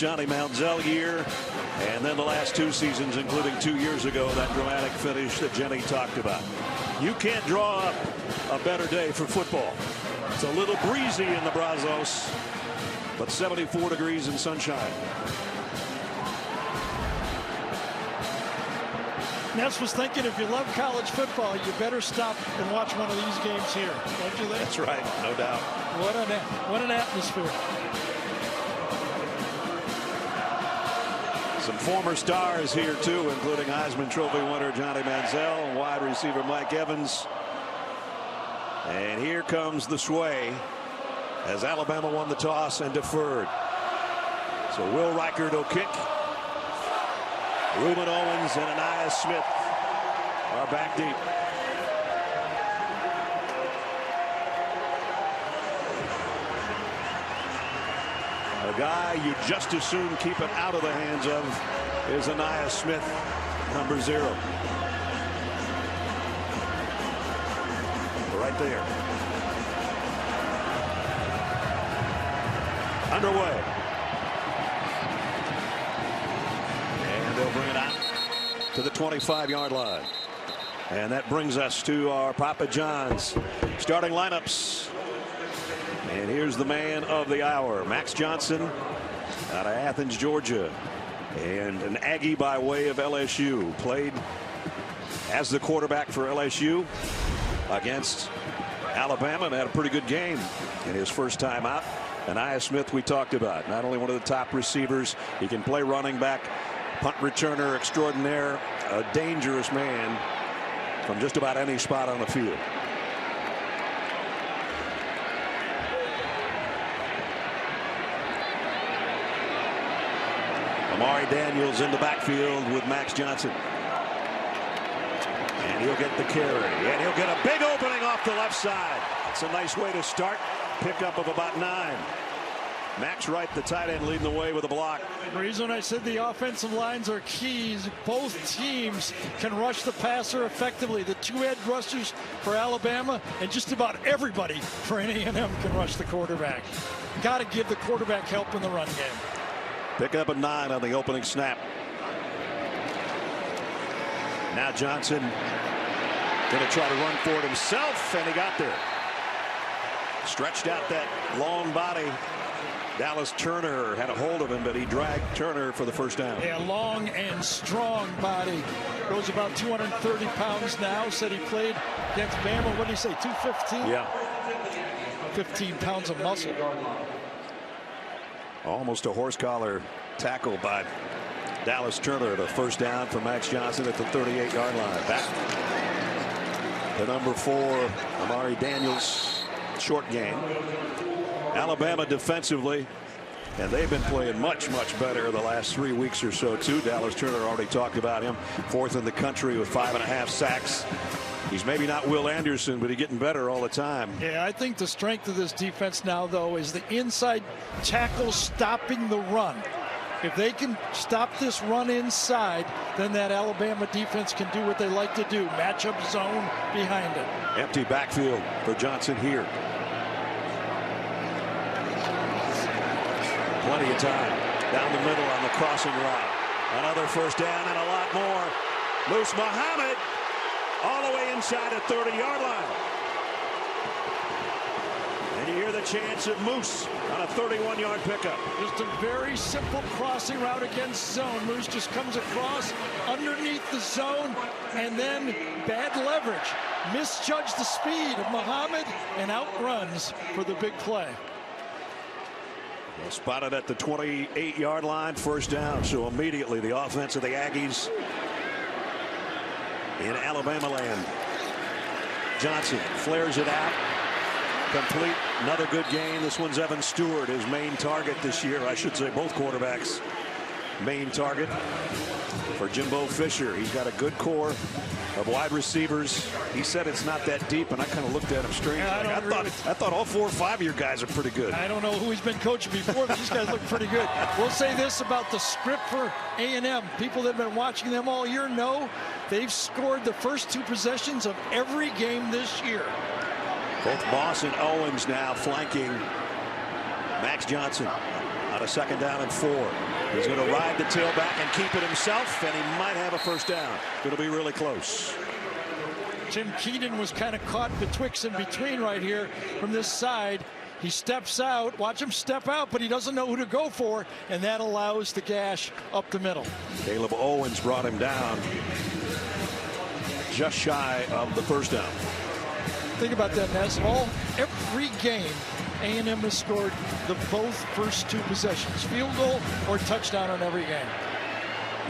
Johnny Manziel year, and then the last 2 seasons, including 2 years ago, that dramatic finish that Jenny talked about. You can't draw up a better day for football. It's a little breezy in the Brazos, but 74 degrees and sunshine. Ness was thinking, if you love college football, you better stop and watch one of these games here. Don't you think? That's right, no doubt. What an atmosphere. Some former stars here too, including Heisman Trophy winner Johnny Manziel and wide receiver Mike Evans. And here comes the sway as Alabama won the toss and deferred. So Will Reichert will kick. Reuben Owens and Anaya Smith are back deep. A guy you just as soon keep it out of the hands of is Anaya Smith, number 0. Right there. Underway. And they'll bring it out to the 25-yard line. And that brings us to our Papa John's starting lineups. And here's the man of the hour, Max Johnson out of Athens, Georgia. And an Aggie by way of LSU. Played as the quarterback for LSU against Alabama and had a pretty good game in his first time out. Anaya Smith we talked about. Not only one of the top receivers, he can play running back, punt returner extraordinaire, a dangerous man from just about any spot on the field. Amari Daniels in the backfield with Max Johnson. And he'll get the carry. And he'll get a big opening off the left side. It's a nice way to start. Pickup of about 9. Max Wright, the tight end, leading the way with a block. The reason I said the offensive lines are keys. Both teams can rush the passer effectively. The 2 edge rushers for Alabama and just about everybody for A&M can rush the quarterback. Got to give the quarterback help in the run game. Pick up a 9 on the opening snap. Now Johnson going to try to run for it himself, and he got there. Stretched out that long body. Dallas Turner had a hold of him, but he dragged Turner for the first down. Yeah, long and strong body. Goes about 230 pounds now. Said he played against Bama. What did he say, 215? Yeah. 15 pounds of muscle. Almost a horse collar tackle by Dallas Turner. The first down for Max Johnson at the 38-yard line. Back to number 4, Amari Daniels. Short game. Alabama defensively, and they've been playing much better the last 3 weeks or so too. Dallas Turner already talked about him. 4th in the country with 5.5 sacks. He's maybe not Will Anderson, but he's getting better all the time. Yeah, I think the strength of this defense now, though, is the inside tackles stopping the run. If they can stop this run inside, then that Alabama defense can do what they like to do. Match up zone behind it. Empty backfield for Johnson here. Plenty of time down the middle on the crossing route. Another first down and a lot more. Moose Muhammad all the way inside the 30-yard line. And you hear the chants of Moose on a 31-yard pickup. Just a very simple crossing route against zone. Moose just comes across underneath the zone, and then bad leverage. Misjudged the speed of Muhammad and outruns for the big play. Well, spotted at the 28-yard line, first down. So immediately the offense of the Aggies in Alabama land. Johnson flares it out. Complete. Another good game. This one's Evan Stewart, his main target this year. I should say both quarterbacks main target for Jimbo Fisher. He's got a good core of wide receivers. He said it's not that deep, and I kind of looked at him strangely. Yeah, I thought all 4 or 5 of your guys are pretty good. I don't know who he's been coaching before, but these guys look pretty good. We'll say this about the script for A&M. People that have been watching them all year know they've scored the first 2 possessions of every game this year. Both Moss and Owens now flanking Max Johnson out a 2nd down and 4. He's going to ride the tailback and keep it himself, and he might have a 1st down. Going to be really close. Tim Keaton was kind of caught betwixt and between right here from this side. He steps out, watch him step out, but he doesn't know who to go for, and that allows the gash up the middle. Caleb Owens brought him down just shy of the 1st down. Think about that, Ness. Every game, A&M has scored the both first 2 possessions, field goal or touchdown on every game.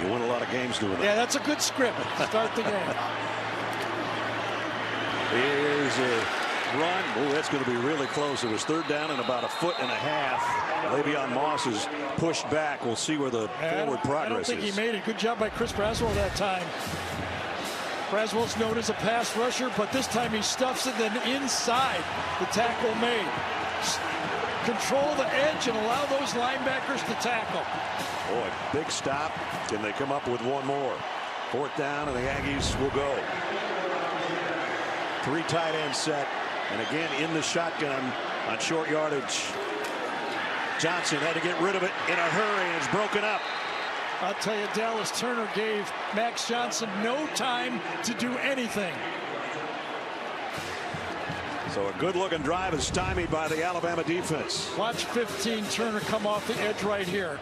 You win a lot of games doing that. Yeah, that's a good script to start the game. Here's a run. Oh, that's going to be really close. It was 3rd down and about 1.5 feet. Le'Veon Moss is pushed back. We'll see where the forward progress is. I don't think he made it. Good job by Chris Braswell that time. Braswell's known as a pass rusher, but this time he stuffs it, then inside the tackle made. Control the edge and allow those linebackers to tackle. Boy, big stop. Can they come up with one more? 4th down, and the Aggies will go. 3 tight end set, and again in the shotgun on short yardage. Johnson had to get rid of it in a hurry, and it's broken up. I'll tell you, Dallas Turner gave Max Johnson no time to do anything. So a good-looking drive is stymied by the Alabama defense. Watch 15 Turner come off the edge right here.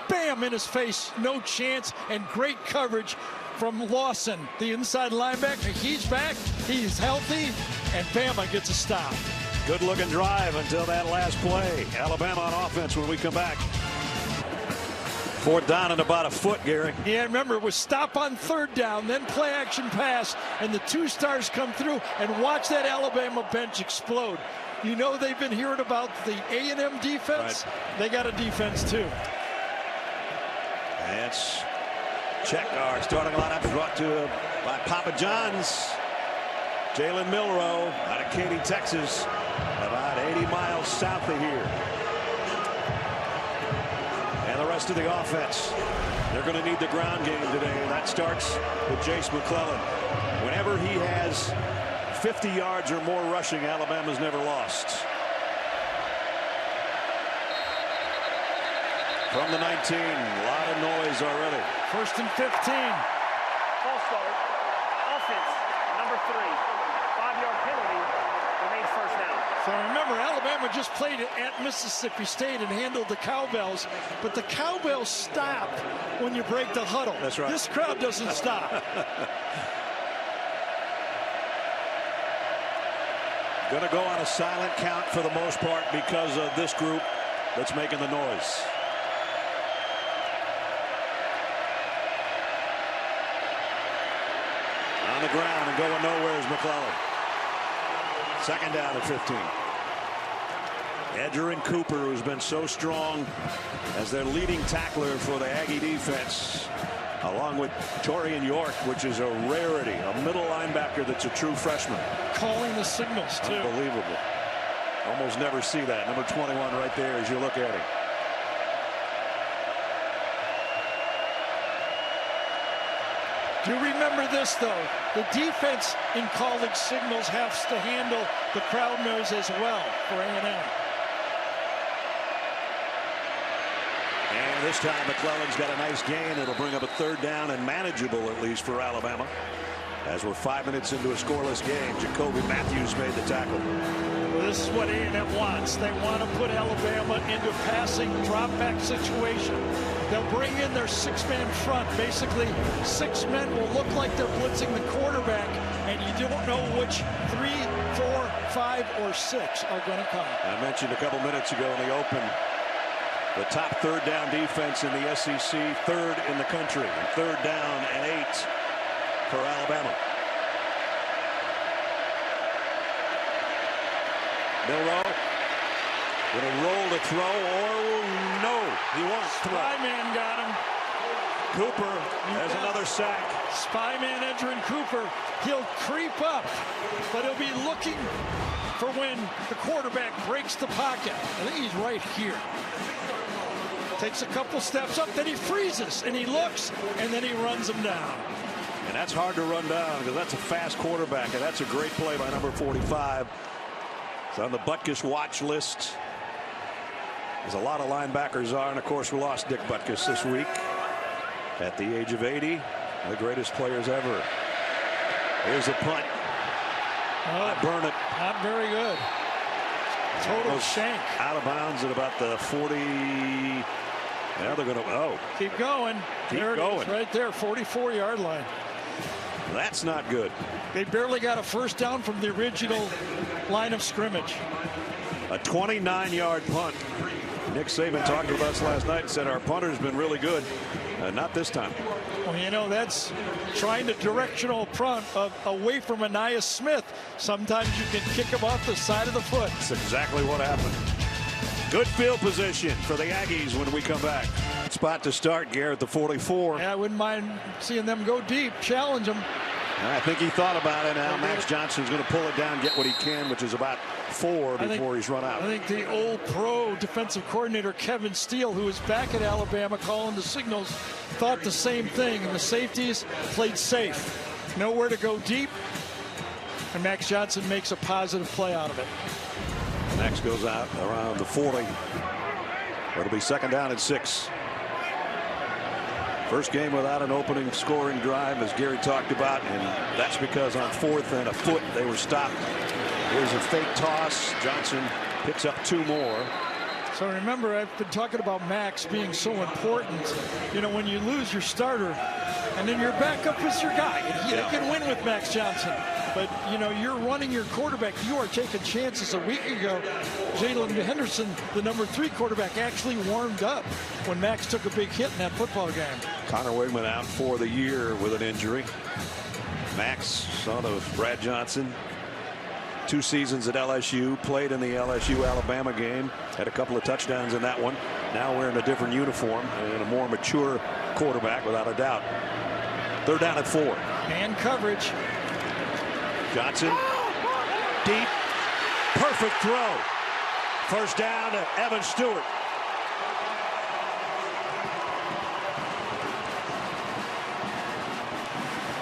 Bam, in his face, no chance, and great coverage from Lawson, the inside linebacker. He's back, he's healthy, and Bama gets a stop. Good-looking drive until that last play. Alabama on offense when we come back. 4th down and about 1 foot, Gary. Yeah, remember, it was stop on 3rd down, then play action pass, and the 2 stars come through, and watch that Alabama bench explode. You know they've been hearing about the A&M defense. Right. They got a defense, too. That's check our starting lineup brought to you by Papa John's. Jalen Milroe out of Katy, Texas, about 80 miles south of here. And the rest of the offense, they're going to need the ground game today, and that starts with Jace McClellan. Whenever he has 50 yards or more rushing, Alabama's never lost. From the 19, a lot of noise already. 1st and 15. False start. Offense, number 3. 5-yard penalty. Remains 1st down. So remember, Alabama just played at Mississippi State and handled the cowbells, but the cowbells stop when you break the huddle. That's right. This crowd doesn't stop. Going to go on a silent count for the most part because of this group that's making the noise. On the ground and going nowhere is McClellan. 2nd down at 15. Edgerrin Cooper, who's been so strong as their leading tackler for the Aggie defense, along with Torian York, which is a rarity, a middle linebacker that's a true freshman. Calling the signals, too. Unbelievable. Almost never see that. Number 21 right there as you look at him. Do remember this, though. The defense in college signals has to handle the crowd noise as well for A&M. And this time McClellan's got a nice gain. It'll bring up a 3rd down and manageable, at least for Alabama. As we're 5 minutes into a scoreless game, Jacoby Matthews made the tackle. Well, this is what A&M wants. They want to put Alabama into passing drop-back situation. They'll bring in their 6-man front. Basically, 6 men will look like they're blitzing the quarterback, and you don't know which 3, 4, 5, or 6 are going to come. I mentioned a couple minutes ago in the open, the top 3rd down defense in the SEC, 3rd in the country, and 3rd down and 8 for Alabama. Milroe with a roll to throw, or no, he won't throw. Spy-man got him. Cooper has another sack. Spy-man Edgerrin Cooper. He'll creep up, but he'll be looking for when the quarterback breaks the pocket. I think he's right here. Takes a couple steps up, then he freezes, and he looks, and then he runs him down. And that's hard to run down because that's a fast quarterback, and that's a great play by number 45. It's on the Butkus watch list. as a lot of linebackers are. And of course, we lost Dick Butkus this week at the age of 80. The greatest players ever. Here's a punt. Burn it. Not very good. Total shank. Out of bounds at about the 40. Now they're going to, Keep going. There it is, right there, 44-yard line. That's not good. They barely got a first down from the original line of scrimmage. A 29-yard punt. Nick Saban talked to us last night and said our punter's been really good. Not this time. Well, you know, that's trying to directional punt away from Anias Smith. Sometimes you can kick him off the side of the foot. That's exactly what happened. Good field position for the Aggies when we come back. Spot to start, Garrett, the 44. Yeah, I wouldn't mind seeing them go deep, challenge them. I think he thought about it. Now Max Johnson's going to pull it down, get what he can, which is about 4 before he's run out. I think the old pro defensive coordinator Kevin Steele, who is back at Alabama calling the signals, thought the same thing. And the safeties played safe. Nowhere to go deep. And Max Johnson makes a positive play out of it. Max goes out around the 40. It'll be second down and 6. First game without an opening scoring drive, as Gary talked about, and that's because on 4th and a foot they were stopped. Here's a fake toss. Johnson picks up 2 more. So remember, I've been talking about Max being so important. You know, when you lose your starter and then your backup is your guy, and you can win with Max Johnson. But, you know, you're running your quarterback. You are taking chances. A week ago, Jalen Henderson, the number 3 quarterback, actually warmed up when Max took a big hit in that football game. Connor Wigman out for the year with an injury. Max, son of Brad Johnson, 2 seasons at LSU, played in the LSU-Alabama game, had a couple of touchdowns in that one. Now wearing a different uniform and a more mature quarterback, without a doubt. 3rd down and 4. Man coverage. Johnson, deep, perfect throw. First down to Evan Stewart.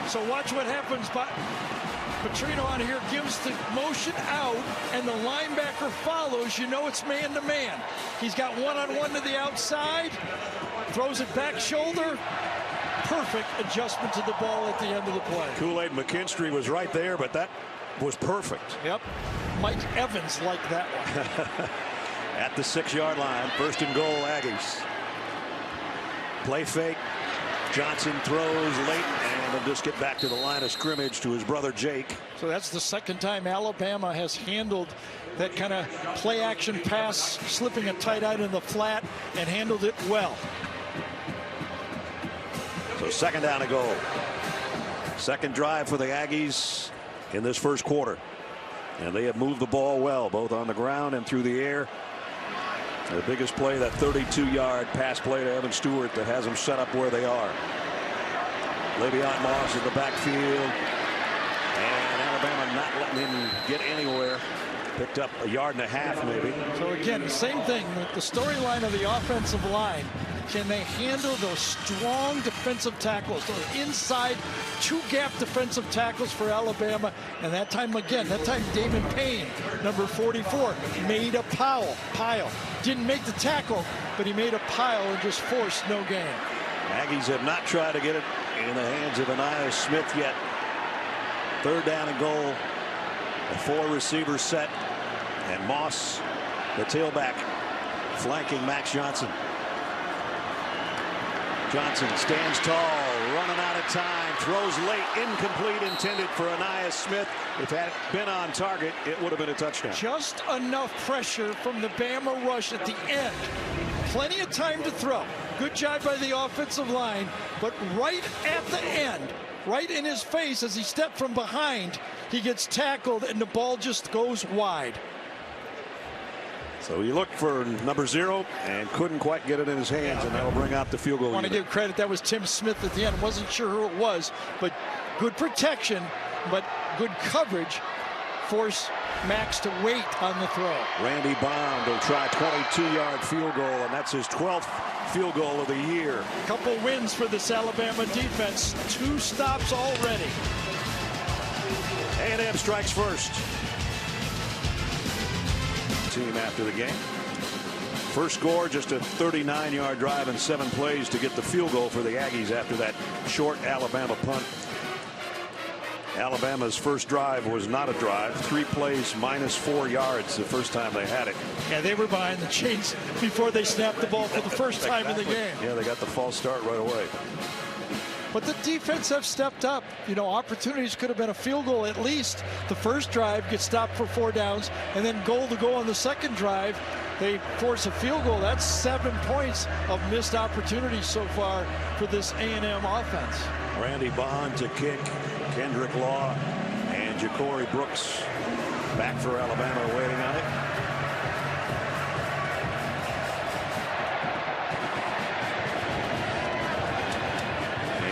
So watch what happens. Petrino on here gives the motion out, and the linebacker follows. You know it's man-to-man. He's got one-on-one to the outside, throws it back shoulder. Perfect adjustment to the ball at the end of the play. Kool-Aid McKinstry was right there, but that was perfect. Yep. Mike Evans liked that one. At the 6-yard line, 1st and goal, Aggies. Play fake. Johnson throws late, and he'll just get back to the line of scrimmage to his brother Jake. So that's the 2nd time Alabama has handled that kind of play action pass, slipping a tight end in the flat, and handled it well. So 2nd down and goal. Second drive for the Aggies in this first quarter. And they have moved the ball well, both on the ground and through the air. The biggest play, that 32-yard pass play to Evan Stewart that has them set up where they are. Le'Veon Moss in the backfield. And Alabama not letting him get anywhere. Picked up 1.5 yards maybe. So again, the same thing. The storyline of the offensive line. Can they handle those strong defensive tackles, those inside 2-gap defensive tackles for Alabama? And that time again, Damon Payne, number 44, made a pile. Didn't make the tackle, but he made a pile and just forced no gain. Aggies have not tried to get it in the hands of Anias Smith yet. 3rd down and goal. A 4-receiver set. And Moss, the tailback, flanking Max Johnson. Johnson stands tall, running out of time, throws late, incomplete, intended for Anias Smith. If it had been on target, it would have been a touchdown. Just enough pressure from the Bama rush at the end. Plenty of time to throw. Good job by the offensive line, but right at the end, right in his face as he stepped from behind, he gets tackled and the ball just goes wide. So he looked for number 0 and couldn't quite get it in his hands, and that'll bring out the field goal. I want to give credit. That was Tim Smith at the end. Wasn't sure who it was, but good protection, but good coverage. Force Max to wait on the throw. Randy Bond will try 22-yard field goal, and that's his 12th field goal of the year. Couple wins for this Alabama defense. 2 stops already. A&M strikes first. Team after the game. First score, just a 39-yard drive in 7 plays to get the field goal for the Aggies after that short Alabama punt. Alabama's first drive was not a drive. 3 plays, -4 yards the first time they had it. Yeah, they were behind the chains before they snapped the ball for the first time in the game. Yeah, they got the false start right away. But the defense have stepped up. You know, opportunities could have been a field goal at least. The first drive gets stopped for 4 downs, and then goal to go on the second drive. They force a field goal. That's 7 points of missed opportunities so far for this A&M offense. Randy Bond to kick. Kendrick Law and Ja'Cory Brooks back for Alabama waiting on it.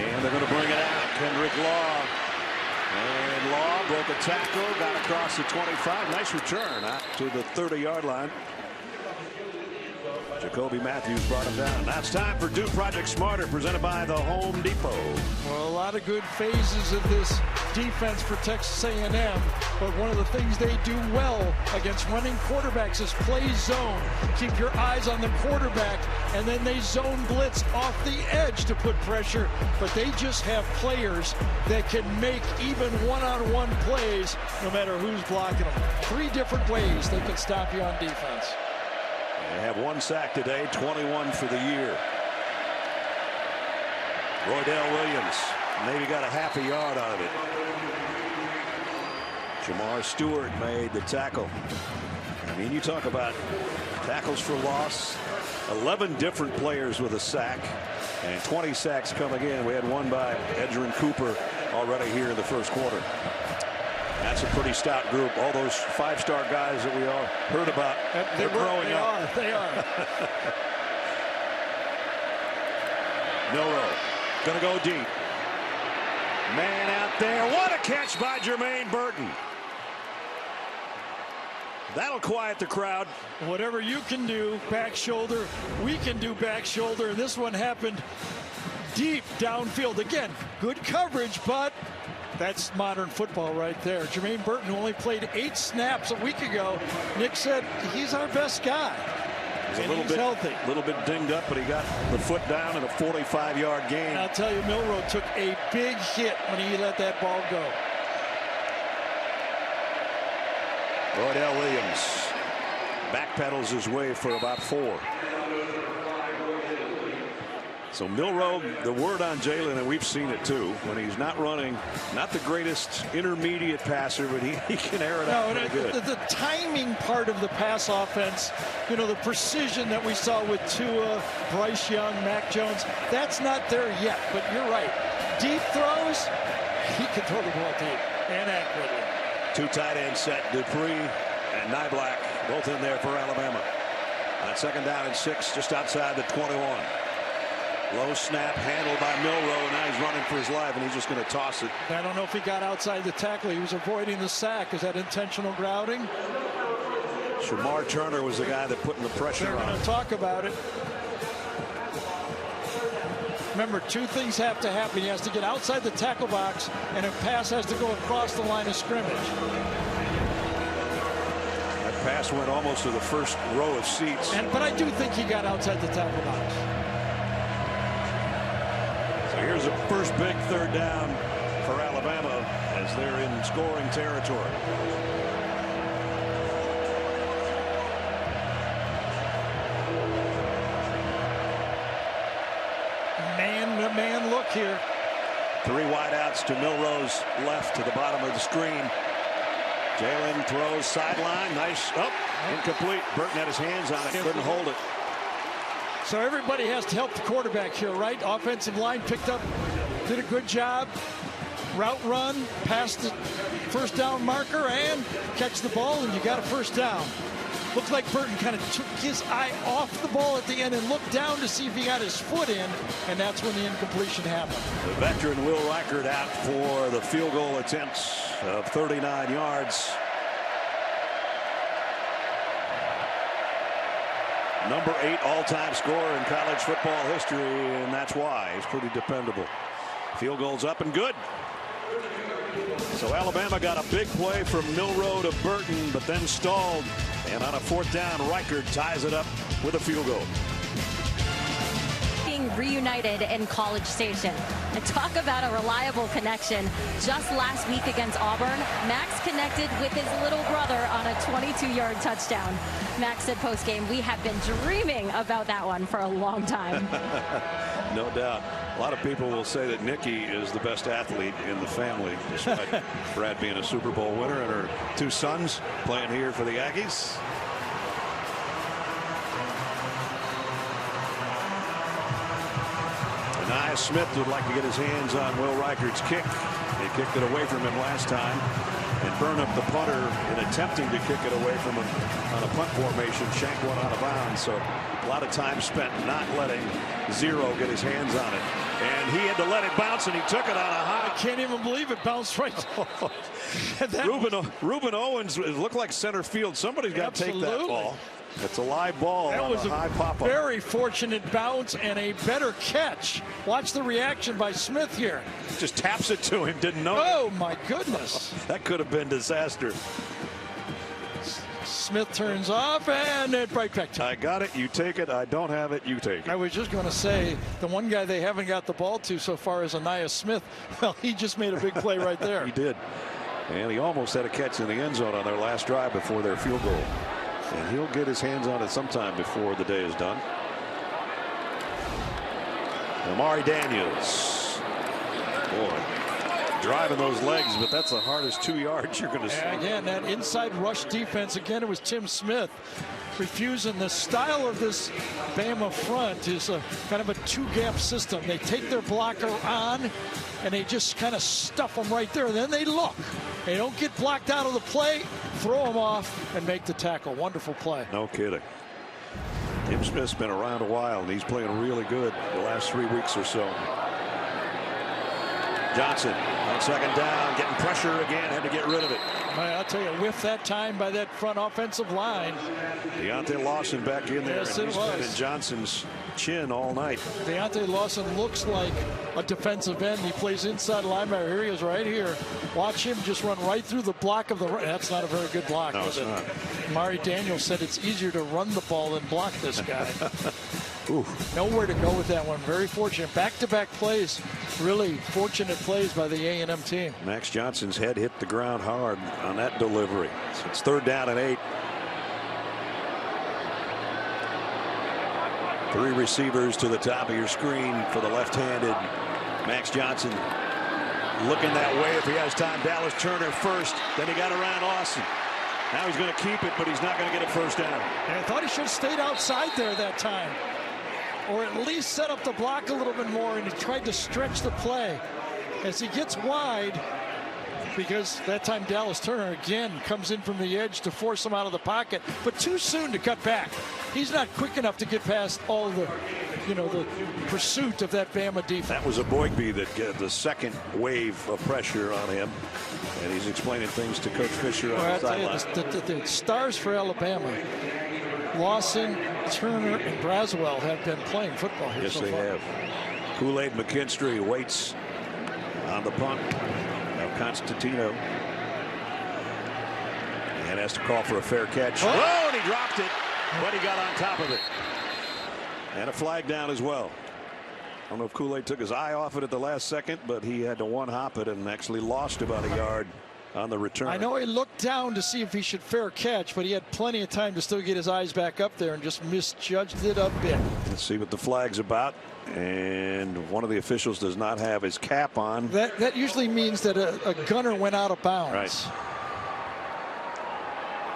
And they're going to bring it out. Kendrick Law. And Law broke a tackle, got across the 25. Nice return out to the 30-yard line. Jacoby Matthews brought him down. Now it's time for Do Project Smarter, presented by the Home Depot. Well, a lot of good phases of this defense for Texas A&M, but one of the things they do well against running quarterbacks is play zone. Keep your eyes on the quarterback, and then they zone blitz off the edge to put pressure, but they just have players that can make even one-on-one plays no matter who's blocking them. 3 different ways they can stop you on defense. They have 1 sack today, 21 for the year. Roydell Williams maybe got a half a yard out of it. Jamar Stewart made the tackle. I mean, you talk about tackles for loss. 11 different players with a sack, and 20 sacks coming in. We had one by Edgerrin Cooper already here in the first quarter. That's a pretty stout group. All those 5-star guys that we all heard about, they're growing up. They are. Milroe going to go deep. Man out there. What a catch by Jermaine Burton. That'll quiet the crowd. Whatever you can do, back shoulder, we can do back shoulder. And this one happened deep downfield. Again, good coverage, but that's modern football right there. Jermaine Burton, who only played 8 snaps a week ago, Nick said he's our best guy. He's healthy. A little bit dinged up, but he got the foot down in a 45-yard gain. And I'll tell you, Milroe took a big hit when he let that ball go. Roydell Williams backpedals his way for about 4. So Milroe, the word on Jalen, and we've seen it too, when he's not running, not the greatest intermediate passer, but he can air it out pretty good. The timing part of the pass offense, you know, the precision that we saw with Tua, Bryce Young, Mac Jones, that's not there yet. But you're right. Deep throws, he can throw the ball deep and accurately. 2 tight ends set, Dupree and Niblack, both in there for Alabama. On 2nd down and 6, just outside the 21. Low snap handled by Milroe. Now he's running for his life, and he's just going to toss it. I don't know if he got outside the tackle. He was avoiding the sack. Is that intentional grounding? Shamar Turner was the guy that put the pressure They're on. going to talk about it. Remember, 2 things have to happen. He has to get outside the tackle box, and a pass has to go across the line of scrimmage. That pass went almost to the first row of seats. But I do think he got outside the tackle box. So here's a first big 3rd down for Alabama as they're in scoring territory. Man look here. 3 wideouts to Milroe's left to the bottom of the screen. Jalen throws sideline. Nice. Incomplete. Burton had his hands on it. Couldn't hold it. So everybody has to help the quarterback here, right? Offensive line picked up, did a good job. Route run, past the first down marker, and catch the ball, and you got a first down. Looked like Burton kind of took his eye off the ball at the end and looked down to see if he got his foot in, and that's when the incompletion happened. The veteran Will Reichert out for the field goal attempts of 39 yards. Number 8 all-time scorer in college football history, and that's why he's pretty dependable. Field goal's up and good. So Alabama got a big play from Milroe to Burton, but then stalled And on a 4th down, Reichert ties it up with a field goal. Being reunited in College Station. And talk about a reliable connection. Just last week against Auburn, Max connected with his little brother on a 22-yard touchdown. Max said post-game, we have been dreaming about that one for a long time. No doubt. A lot of people will say that Nikki is the best athlete in the family, despite Brad being a Super Bowl winner and her 2 sons playing here for the Aggies. Nia Smith would like to get his hands on Will Reichert's kick. They kicked it away from him last time, and burn up the punter in attempting to kick it away from him on a punt formation. Shanked one out of bounds, so a lot of time spent not letting Zero get his hands on it. And he had to let it bounce, and he took it on a high. I can't even believe it bounced right. Ruben Owens looked like center field. Somebody's got to take that ball. It's a live ball. That was a high pop-up. Very fortunate bounce and a better catch. Watch the reaction by Smith here. Just taps it to him. Didn't know. Oh my goodness. That could have been disaster. Smith turns off and it right back to him. I got it. You take it. I don't have it. You take it. I was just going to say the one guy they haven't got the ball to so far is Nia Smith. Well, he just made a big play right there. He did. And he almost had a catch in the end zone on their last drive before their field goal. And he'll get his hands on it sometime before the day is done. Amari Daniels. Boy, driving those legs, but that's the hardest 2 yards you're going to see. Again, that inside rush defense. Again, it was Tim Smith refusing. The style of this Bama front is a kind of a 2-gap system. They take their blocker on, and they just kind of stuff them right there. And then they look. They don't get blocked out of the play, throw them off, and make the tackle. Wonderful play. No kidding. Tim Smith's been around a while, and he's playing really good the last 3 weeks or so. Johnson on 2nd down, getting pressure again, had to get rid of it. I'll tell you, whiffed that time by that front offensive line. Deontay Lawson back in there. Yes, and it he's been was. in Johnson's chin all night. Deontay Lawson looks like a defensive end. He plays inside linebacker. Here he is right here. Watch him just run right through the block of the run. That's not a very good block. No, it's not. Mari Daniels said it's easier to run the ball than block this guy. Oof. Nowhere to go with that one. Very fortunate. Back-to-back plays. Really fortunate plays by the A&M team. Max Johnson's head hit the ground hard on that delivery. So it's 3rd down and 8. 3 receivers to the top of your screen for the left-handed Max Johnson. Looking that way if he has time. Dallas Turner first. Then he got around Austin. Now he's going to keep it, but he's not going to get a 1st down. And I thought he should have stayed outside there that time, or at least set up the block a little bit more, and he tried to stretch the play. As he gets wide, because that time Dallas Turner again comes in from the edge to force him out of the pocket, but too soon to cut back. He's not quick enough to get past all the, the pursuit of that Bama defense. That was a Boygby that got the second wave of pressure on him, and he's explaining things to Coach Fisher on the sideline. The stars for Alabama, Lawson, Turner, and Braswell have been playing football here so far. Yes, they have. Kool-Aid McKinstry waits on the punt. Now Constantino. And has to call for a fair catch. Oh, and he dropped it, but he got on top of it. And a flag down as well. I don't know if Kool-Aid took his eye off it at the last second, but he had to one-hop it and actually lost about a yard on the return. I know he looked down to see if he should fair catch, but he had plenty of time to still get his eyes back up there and just misjudged it a bit. Let's see what the flag's about. And one of the officials does not have his cap on. That usually means that a gunner went out of bounds. Right.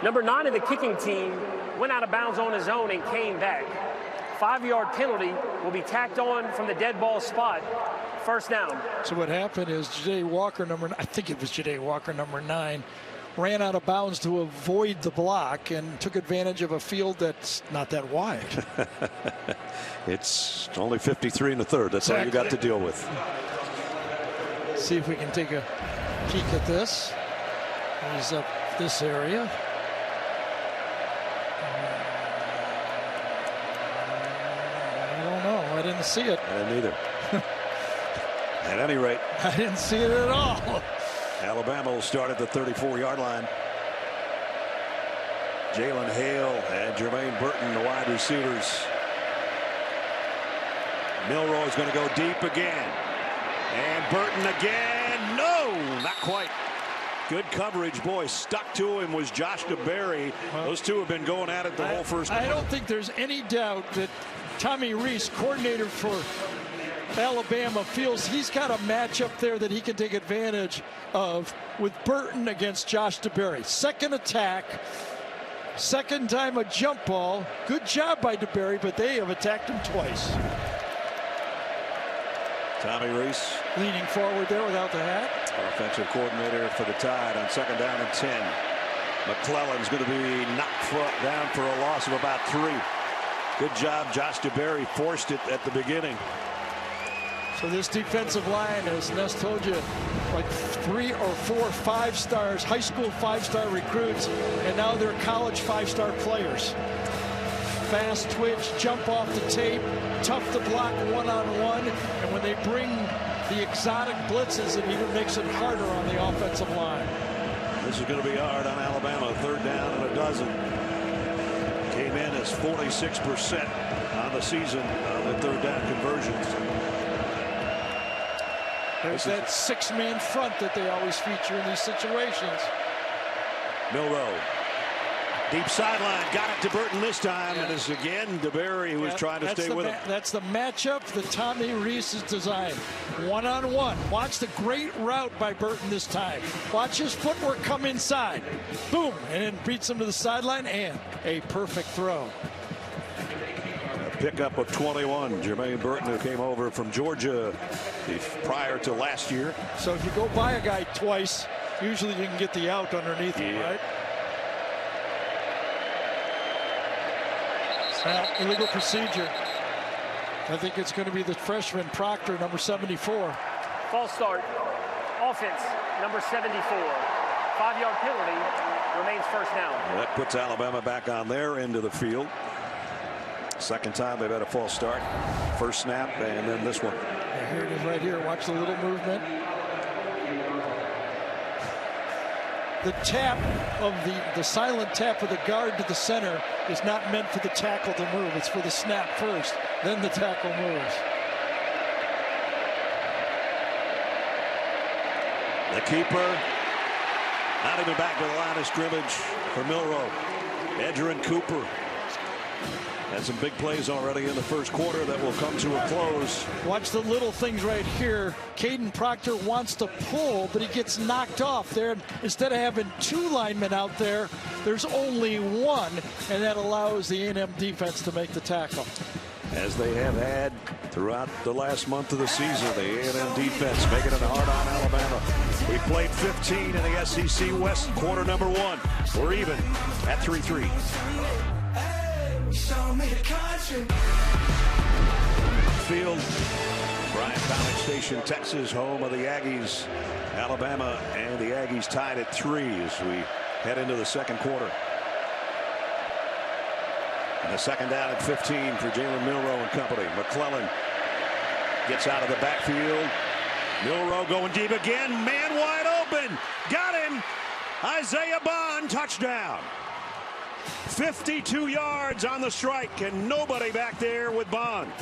Number 9 of the kicking team went out of bounds on his own and came back. 5-yard penalty will be tacked on from the dead ball spot. 1st down. So what happened is Ja'Day Walker, I think it was Ja'Day Walker, number 9, ran out of bounds to avoid the block and took advantage of a field that's not that wide. It's only 53 1/3. That's all you got to deal with. See if we can take a peek at this. He's up this area. I don't know. I didn't see it. I didn't either. At any rate, I didn't see it at all. Alabama will start at the 34-yard line. Jalen Hale and Jermaine Burton, the wide receivers. Milroe is going to go deep again. And Burton again. No, not quite. Good coverage, boy. Stuck to him was Josh DeBerry. Those two have been going at it the whole first quarter. I don't think there's any doubt that Tommy Rees, coordinator for Alabama, feels he's got a matchup there that he can take advantage of with Burton against Josh DeBerry. Second attack, second time a jump ball. Good job by DeBerry, but they have attacked him twice. Tommy Rees leaning forward there without the hat. Our offensive coordinator for the Tide on 2nd down and 10. McClellan's going to be knocked down for a loss of about 3. Good job. Josh DeBerry forced it at the beginning. So this defensive line, as Ness told you, like 3 or 4 5-stars, high school 5-star recruits, and now they're college 5-star players. Fast twitch, jump off the tape, tough to block one-on-one, and when they bring the exotic blitzes, it even makes it harder on the offensive line. This is going to be hard on Alabama. 3rd down and a dozen. Came in as 46% on the season on the 3rd down conversions. There's that 6-man front that they always feature in these situations. Milroe. Deep sideline, got it to Burton this time, and it's again DeBerry who was trying to stay with him. That's the matchup that Tommy Rees has designed. One-on-one. Watch the great route by Burton this time. Watch his footwork come inside. Boom, and then beats him to the sideline, and a perfect throw. A pickup of 21, Jermaine Burton, who came over from Georgia prior to last year. So if you go by a guy twice, usually you can get the out underneath him, right? Illegal procedure. I think it's going to be the freshman Proctor, number 74. False start. Offense, number 74. 5-yard penalty. Remains first down. Well, that puts Alabama back on their end of the field. Second time they've had a false start. First snap, and then this one. Yeah, here it is right here. Watch the little movement. The tap of the silent tap of the guard to the center is not meant for the tackle to move. It's for the snap first, then the tackle moves. The keeper, not even back to the line of scrimmage for Milroe. Edgerrin Cooper had some big plays already in the first quarter that will come to a close. Watch the little things right here. Caden Proctor wants to pull, but he gets knocked off there. Instead of having 2 linemen out there, there's only 1, and that allows the A&M defense to make the tackle. As they have had throughout the last month of the season, the A&M defense making it hard on Alabama. We played 15 in the SEC West, quarter number 1. We're even at 3-3. Field, Bryant College Station, Texas, home of the Aggies. Alabama and the Aggies tied at 3 as we head into the second quarter. And a 2nd down at 15 for Jalen Milroe and company. McClellan gets out of the backfield. Milroe going deep again. Man wide open. Got him. Isaiah Bond, touchdown. 52 yards on the strike, and nobody back there with Bond.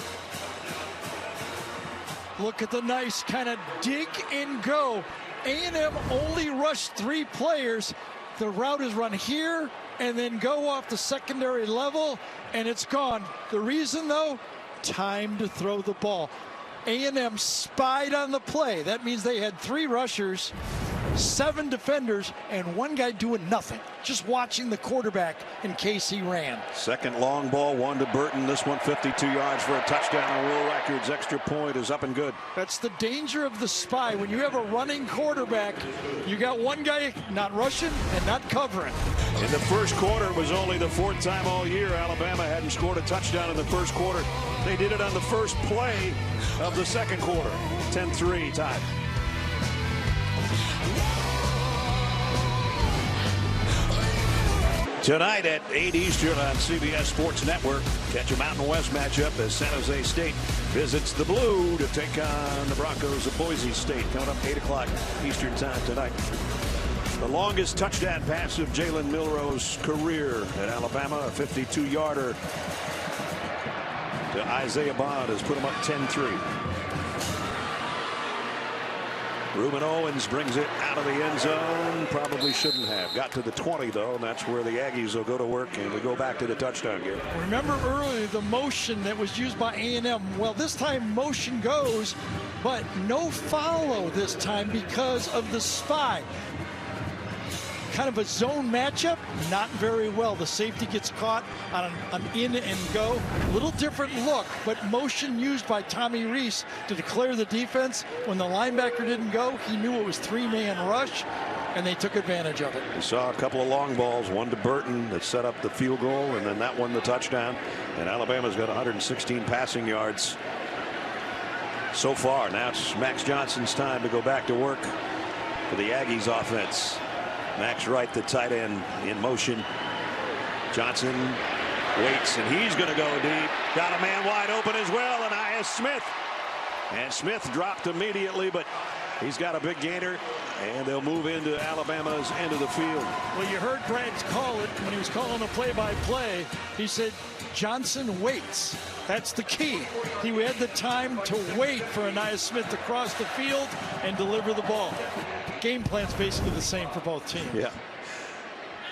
Look at the nice kind of dig and go. A&M only rushed 3 players. The route is run here and then go off the secondary level, and it's gone. The reason, though, time to throw the ball. A&M spied on the play. That means they had 3 rushers, 7 defenders, and 1 guy doing nothing, just watching the quarterback in case he ran. Second long ball, 1 to Burton. This one 52 yards for a touchdown on Will Records. Extra point is up and good. That's the danger of the spy. When you have a running quarterback, you got 1 guy not rushing and not covering. In the first quarter, it was only the 4th time all year Alabama hadn't scored a touchdown in the first quarter. They did it on the first play of the second quarter. 10-3 tied. Tonight at 8 Eastern on CBS Sports Network, catch a Mountain West matchup as San Jose State visits the Blue to take on the Broncos of Boise State. Coming up 8 o'clock Eastern time tonight. The longest touchdown pass of Jalen Milroe's career at Alabama, a 52-yarder to Isaiah Bond, has put him up 10-3. Reuben Owens brings it out of the end zone. Probably shouldn't have. Got to the 20, though, and that's where the Aggies will go to work, and we go back to the touchdown game. Remember earlier the motion that was used by A&M. Well, this time motion goes, but no follow this time because of the spy. Kind of a zone matchup, not very well. The safety gets caught on an in and go. Little different look, but motion used by Tommy Reese to declare the defense. When the linebacker didn't go, he knew it was three-man rush, and they took advantage of it. We saw a couple of long balls, one to Burton that set up the field goal, and then that one the touchdown. And Alabama's got 116 passing yards so far. Now it's Max Johnson's time to go back to work for the Aggies offense. Max Wright, the tight end, in motion. Johnson waits, and he's going to go deep. Got a man wide open as well, and Smith. And Smith dropped immediately, but he's got a big gainer, and they'll move into Alabama's end of the field. Well, you heard Brad call it when he was calling the play-by-play. He said Johnson waits. That's the key. He had the time to wait for Smith to cross the field and deliver the ball. Game plan's basically the same for both teams. Yeah.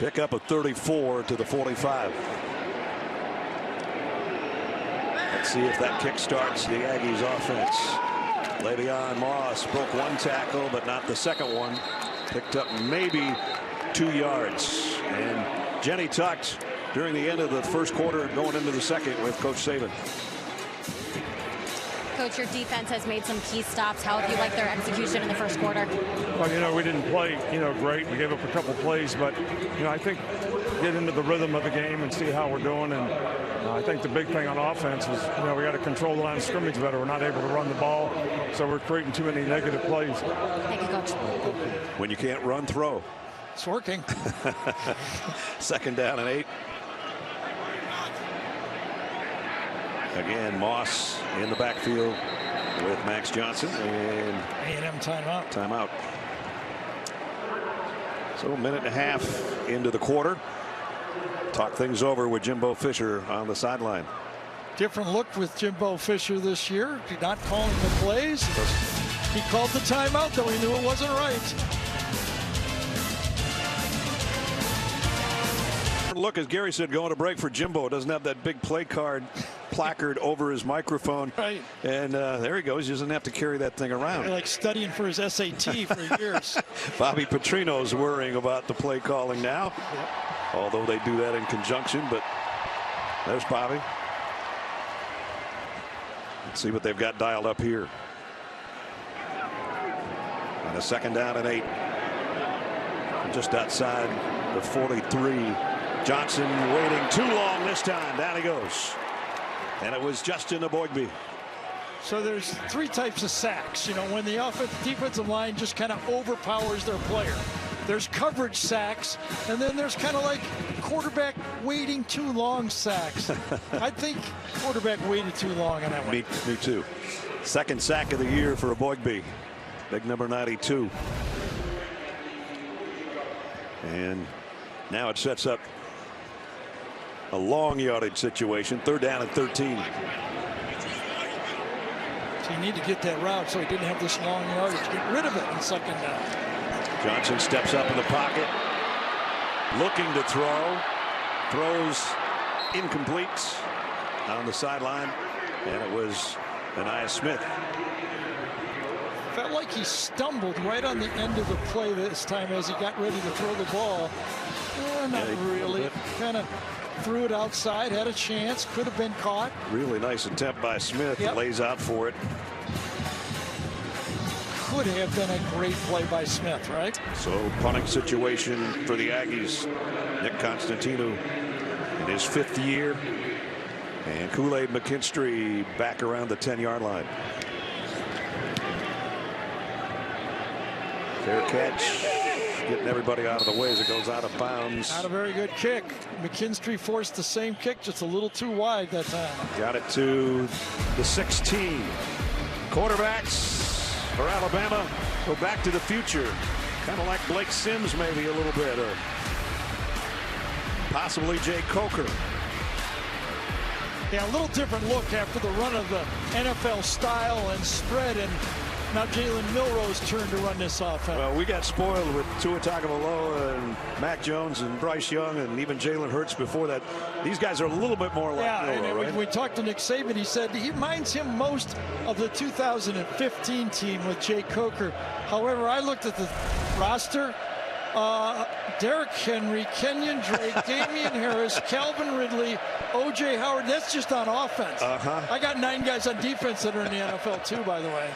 Pick up a 34 to the 45. Let's see if that kick starts the Aggies offense. Le'Veon Moss broke one tackle, but not the second one. Picked up maybe 2 yards. And Jenny tucked during the end of the first quarter, going into the second with Coach Saban. Coach, your defense has made some key stops. How have you liked their execution in the first quarter? Well, we didn't play, great. We gave up a couple plays, but, I think get into the rhythm of the game and see how we're doing. And I think the big thing on offense is, we got to control the line of scrimmage better. We're not able to run the ball, so we're creating too many negative plays. Thank you, Coach. When you can't run, throw. It's working. 2nd down and 8. Again, Moss in the backfield with Max Johnson, and A&M timeout. Timeout. So a minute and a half into the quarter. Talk things over with Jimbo Fisher on the sideline. Different look with Jimbo Fisher this year. Not calling the plays. He called the timeout, though he knew it wasn't right. Look, as Gary said, going to break for Jimbo. Doesn't have that big play card placard over his microphone. Right. And there he goes. He doesn't have to carry that thing around. Like studying for his SAT for years. Bobby Petrino's worrying about the play calling now. Yep. Although they do that in conjunction. But there's Bobby. Let's see what they've got dialed up here. On a 2nd down and 8. Just outside the 43. Johnson waiting too long this time. Down he goes. And it was Justin Aboigbe. So there's 3 types of sacks. When the defensive line just kind of overpowers their player. There's coverage sacks, and then there's kind of like quarterback waiting too long sacks. I think quarterback waited too long on that one. Me too. 2nd sack of the year for Aboigbe. Big number 92. And now it sets up a long yardage situation. 3rd down and 13. So you need to get that route so he didn't have this long yardage. Get rid of it in 2nd down. Johnson steps up in the pocket, looking to throw. Throws incomplete on the sideline, and it was Smith. Felt like he stumbled right on the end of the play this time as he got ready to throw the ball. Not really. Kind of threw it outside, had a chance, could have been caught. Really nice attempt by Smith. Yep. Lays out for it. Could have been a great play by Smith, right? So punting situation for the Aggies. Nick Constantino in his 5th year. And Kool-Aid McKinstry back around the 10-yard line. Fair catch. Getting everybody out of the way as it goes out of bounds. Not a very good kick. McKinstry forced the same kick, just a little too wide that time. Got it to the 16. Quarterbacks for Alabama go back to the future. Kind of like Blake Sims maybe a little bit, or possibly Jay Coker. Yeah, a little different look after the run of the NFL style and spread, and now Jalen Milroe's turn to run this offense. Well, we got spoiled with Tua Tagovailoa and Mac Jones and Bryce Young and even Jalen Hurts before that. These guys are a little bit more like Milroe, and right? when we talked to Nick Saban, he said he reminds him most of the 2015 team with Jay Coker. However, I looked at the roster. Derrick Henry, Kenyon Drake, Damian Harris, Calvin Ridley, O.J. Howard. That's just on offense. I got 9 guys on defense that are in the NFL too, by the way.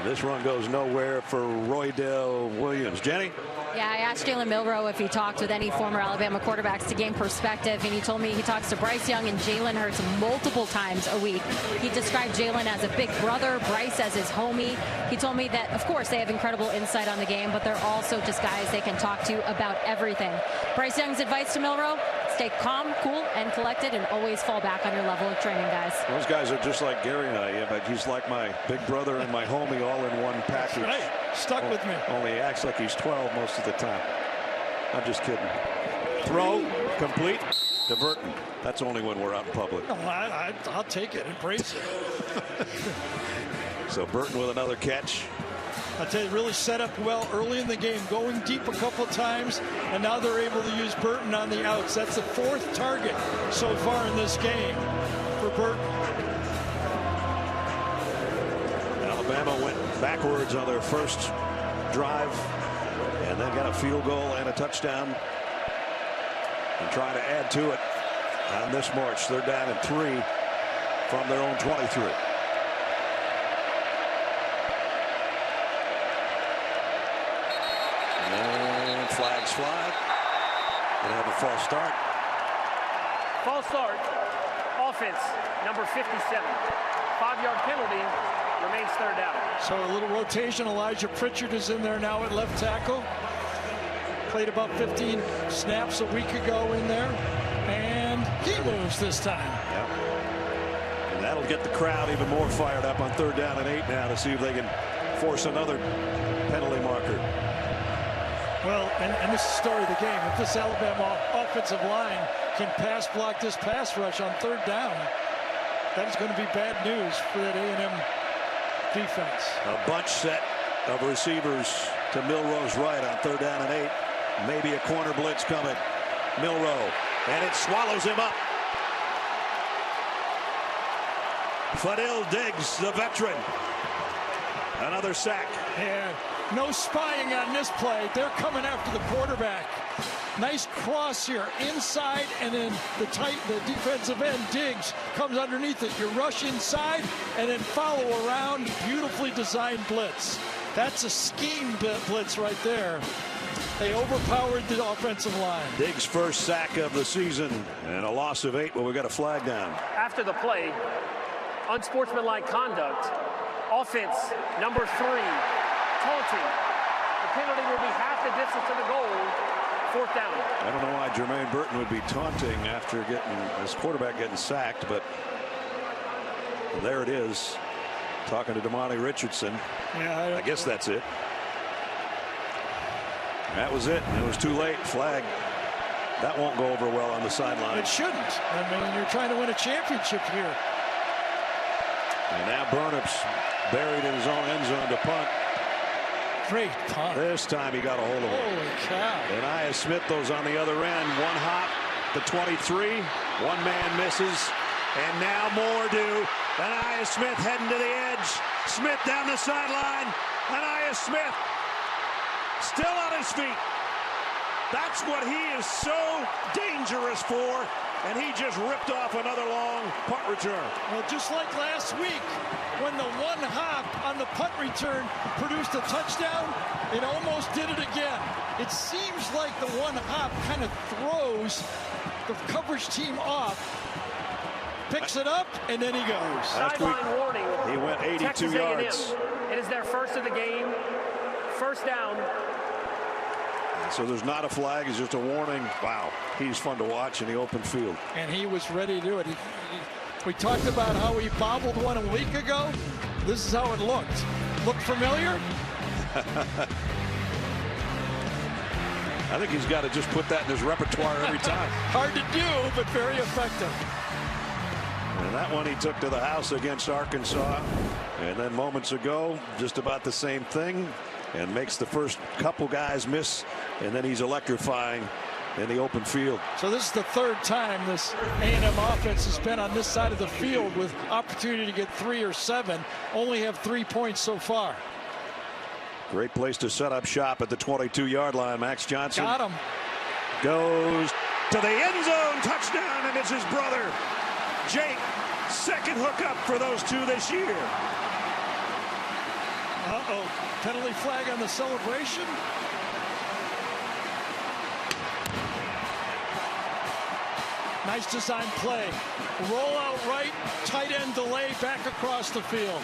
This run goes nowhere for Roydell Williams. Jenny? Yeah, I asked Jalen Milroe if he talked with any former Alabama quarterbacks to gain perspective, and he told me he talks to Bryce Young and Jalen Hurts multiple times a week. He described Jalen as a big brother, Bryce as his homie. He told me that, of course, they have incredible insight on the game, but they're also just guys they can talk to about everything. Bryce Young's advice to Milroe: stay calm, cool, and collected, and always fall back on your level of training, guys. Those guys are just like Gary and I. Yeah, but he's like my big brother and my homie all in one package. Right. Stuck with me. Only he acts like he's 12 most of the time. I'm just kidding. Throw complete to Burton. That's only when we're out in public. No, I'll take it. Embrace it. So Burton with another catch. I tell you, really set up well early in the game, going deep a couple of times, and now they're able to use Burton on the outs. That's the 4th target so far in this game for Burton. Alabama went backwards on their first drive and then got a field goal and a touchdown and trying to add to it on this march. They're down in 3 from their own 23. And flags fly. Gonna have a false start. False start. Offense, number 57. 5-yard penalty. Remains 3rd down. So a little rotation. Elijah Pritchard is in there now at left tackle. Played about 15 snaps a week ago in there. And he moves this time. Yep. And that'll get the crowd even more fired up on 3rd down and 8 now to see if they can force another penalty marker. Well, and this is the story of the game. If this Alabama offensive line can pass block this pass rush on 3rd down, that is going to be bad news for that A&M defense. A bunch set of receivers to Milroe's right on 3rd down and 8. Maybe a corner blitz coming. Milroe, and it swallows him up. Fadil Diggs, the veteran. Another sack. And no spying on this play. They're coming after the quarterback. Nice cross here inside, and then the defensive end Diggs comes underneath it. You rush inside and then follow around. Beautifully designed blitz. That's a scheme blitz right there. They overpowered the offensive line. Diggs' first sack of the season and a loss of 8, but we got a flag down. After the play, unsportsmanlike conduct. Offense, number 3, taunting. The penalty will be half the distance to the goal. 4th down. I don't know why Jermaine Burton would be taunting after getting his quarterback getting sacked, but there it is. Talking to Damani Richardson. Yeah, I guess that's it. That was it. It was too late. Flag. That won't go over well on the sideline. It shouldn't. I mean, you're trying to win a championship here. And now Burnip's buried in his own end zone to punt. Great punt. This time he got a hold of it. Holy cow. And Aya Smith goes on the other end. One hop, the 23. One man misses. And now more do. And Aya Smith heading to the edge. Smith down the sideline. And Aya Smith still on his feet. That's what he is so dangerous for. And he just ripped off another long punt return. Well, just like last week, when the one hop on the punt return produced a touchdown, it almost did it again. It seems like the one hop kind of throws the coverage team off, picks it up, and then he goes. Sideline warning. He went 82 Texas yards. A&M. It is their first of the game. 1st down. So there's not a flag, it's just a warning. Wow, he's fun to watch in the open field. And he was ready to do it. We talked about how he bobbled one a week ago. This is how it looked. Look familiar? I think he's got to just put that in his repertoire every time. Hard to do, but very effective. And that one he took to the house against Arkansas. And then moments ago, just about the same thing, and makes the first couple guys miss, and then he's electrifying in the open field. So this is the third time this A&M offense has been on this side of the field with opportunity to get 3 or 7. Only have 3 points so far. Great place to set up shop at the 22-yard line. Max Johnson Got him. Goes to the end zone. Touchdown, and it's his brother, Jake. Second hookup for those two this year. Uh-oh. Penalty flag on the celebration. Nice design play. Roll out right, tight end delay back across the field.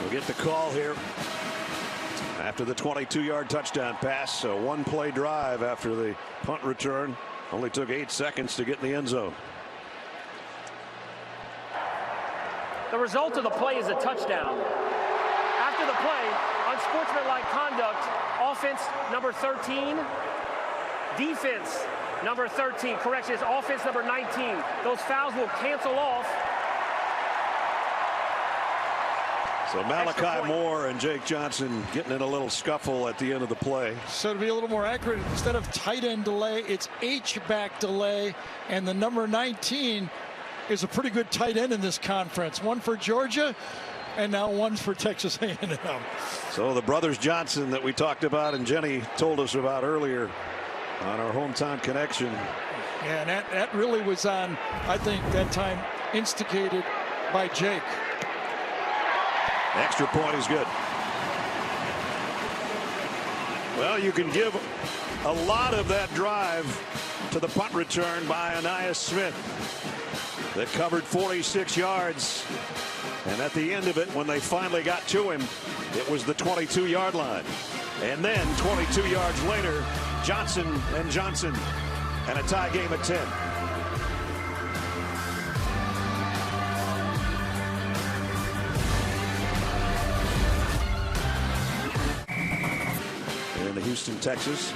We'll get the call here after the 22-yard touchdown pass. A one-play drive after the punt return. Only took 8 seconds to get in the end zone. The result of the play is a touchdown. After the play, unsportsmanlike conduct, offense number 13, defense number 13. Correction, it's offense number 19. Those fouls will cancel off. So Malachi Moore and Jake Johnson getting in a little scuffle at the end of the play. So to be a little more accurate, instead of tight end delay, it's H-back delay, and the number 19 is a pretty good tight end in this conference. One for Georgia, and now one's for Texas A&M. So the brothers Johnson that we talked about and Jenny told us about earlier on our hometown connection. And that really was on, I think, that time instigated by Jake. Extra point is good. Well, you can give a lot of that drive to the punt return by Anias Smith that covered 46 yards. And at the end of it, when they finally got to him, it was the 22-yard line. And then 22 yards later, Johnson and Johnson, and a tie game at 10. In Houston, Texas.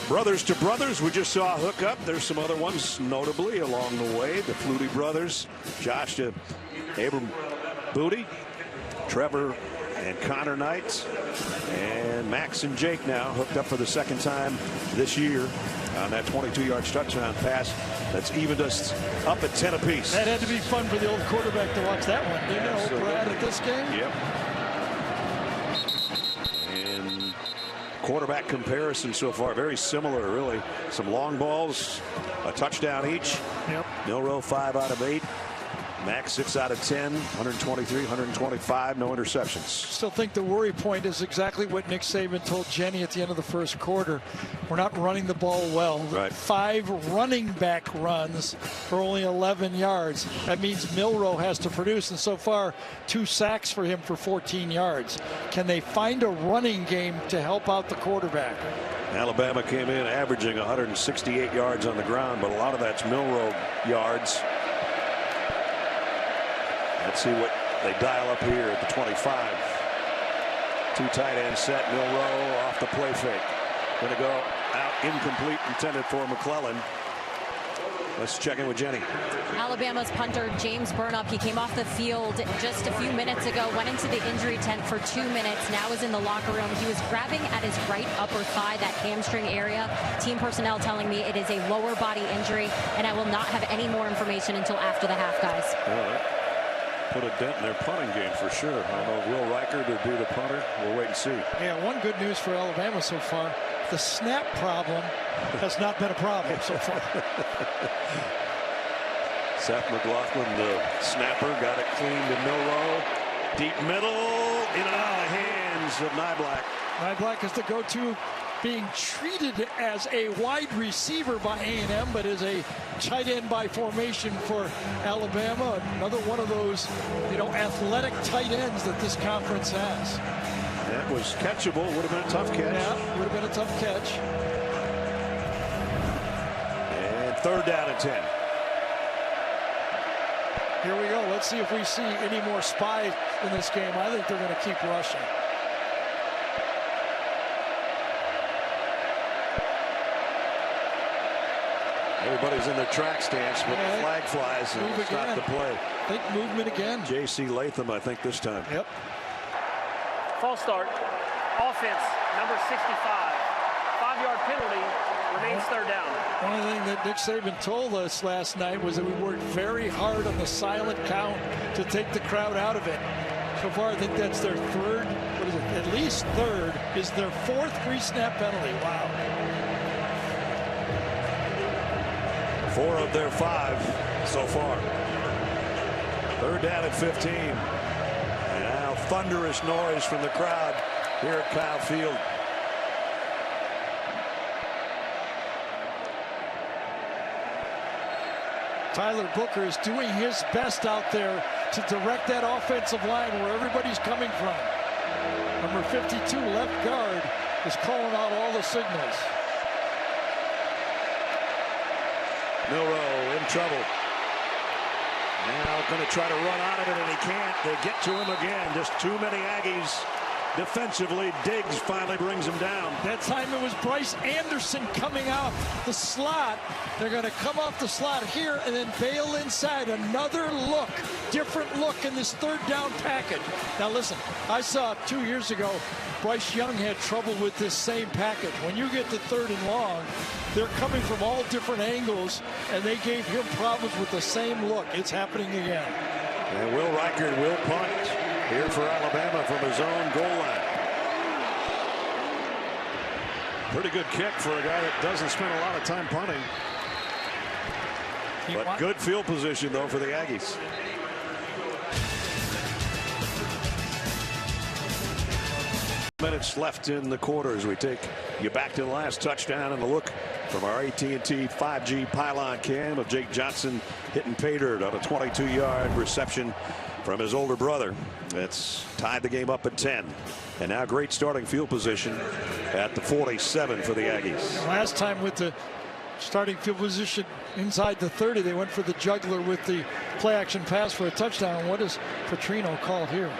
Brothers to brothers, we just saw a hookup. There's some other ones notably along the way. The Flutie brothers, Josh to Abram Booty, Trevor and Connor Knight, and Max and Jake now hooked up for the second time this year on that 22-yard touchdown pass that's evened us up at 10 apiece. That had to be fun for the old quarterback to watch that one, didn't it, old Brad, at this game? Yep. Quarterback comparison so far very similar, really. Some long balls, a touchdown each. Yep. Milroe 5 out of 8. Max 6 out of 10, 123, 125, no interceptions. Still think the worry point is exactly what Nick Saban told Jenny at the end of the first quarter. We're not running the ball well. Right. 5 running back runs for only 11 yards. That means Milroe has to produce, and so far 2 sacks for him for 14 yards. Can they find a running game to help out the quarterback? Alabama came in averaging 168 yards on the ground, but a lot of that's Milroe yards. Let's see what they dial up here at the 25. 2 tight end set. Milroe off the play fake. Going to go out incomplete, intended for McClellan. Let's check in with Jenny. Alabama's punter James Burnup, he came off the field just a few minutes ago, went into the injury tent for 2 minutes, now is in the locker room. He was grabbing at his right upper thigh, that hamstring area. Team personnel telling me it is a lower body injury, and I will not have any more information until after the half, guys. Yeah, put a dent in their punting game for sure. I don't know if Will Riker to be the punter. We'll wait and see. Yeah, one good news for Alabama so far, the snap problem has not been a problem so far. Seth McLaughlin, the snapper, got it clean to Milroe. Deep middle, in and out of the hands of Nyblack. Nyblack is the go-to, being treated as a wide receiver by A&M, but is a tight end by formation for Alabama. Another one of those, athletic tight ends that this conference has. That was catchable. Would have been a tough catch. Yeah, would have been a tough catch. And 3rd down and 10. Here we go. Let's see if we see any more spy in this game. I think they're going to keep rushing. Everybody's in their track stance, but the flag flies and stop the play. Think movement again. J.C. Latham, I think, this time. Yep. False start. Offense, number 65. 5-yard penalty. Remains third down. One of the things that Nick Saban told us last night was that we worked very hard on the silent count to take the crowd out of it. So far, I think that's their third, what is it, at least third, is their fourth pre-snap penalty. Wow. 4 of their 5 so far. Third down at 15. And now thunderous noise from the crowd here at Kyle Field. Tyler Booker is doing his best out there to direct that offensive line where everybody's coming from. Number 52, left guard, is calling out all the signals. Milroe in trouble. Now going to try to run out of it, and he can't. They get to him again. Just too many Aggies defensively. Diggs finally brings him down. That time it was Bryce Anderson coming out the slot. They're going to come off the slot here and then bail inside. Another look, different look in this third down package. Now listen, I saw 2 years ago Bryce Young had trouble with this same package. When you get to third and long, they're coming from all different angles, and they gave him problems with the same look. It's happening again. And Will Reichard will punt here for Alabama from his own goal line. Pretty good kick for a guy that doesn't spend a lot of time punting. But good field position, though, for the Aggies. Minutes left in the quarter as we take you back to the last touchdown and a look from our AT&T 5G pylon cam of Jake Johnson hitting pay dirt on a 22-yard reception from his older brother. That's tied the game up at 10. And now great starting field position at the 47 for the Aggies. Last time with the starting field position inside the 30, they went for the juggler with the play action pass for a touchdown. What does Petrino call here?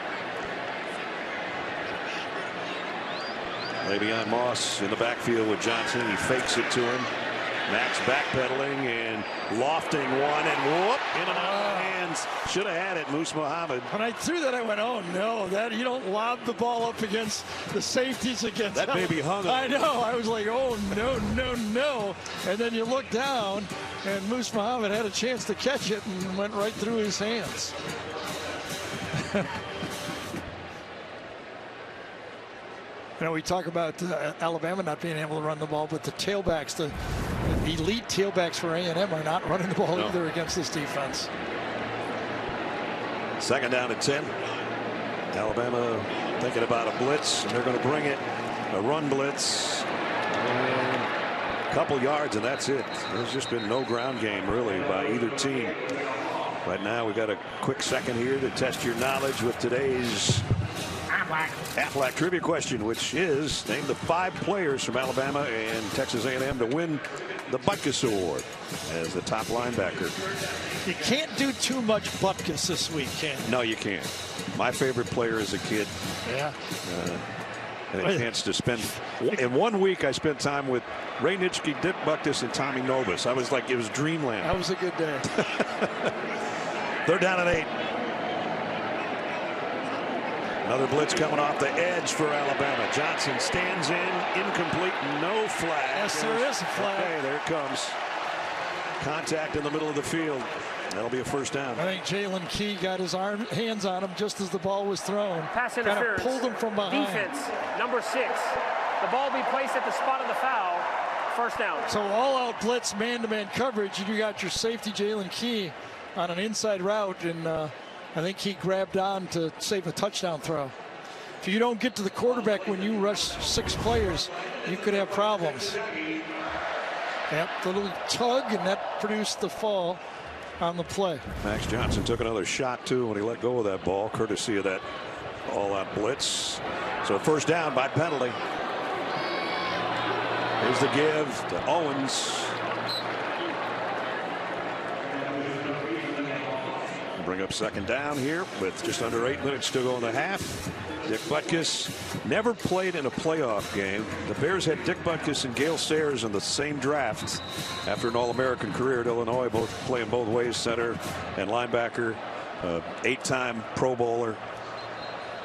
Le'Veon Moss in the backfield with Johnson. He fakes it to him. Max backpedaling and lofting one, and whoop, in and out of the hands. Should have had it, Moose Muhammad. When I threw that, I went, oh no, that you don't lob the ball up against the safeties against that baby hung up. I know. I was like, oh no, no, no. And then you look down, and Moose Muhammad had a chance to catch it and went right through his hands. You know, we talk about Alabama not being able to run the ball, but the tailbacks, the elite tailbacks for A&M are not running the ball either against this defense. Second down at 10. Alabama thinking about a blitz, and they're going to bring it. A run blitz. And a couple yards, and that's it. There's just been no ground game, really, by either team. Right now, we got a quick second here to test your knowledge with today's Aflac trivia question, which is name the 5 players from Alabama and Texas A&M to win the Butkus Award as the top linebacker. You can't do too much Butkus this week, can you? No, you can't. My favorite player as a kid. Yeah. And a chance to spend in 1 week. I spent time with Ray Nitschke, Dick Butkus, and Tommy Novus. I was like, it was dreamland. That was a good day. They're down at 8. Another blitz coming off the edge for Alabama. Johnson stands in, incomplete, no flag. Yes, there is a flag. Okay, there it comes. Contact in the middle of the field. That'll be a first down. I think Jalen Key got his hands on him just as the ball was thrown. Pass interference. Pulled him from behind. Defense, number 6. The ball will be placed at the spot of the foul. First down. So all-out blitz, man-to-man coverage, and you got your safety Jalen Key on an inside route, and I think he grabbed on to save a touchdown throw. If you don't get to the quarterback when you rush 6 players, you could have problems. Yep, the little tug, and that produced the fall on the play. Max Johnson took another shot, too, when he let go of that ball, courtesy of that all-out blitz. So first down by penalty. Here's the give to Owens. bring up second down here with just under 8 minutes to go in the half. Dick Butkus never played in a playoff game. The Bears had Dick Butkus and Gale Sayers in the same draft after an All-American career at Illinois, both playing both ways, center and linebacker. 8-time Pro Bowler.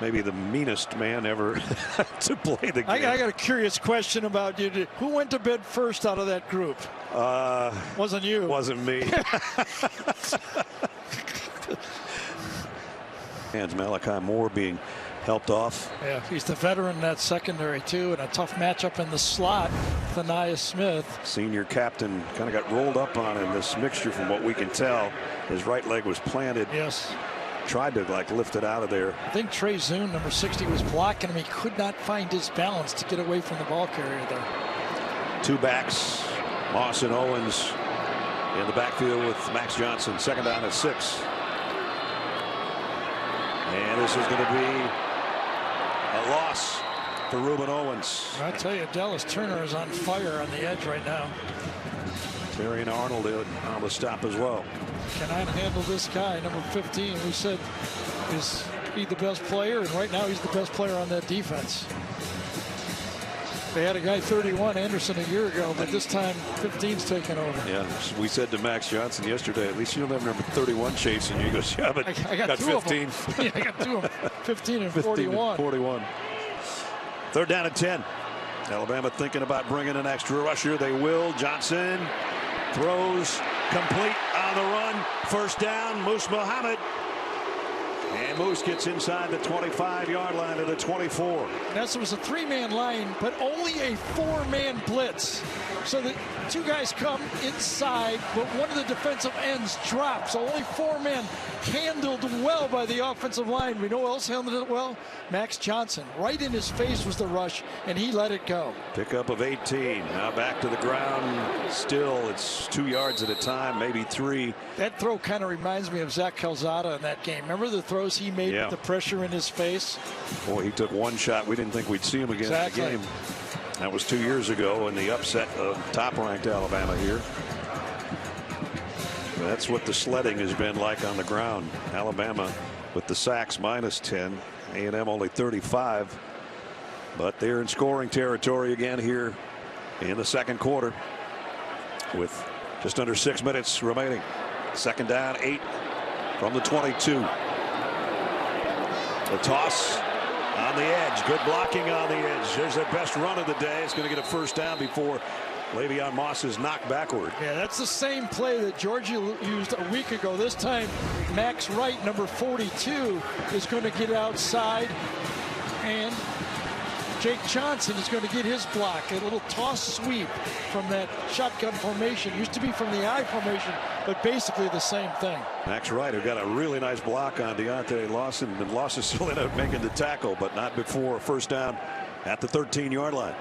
Maybe the meanest man ever to play the game. I got a curious question about you. Who went to bed first out of that group? Wasn't you. Wasn't me. And Malachi Moore being helped off. Yeah, he's the veteran in that secondary too, and a tough matchup in the slot with Anaya Smith. Senior captain kind of got rolled up on in this mixture from what we can tell. His right leg was planted. Yes. Tried to like lift it out of there. I think Trey Zune, number 60, was blocking him. He could not find his balance to get away from the ball carrier there. Two backs, Moss and Owens in the backfield with Max Johnson. Second down at 6. And this is going to be a loss for Reuben Owens. I tell you, Dallas Turner is on fire on the edge right now. Terry and Arnold on the stop as well. Cannot handle this guy, number 15. We said, is he the best player? And right now he's the best player on that defense. They had a guy 31, Anderson, a year ago, but this time 15's taken over. Yeah, we said to Max Johnson yesterday, at least you don't have number 31 chasing you. He goes, yeah, but I got 15. Yeah, I got 2 of them, 15 and 41. 41. Third down at 10. Alabama thinking about bringing an extra rusher. They will. Johnson throws complete on the run. First down, Moose Muhammad. And Moose gets inside the 25-yard line to the 24. That was a 3-man line, but only a 4-man blitz. So the 2 guys come inside, but one of the defensive ends drops. So only 4 men handled well by the offensive line. We know who else handled it well? Max Johnson. Right in his face was the rush, and he let it go. Pickup of 18. Now back to the ground. Still, it's 2 yards at a time, maybe 3. That throw kind of reminds me of Zach Calzada in that game. Remember the throws he made with the pressure in his face? Boy, he took one shot. We didn't think we'd see him again in the game. That was 2 years ago in the upset of top-ranked Alabama here. That's what the sledding has been like on the ground. Alabama with the sacks -10. A&M only 35. But they're in scoring territory again here in the second quarter with just under 6 minutes remaining. Second down, 8 from the 22. The toss on the edge. Good blocking on the edge. There's their best run of the day. It's going to get a first down before Le'Veon Moss is knocked backward. Yeah, that's the same play that Georgia used a week ago. This time, Max Wright, number 42, is going to get outside, and Jake Johnson is going to get his block. A little toss sweep from that shotgun formation. Used to be from the I formation, but basically the same thing. Max Wright, who got a really nice block on Deontay Lawson, and Lawson still ended up making the tackle, but not before a first down at the 13-yard line.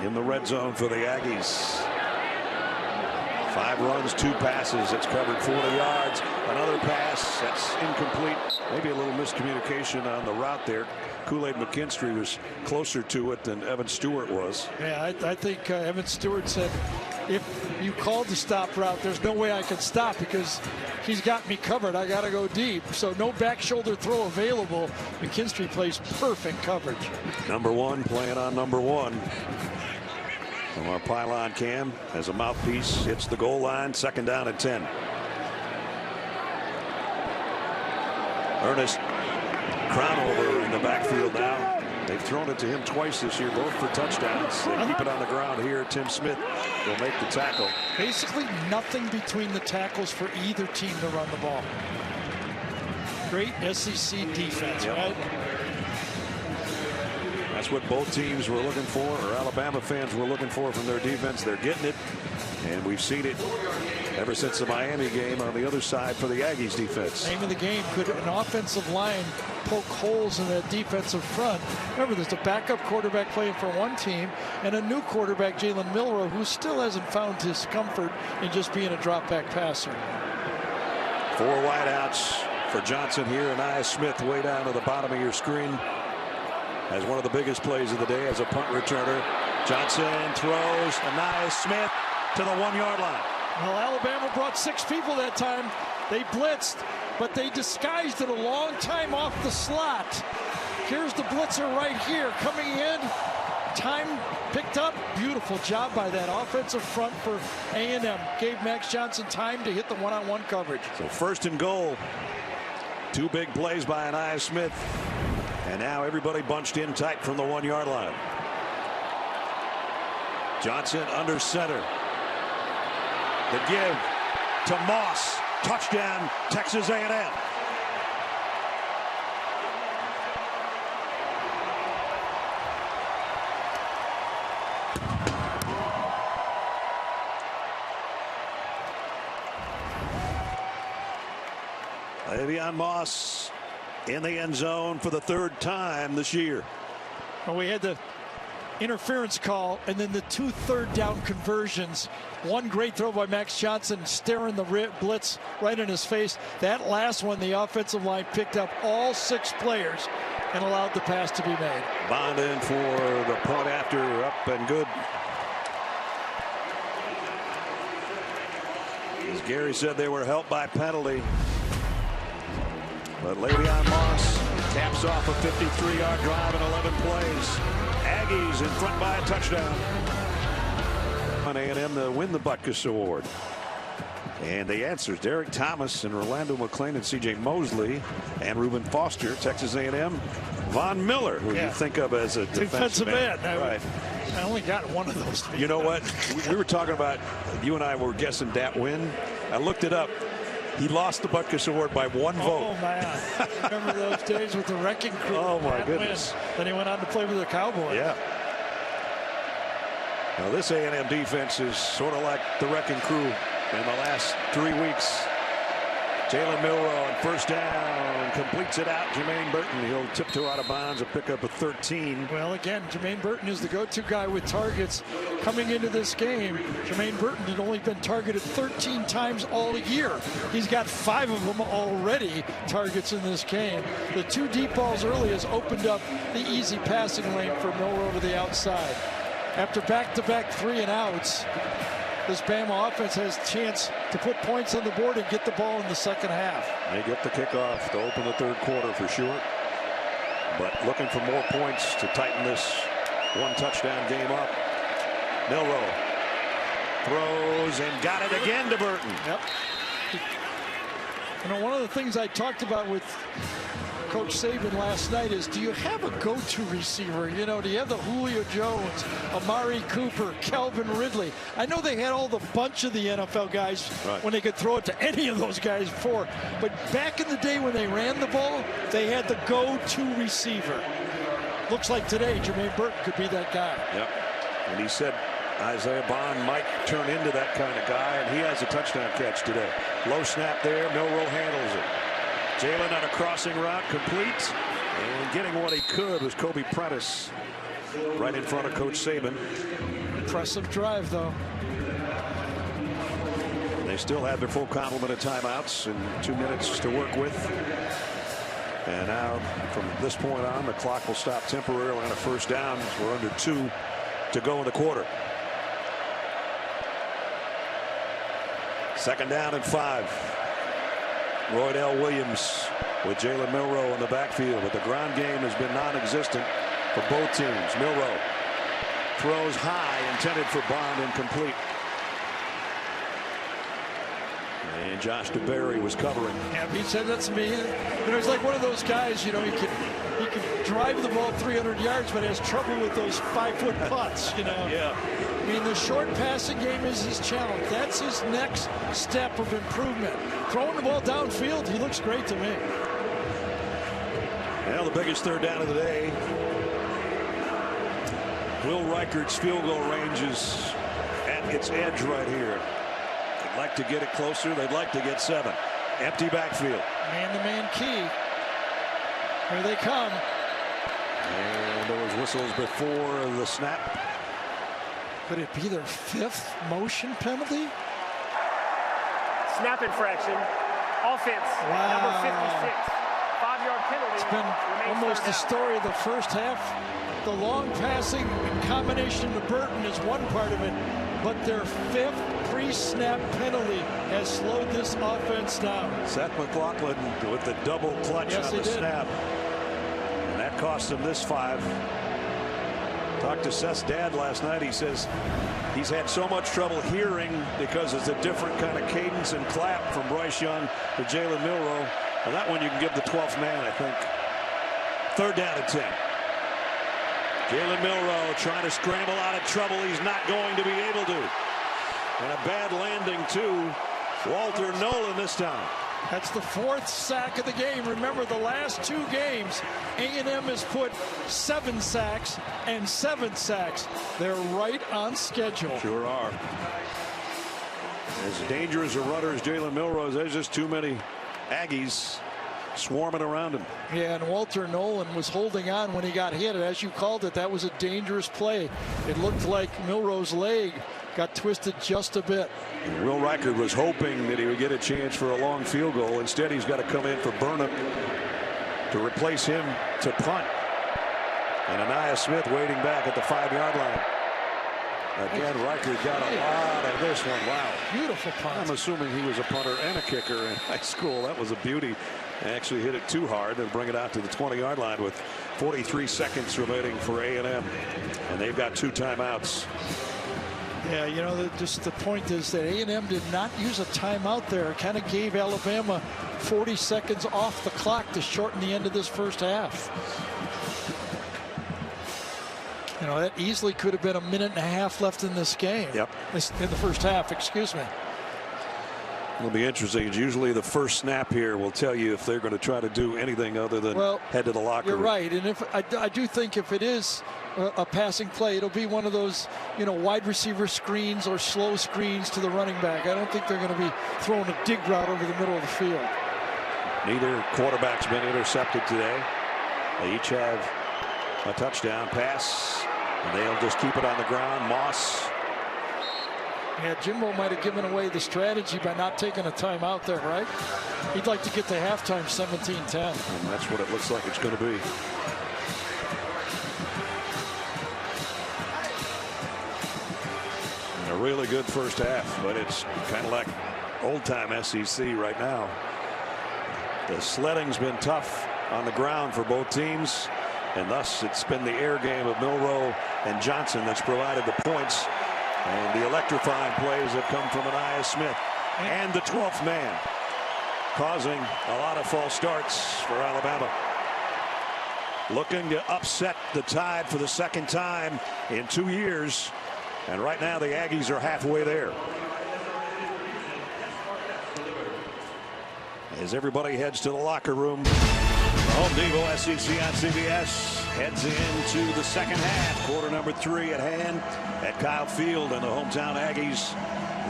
In the red zone for the Aggies. 5 runs, 2 passes. It's covered 40 yards. Another pass that's incomplete. Maybe a little miscommunication on the route there. Kool-Aid McKinstry was closer to it than Evan Stewart was. Yeah, I think Evan Stewart said, if you called the stop route, there's no way I can stop because he's got me covered. I got to go deep. So no back shoulder throw available. McKinstry plays perfect coverage. Number 1 playing on number 1. From our pylon cam as a mouthpiece hits the goal line. Second down at 10. Ernest Crownover in the backfield now. They've thrown it to him twice this year, both for touchdowns. They keep it on the ground here. Tim Smith will make the tackle. Basically nothing between the tackles for either team to run the ball. Great SEC defense, right? That's what both teams were looking for, or Alabama fans were looking for from their defense. They're getting it, and we've seen it ever since the Miami game on the other side for the Aggies defense. Name of the game, could an offensive line poke holes in that defensive front? Remember, there's a backup quarterback playing for one team and a new quarterback, Jalen Milroe, who still hasn't found his comfort in just being a drop-back passer. 4 wideouts for Johnson here. Anaya Smith way down to the bottom of your screen as one of the biggest plays of the day as a punt returner. Johnson throws. Anaya Smith to the 1-yard line. Well, Alabama brought 6 people that time. They blitzed, but they disguised it a long time off the slot. Here's the blitzer right here coming in. Time picked up. Beautiful job by that offensive front for A&M. Gave Max Johnson time to hit the one-on-one coverage. So 1st and goal. 2 big plays by Anaya Smith. And now everybody bunched in tight from the 1-yard line. Johnson under center. The give to Moss. Touchdown, Texas A&M. Le'Veon Moss in the end zone for the 3rd time this year. Well, we had the interference call and then the 2 third-down conversions. One great throw by Max Johnson, staring the blitz right in his face. That last one, the offensive line picked up all 6 players and allowed the pass to be made. Bond in for the point after, up and good. As Gary said, they were helped by penalty. But Le'Veon Moss caps off a 53-yard drive in 11 plays. Aggies in front by a touchdown. On A&M to win the Butkus Award. And the answers, Derek Thomas and Orlando McClain and C.J. Mosley and Reuben Foster, Texas A&M. Von Miller, who you think of as a defensive end. Right. I only got one of those. You know what? We were talking about, you and I were guessing Dat Win. I looked it up. He lost the Butkus Award by 1 vote. Oh, man. Remember those days with the Wrecking Crew? Oh, my goodness. Then he went on to play with the Cowboys. Yeah. Now, this A&M defense is sort of like the Wrecking Crew in the last 3 weeks. Jalen Milroe on 1st down, completes it out. Jermaine Burton, he'll tiptoe out of bounds, a pickup of 13. Well, again, Jermaine Burton is the go-to guy with targets coming into this game. Jermaine Burton had only been targeted 13 times all year. He's got 5 of them already targets in this game. The 2 deep balls early has opened up the easy passing lane for Milroe to the outside. After back-to-back 3-and-outs, this Bama offense has a chance to put points on the board and get the ball in the 2nd half. They get the kickoff to open the 3rd quarter for sure. But looking for more points to tighten this 1 touchdown game up. Milroe throws and got it again to Burton. Yep. You know, one of the things I talked about with Coach Saban last night is, do you have a go-to receiver? You know, do you have the Julio Jones, Amari Cooper, Calvin Ridley? I know they had all the bunch of the NFL guys when they could throw it to any of those guys before. But back in the day when they ran the ball, they had the go-to receiver. Looks like today Jermaine Burton could be that guy. Yep. And he said Isaiah Bond might turn into that kind of guy, and he has a touchdown catch today. Low snap there. Milroe handles it. Jalen on a crossing route, complete, and getting what he could was Kobe Prentice right in front of Coach Saban. Impressive drive, though. They still have their full complement of timeouts and 2 minutes to work with. And now, from this point on, the clock will stop temporarily on a 1st down. We're under 2 to go in the quarter. 2nd down and 5. Roydell Williams with Jalen Milroe in the backfield, but the ground game has been non-existent for both teams. Milroe throws high, intended for Bond, incomplete. And Josh DeBerry was covering. Yeah, he said that's me. You know, he's like one of those guys, you know, he can drive the ball 300 yards, but has trouble with those 5-foot putts, you know. Yeah. I mean, the short passing game is his challenge. That's his next step of improvement. Throwing the ball downfield, he looks great to me. Well, the biggest 3rd down of the day. Will Reichardt's field goal range is at its edge right here. They'd like to get it closer. They'd like to get 7. Empty backfield. Man-to-man key. Here they come. And there was whistles before the snap. Could it be their 5th motion penalty? Snap infraction. Offense. Wow. Number 56. 5-yard penalty. It's been almost the story of the first half. The long passing in combination to Burton is one part of it, but their 5th pre-snap penalty has slowed this offense down. Seth McLaughlin with the double clutch on the snap. And that cost him this 5. Talked to Seth's dad last night. He says he's had so much trouble hearing because it's a different kind of cadence and clap from Bryce Young to Jalen Milroe. And that one you can give the 12th man, I think. 3rd down and 10. Jalen Milroe trying to scramble out of trouble. He's not going to be able to. And a bad landing to Walter Nolan this time. That's the 4th sack of the game. Remember, the last 2 games, A&M has put 7 sacks and 7 sacks. They're right on schedule. Sure are. As dangerous a runner as Jalen Milroe is, there's just too many Aggies swarming around him. Yeah, and Walter Nolan was holding on when he got hit. And as you called it, that was a dangerous play. It looked like Milroe's leg got twisted just a bit. And Will Reichard was hoping that he would get a chance for a long field goal. Instead, he's got to come in for Burnham to replace him to punt. And Anaya Smith waiting back at the 5-yard line. Again, Reichard got a lot of this one. Wow. Beautiful punt. I'm assuming he was a punter and a kicker in high school. That was a beauty. Actually hit it too hard and bring it out to the 20-yard line with 43 seconds remaining for A&M. And they've got 2 timeouts. Yeah, you know, just the point is that A&M did not use a timeout there. It kind of gave Alabama 40 seconds off the clock to shorten the end of this first half. You know, that easily could have been a minute and a half left in this game. Yep. In the first half, excuse me. It'll be interesting. It's usually the first snap here will tell you if they're going to try to do anything other than head to the locker room. You're right. And if I do think if it is a passing play, it'll be one of those, you know, wide receiver screens or slow screens to the running back. I don't think they're going to be throwing a dig route over the middle of the field. Neither quarterback's been intercepted today. They each have a touchdown pass, and they'll just keep it on the ground. Moss. Yeah, Jimbo might have given away the strategy by not taking a timeout there, right? He'd like to get to halftime 17-10. And that's what it looks like it's going to be. And a really good first half, but it's kind of like old-time SEC right now. The sledding's been tough on the ground for both teams, and thus it's been the air game of Milroe and Johnson that's provided the points. And the electrifying plays have come from Anaya Smith and the 12th man, causing a lot of false starts for Alabama. Looking to upset the Tide for the 2nd time in 2 years. And right now the Aggies are halfway there. As everybody heads to the locker room, Home Depot SEC on CBS heads into the 2nd half. Quarter number 3 at hand at Kyle Field, and the hometown Aggies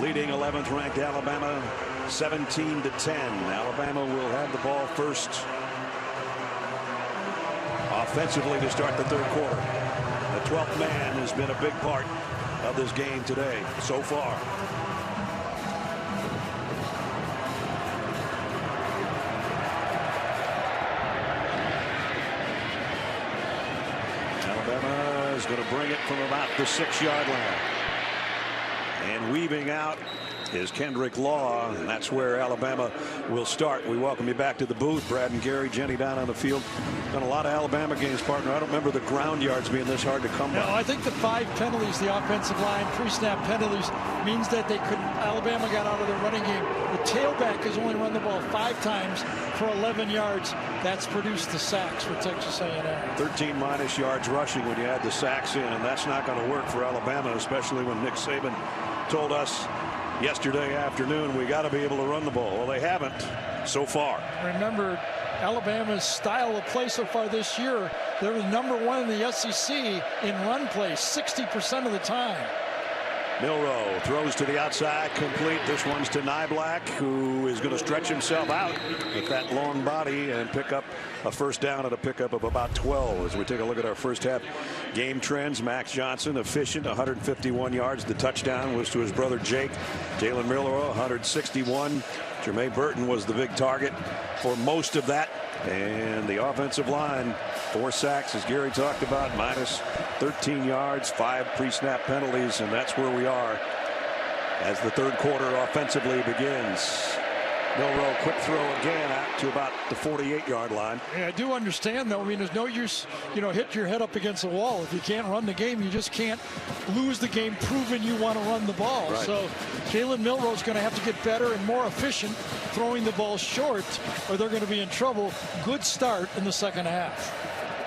leading 11th ranked Alabama 17-10. Alabama will have the ball first offensively to start the 3rd quarter. The 12th man has been a big part of this game today so far. Alabama is going to bring it from about the 6-yard line. And weaving out is Kendrick Law, and that's where Alabama will start. We welcome you back to the booth. Brad and Gary, Jenny down on the field. Done a lot of Alabama games, partner. I don't remember the ground yards being this hard to come by. No, I think the 5 penalties, the offensive line, pre-snap penalties, means that they couldn't. Alabama got out of the running game. The tailback has only run the ball 5 times for 11 yards. That's produced the sacks for Texas A&M. 13 minus yards rushing when you add the sacks in, and that's not going to work for Alabama, especially when Nick Saban told us yesterday afternoon we got to be able to run the ball. Well, they haven't so far. Remember, Alabama's style of play so far this year, they're the #1 in the SEC in run play 60% of the time. Milroe throws to the outside, complete. This one's to Nyblack, who is going to stretch himself out with that long body and pick up a first down at a pickup of about 12. As we take a look at our first half game trends, Max Johnson efficient, 151 yards. The touchdown was to his brother Jake. Jalen Milroe 161. Jermaine Burton was the big target for most of that. And the offensive line, 4 sacks, as Gary talked about, minus 13 yards, 5 pre-snap penalties, and that's where we are as the third quarter offensively begins. Milroe, quick throw again out to about the 48-yard line. Yeah, I do understand, though. I mean, there's no use, hit your head up against the wall. If you can't run the game, you just can't lose the game proving you want to run the ball. Right. So Jalen Milroe is going to have to get better and more efficient throwing the ball short, or they're going to be in trouble. Good start in the second half.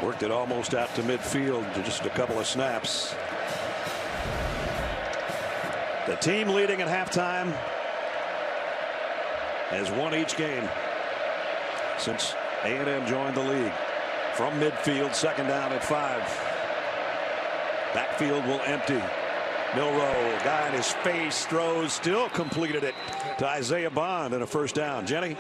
Worked it almost out to midfield to just a couple of snaps. The team leading at halftime has won each game since A&M joined the league. From midfield, second down at 5. Backfield will empty. Milroe, guy in his face, throws, still completed it to Isaiah Bond and a first down. Jenny?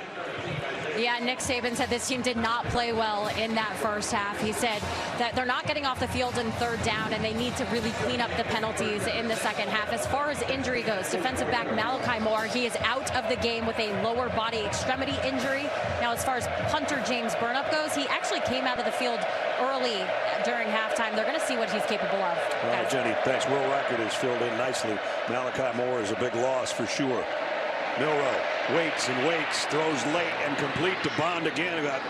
Yeah, Nick Saban said this team did not play well in that first half. He said that they're not getting off the field in third down, and they need to really clean up the penalties in the second half. As far as injury goes, defensive back Malachi Moore, he is out of the game with a lower body extremity injury. Now, as far as punter James Burnup goes, he actually came out of the field early during halftime. They're going to see what he's capable of. Well, Jenny, thanks. Will Rackard is filled in nicely. Malachi Moore is a big loss for sure. Milroe waits and waits, throws late and complete to Bond again, who got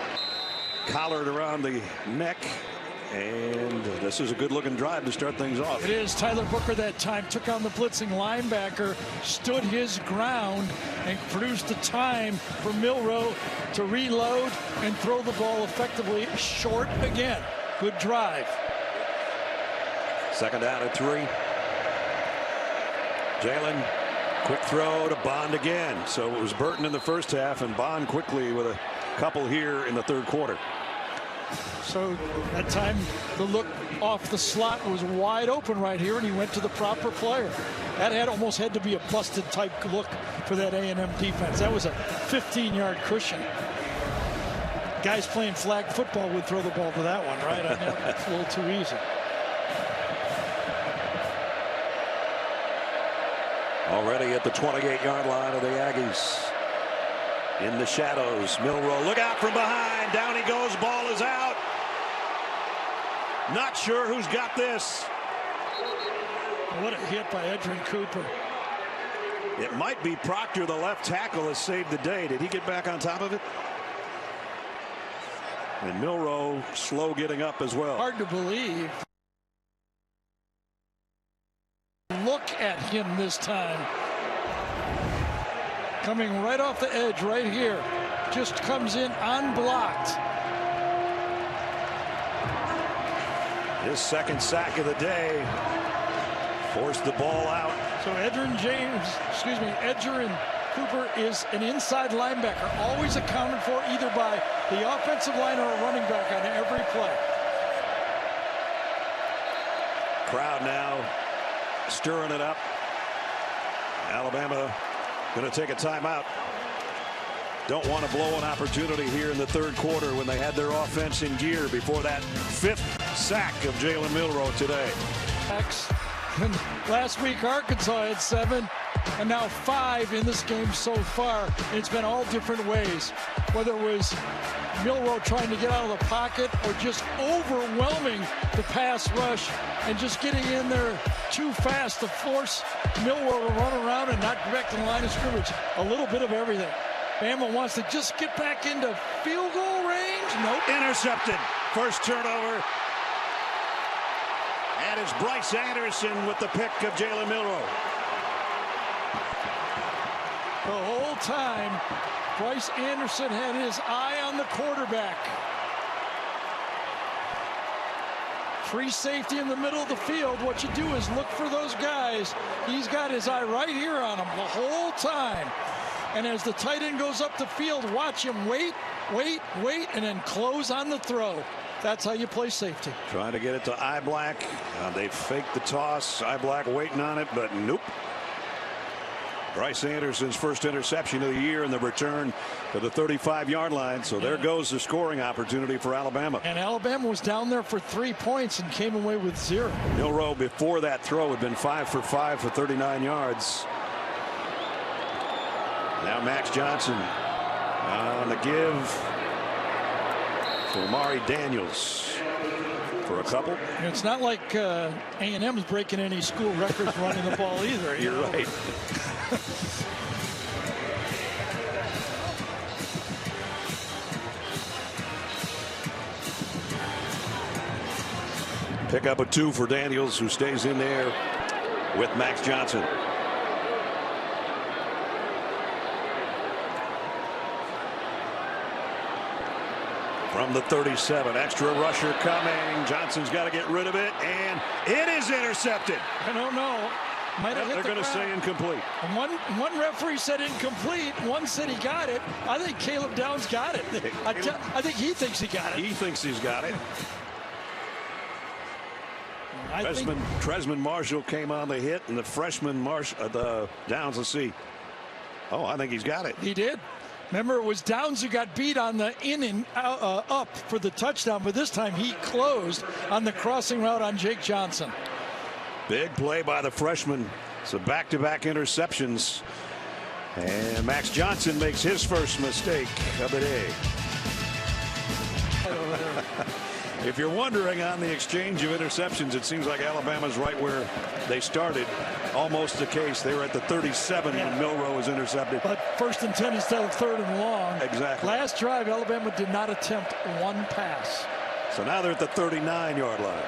collared around the neck. And this is a good-looking drive to start things off. It is. Tyler Booker that time took on the blitzing linebacker, stood his ground, and produced the time for Milroe to reload and throw the ball effectively short again. Good drive. Second down at 3. Jalen, quick throw to Bond again. So it was Burton in the first half and Bond quickly with a couple here in the third quarter. So that time the look off the slot was wide open right here, and he went to the proper player. That almost had to be a busted type look for that A&M defense. That was a 15-yard cushion. Guys playing flag football would throw the ball to that one, right? I mean, it's a little too easy. Already at the 28-yard line of the Aggies. In the shadows, Milroe, look out from behind. Down he goes, ball is out. Not sure who's got this. What a hit by Edrin Cooper. It might be Proctor, the left tackle, has saved the day. Did he get back on top of it? And Milroe slow getting up as well. Hard to believe. Look at him this time. Coming right off the edge right here. Just comes in unblocked. His second sack of the day. Forced the ball out. So Edrin Cooper is an inside linebacker, always accounted for either by the offensive line or a running back on every play. Crowd now stirring it up. Alabama going to take a timeout. Don't want to blow an opportunity here in the third quarter when they had their offense in gear before that 5th sack of Jalen Milroe today. Last week Arkansas had 7 and now 5 in this game so far. It's been all different ways, whether it was Milroe trying to get out of the pocket or just overwhelming the pass rush and just getting in there too fast to force Milroe to run around and not get back to the line of scrimmage. A little bit of everything. Bama wants to just get back into field goal range. Nope. Intercepted. First turnover. And it's Bryce Anderson with the pick of Jalen Milroe. The whole time, Bryce Anderson had his eye on the quarterback. Free safety in the middle of the field. What you do is look for those guys. He's got his eye right here on them the whole time. And as the tight end goes up the field, watch him wait, and then close on the throw. That's how you play safety. Trying to get it to Iblack. They faked the toss. Iblack waiting on it, but nope. Bryce Anderson's first interception of the year, and the return to the 35-yard line. So there goes the scoring opportunity for Alabama. And Alabama was down there for 3 points and came away with 0. Milroe, before that throw, had been 5 for 5 for 39 yards. Now Max Johnson on the give to Amari Daniels for a couple. It's not like A&M's breaking any school records running the ball either. You're right. Pick up a 2 for Daniels, who stays in there with Max Johnson. From the 37, extra rusher coming. Johnson's got to get rid of it, and it is intercepted. I don't know. Might have hit They're going to say incomplete. One referee said incomplete. One said he got it. I think Caleb Downs got it. I think he thinks he got it. He thinks he's got it. Tresman Marshall came on the hit, and the freshman the Downs. Let's see. Oh, I think he's got it. He did. Remember, it was Downs who got beat on the in and up for the touchdown, but this time he closed on the crossing route on Jake Johnson. Big play by the freshman. So back-to-back interceptions. And Max Johnson makes his first mistake of the day. If you're wondering on the exchange of interceptions, it seems like Alabama's right where they started. Almost the case. They were at the 37 when Milroe was intercepted. But 1st and 10 instead of 3rd and long. Exactly. Last drive, Alabama did not attempt one pass. So now they're at the 39-yard line.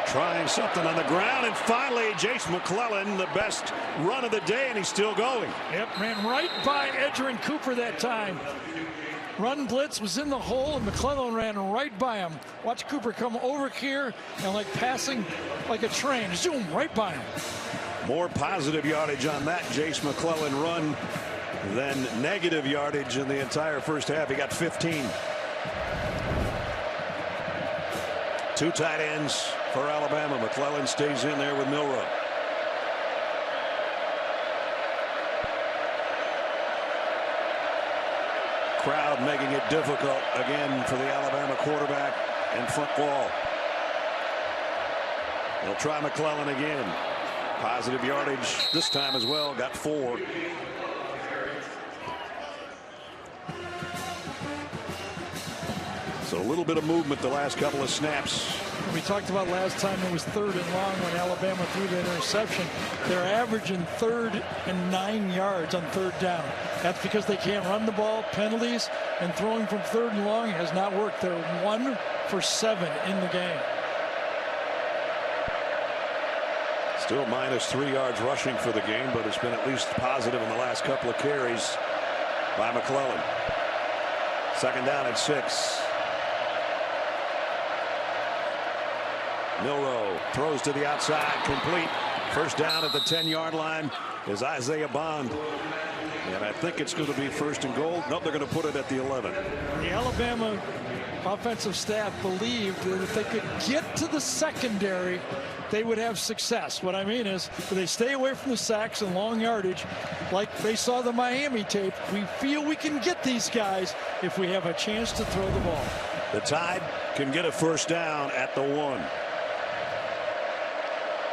Trying something on the ground, and finally Jace McClellan, the best run of the day, and he's still going. Yep, ran right by Edgerrin Cooper that time. Run blitz was in the hole, and McClellan ran right by him. Watch Cooper come over here and like passing like a train. Zoom right by him. More positive yardage on that Jace McClellan run than negative yardage in the entire first half. He got 15. 2 tight ends for Alabama. McClellan stays in there with Milroe. Crowd making it difficult again for the Alabama quarterback and front wall. They'll try McClellan again. Positive yardage this time as well. Got 4. So a little bit of movement the last couple of snaps. We talked about last time it was 3rd and long when Alabama threw the interception. They're averaging 3rd and 9 yards on 3rd down. That's because they can't run the ball, penalties, and throwing from 3rd and long has not worked. They're 1 for 7 in the game. Still -3 yards rushing for the game, but it's been at least positive in the last couple of carries by McClellan. 2nd down at 6. Milroe throws to the outside, complete. First down at the 10-yard line is Isaiah Bond. And I think it's going to be 1st and goal. Nope, they're going to put it at the 11. The Alabama offensive staff believed that if they could get to the secondary, they would have success. What I mean is, if they stay away from the sacks and long yardage, like they saw the Miami tape, we feel we can get these guys if we have a chance to throw the ball. The Tide can get a 1st down at the 1.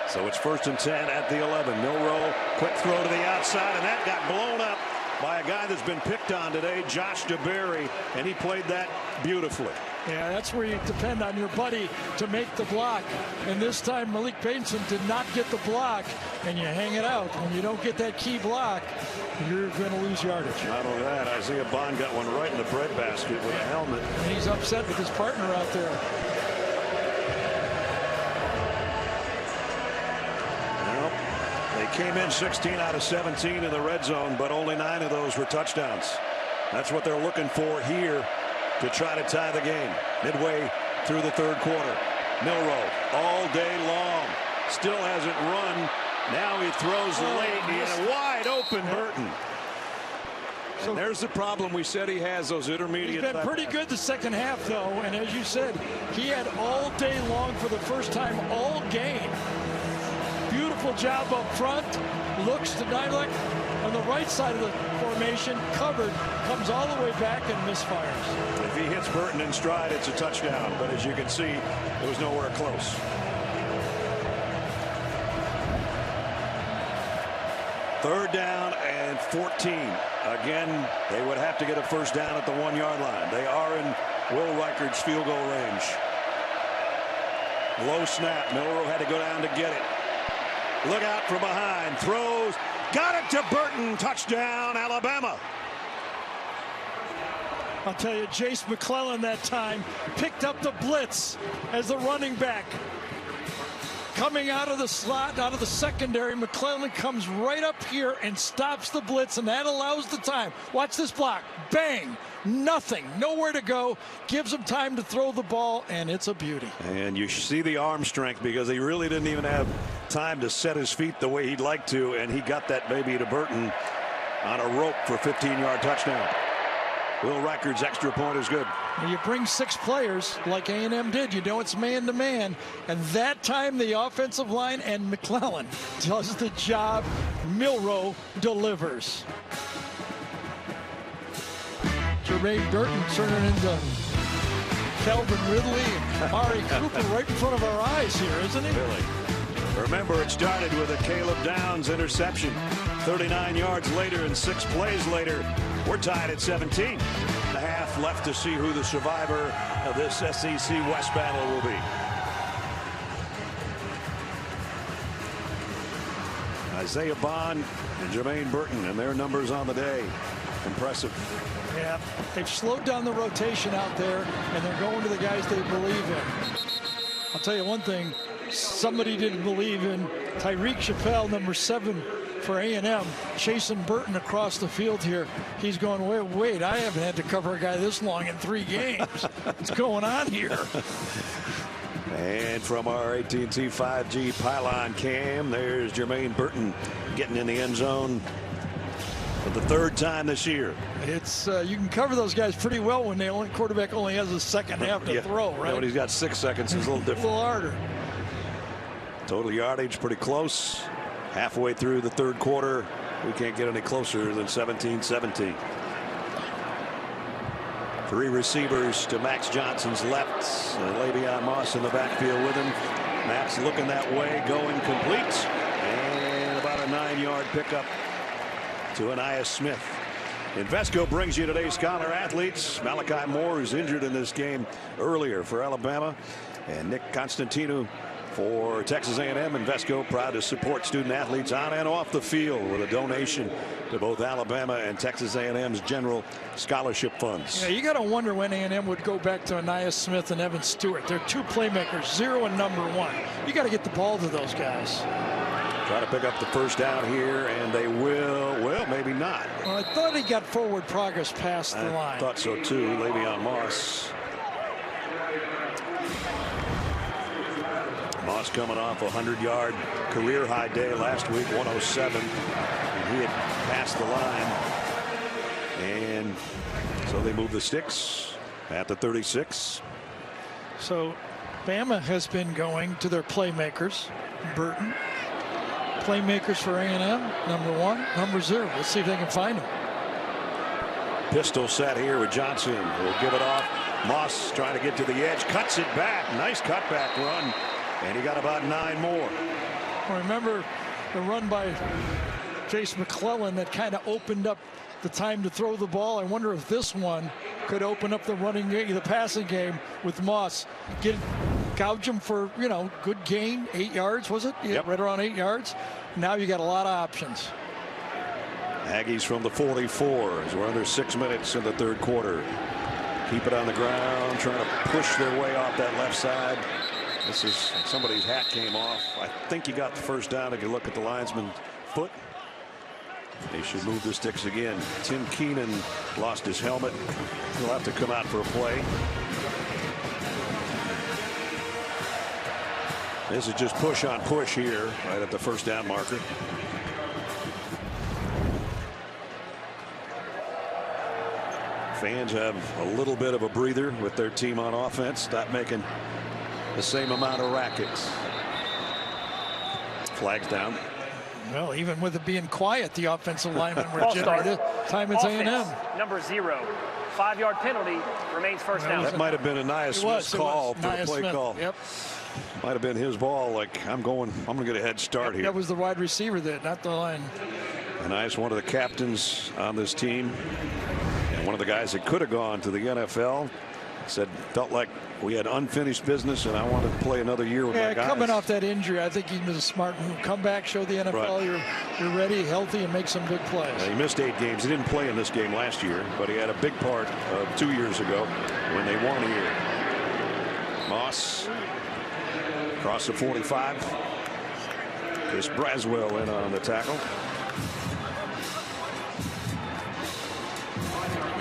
So it's 1st and 10 at the 11. Milroe, quick throw to the outside, and that got blown up by a guy that's been picked on today, Josh DeBerry, and he played that beautifully. Yeah, that's where you depend on your buddy to make the block. And this time Malik Bateson did not get the block, and you hang it out. When you don't get that key block, you're going to lose yardage. Not only that, Isaiah Bond got one right in the breadbasket with a helmet. And he's upset with his partner out there. Came in 16 out of 17 in the red zone, but only 9 of those were touchdowns. That's what they're looking for here to try to tie the game. Midway through the 3rd quarter. Milroe all day long still hasn't run Now he throws late. He had a wide open Burton. And there's the problem we said he has, those intermediate. He's been pretty good the second half, though. And as you said, he had all day long for the first time all game. Beautiful job up front. Looks to Nylek on the right side of the formation, covered, comes all the way back and misfires. If he hits Burton in stride, it's a touchdown. But as you can see, it was nowhere close. Third down and 14. Again, they would have to get a first down at the 1-yard line. They are in Will Reichard's field goal range. Low snap. Milroe had to go down to get it. Look out from behind. Throws. Got it to Burton. Touchdown, Alabama. I'll tell you, Jace McClellan that time picked up the blitz as the running back. Coming out of the slot, out of the secondary, McClellan comes right up here and stops the blitz, and that allows the time. Watch this block. Bang. Nothing. Nowhere to go. Gives him time to throw the ball, and it's a beauty. And you see the arm strength because he really didn't even have time to set his feet the way he'd like to, and he got that baby to Burton on a rope for a 15-yard touchdown. Will Reichard's extra point is good. When you bring 6 players like A&M did, you know it's man-to-man. And that time the offensive line and McClellan does the job. Milroe delivers. Jermaine Burton turning into Calvin Ridley and Ari Cooper right in front of our eyes here, isn't he? Really. Remember, it started with a Caleb Downs interception. 39 yards later and 6 plays later, we're tied at 17. And a half left to see who the survivor of this SEC West battle will be. Isaiah Bond and Jermaine Burton and their numbers on the day. Impressive. Yeah, they've slowed down the rotation out there, and they're going to the guys they believe in. I'll tell you one thing, somebody didn't believe in Tyreek Chappelle, number 7 for A&M, chasing Burton across the field here. He's going, wait, I haven't had to cover a guy this long in 3 games. What's going on here? And from our AT&T 5G pylon cam, there's Jermaine Burton getting in the end zone for the 3rd time this year. It's you can cover those guys pretty well when the quarterback only has a second half to throw, right? Yeah, when he's got 6 seconds, it's a little different. A little harder. Total yardage pretty close. Halfway through the 3rd quarter, we can't get any closer than 17-17. 3 receivers to Max Johnson's left. Le'Veon Moss in the backfield with him. Max looking that way, going complete. And about a 9-yard pickup to Aniyah Smith. Invesco brings you today's Scholar Athletes. Malachi Moore is injured in this game earlier for Alabama. And Nick Constantino for Texas A&M. Invesco proud to support student athletes on and off the field with a donation to both Alabama and Texas A&M's general scholarship funds. Yeah, you got to wonder when A&M would go back to Aniyah Smith and Evan Stewart. They're 2 playmakers, 0 and number 1. You got to get the ball to those guys. Try to pick up the first down here, and they will. Well, maybe not. Well, I thought he got forward progress past the line. I thought so too. Le'Veon Moss. Moss coming off a 100-yard career high day last week, 107. And he had passed the line. And so they move the sticks at the 36. So Bama has been going to their playmakers. Burton. Playmakers for A&M, number 1, number 0. Let's see if they can find him. Pistol set here with Johnson. Will give it off. Moss trying to get to the edge. Cuts it back. Nice cutback run. And he got about 9 more. Well, remember the run by Jace McClellan that kind of opened up the time to throw the ball. I wonder if this one could open up the running game, the passing game with Moss. Gouge him for, good gain, 8 yards, was it? Yep. Right around 8 yards. Now you got a lot of options. Aggies from the 44 as we're under 6 minutes in the 3rd quarter. Keep it on the ground, trying to push their way off that left side. This is somebody's hat came off. I think he got the first down if you look at the linesman's foot. They should move the sticks again. Tim Keenan lost his helmet. He'll have to come out for a play. This is just push on push here, right at the first down marker. Fans have a little bit of a breather with their team on offense. Stop making the same amount of rackets. Flags down. Well, even with it being quiet, the offensive linemen were False generated. start. Time it's A&M. Number 0. 5-yard penalty remains first down. That might have been a Nia Smith's call for the play call. Yep. Might have been his ball. Like, I'm going to get a head start here. That was the wide receiver there, not the line. Nia's one of the captains on this team. And one of the guys that could have gone to the NFL. Said, felt like we had unfinished business and I wanted to play another year with my guys. Coming off that injury, I think he was a smart move. Come back, show the NFL you're ready, healthy, and make some big plays. He missed 8 games. He didn't play in this game last year, but he had a big part 2 years ago when they won here. Moss across the 45. Chris Braswell in on the tackle.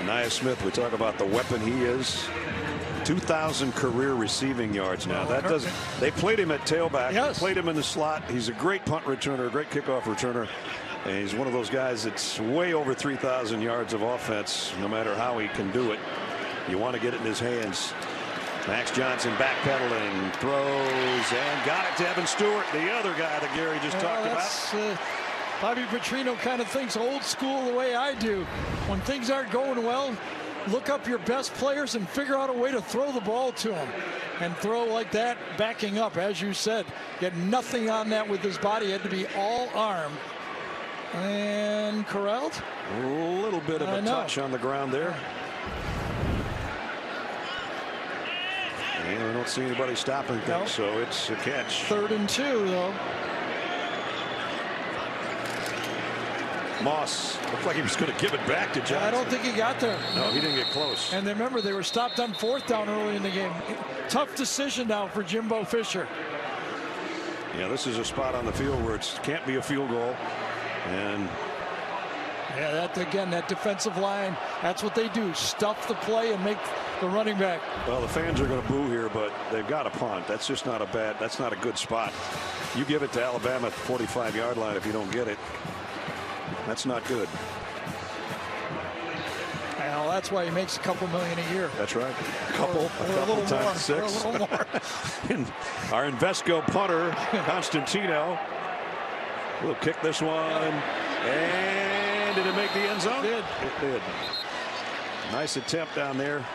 Nia Smith, we talk about the weapon he is. 2,000 career receiving yards now. That doesn't. They played him at tailback. Yes. Played him in the slot. He's a great punt returner, a great kickoff returner, and he's one of those guys that's way over 3,000 yards of offense. No matter how he can do it, you want to get it in his hands. Max Johnson backpedaling, throws, and got it to Evan Stewart, the other guy that Gary just talked about. Bobby Petrino kind of thinks old school the way I do. When things aren't going well, look up your best players and figure out a way to throw the ball to them. And throw like that, backing up, as you said. Get nothing on that with his body. He had to be all arm. And corralled? A little bit of a touch on the ground there. And I don't see anybody stopping things, so it's a catch. 3rd and 2, though. Moss looked like he was going to give it back to Johnson. I don't think he got there. No, he didn't get close. And remember, they were stopped on 4th down early in the game. Tough decision now for Jimbo Fisher. Yeah, this is a spot on the field where it can't be a field goal. And yeah, that defensive line, that's what they do. Stuff the play and make the running back. Well, the fans are going to boo here, but they've got a punt. That's just not that's not a good spot. You give it to Alabama at the 45-yard line if you don't get it. That's not good. Well, that's why he makes a couple million a year. That's right. A couple times 6. A little more. And our Invesco punter, Constantino, will kick this one. And did it make the end zone? It did. It did. Nice attempt down there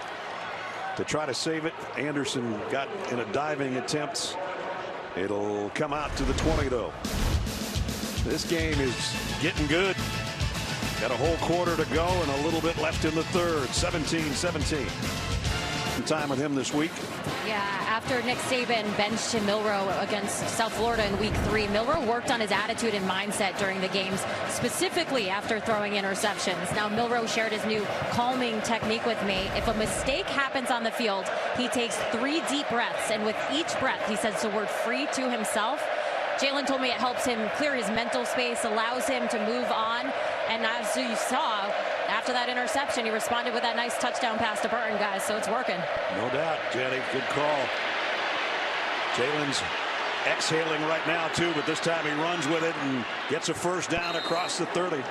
to try to save it. Anderson got in a diving attempt. It'll come out to the 20, though. This game is getting good. Got a whole quarter to go and a little bit left in the 3rd. 17-17. Time with him this week. Yeah, after Nick Saban benched Tim Milroe against South Florida in week 3, Milroe worked on his attitude and mindset during the games, specifically after throwing interceptions. Now, Milroe shared his new calming technique with me. If a mistake happens on the field, he takes 3 deep breaths, and with each breath, he says the word free to himself. Jalen told me it helps him clear his mental space, allows him to move on. And as you saw, after that interception, he responded with that nice touchdown pass to Burton, guys. So it's working. No doubt, Jenny. Good call. Jalen's exhaling right now, too, but this time he runs with it and gets a first down across the 30.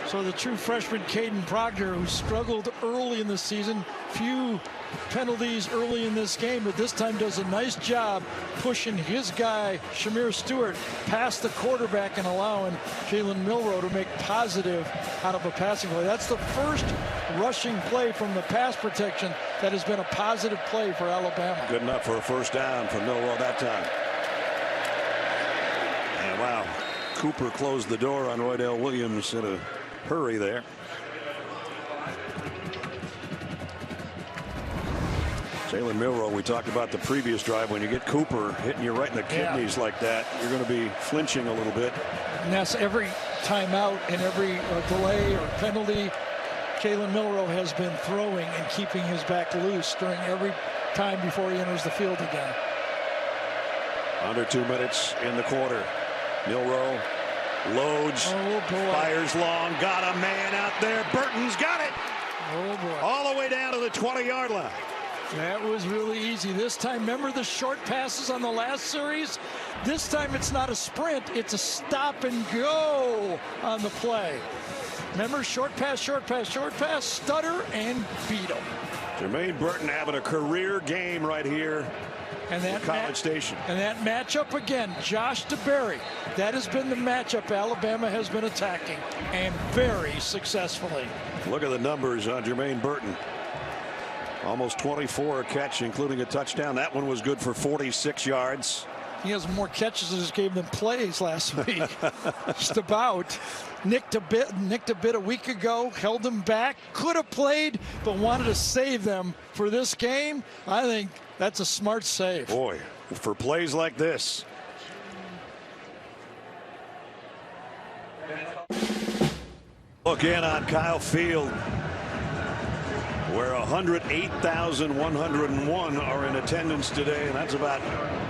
So the true freshman Caden Proctor, who struggled early in the season, few penalties early in this game, but this time does a nice job pushing his guy, Shamir Stewart, past the quarterback and allowing Jalen Milroe to make positive out of a passing play. That's the first rushing play from the pass protection that has been a positive play for Alabama. Good enough for a first down for Milroe that time. And wow, Cooper closed the door on Roydell Williams in a hurry there. Jalen Milroe, we talked about the previous drive. When you get Cooper hitting you right in the kidneys like that, you're going to be flinching a little bit. And that's every timeout and every delay or penalty. Jalen Milroe has been throwing and keeping his back loose during every time before he enters the field again. Under 2 minutes in the quarter. Milroe loads, fires long, got a man out there. Burton's got it. Oh boy. All the way down to the 20-yard line. That was really easy. This time, remember the short passes on the last series? This time it's not a sprint, it's a stop and go on the play. Remember, short pass, stutter and beat him. Jermaine Burton having a career game right here and that at College Station. And that matchup again, Josh DeBerry. That has been the matchup Alabama has been attacking, and very successfully. Look at the numbers on Jermaine Burton. Almost 24 a catch, including a touchdown. That one was good for 46 yards. He has more catches in his game than plays last week. Just about. Nicked a bit a week ago, held them back, could have played, but wanted to save them for this game. I think that's a smart save. Boy, for plays like this. Look in on Kyle Field, where 108,101 are in attendance today, and that's about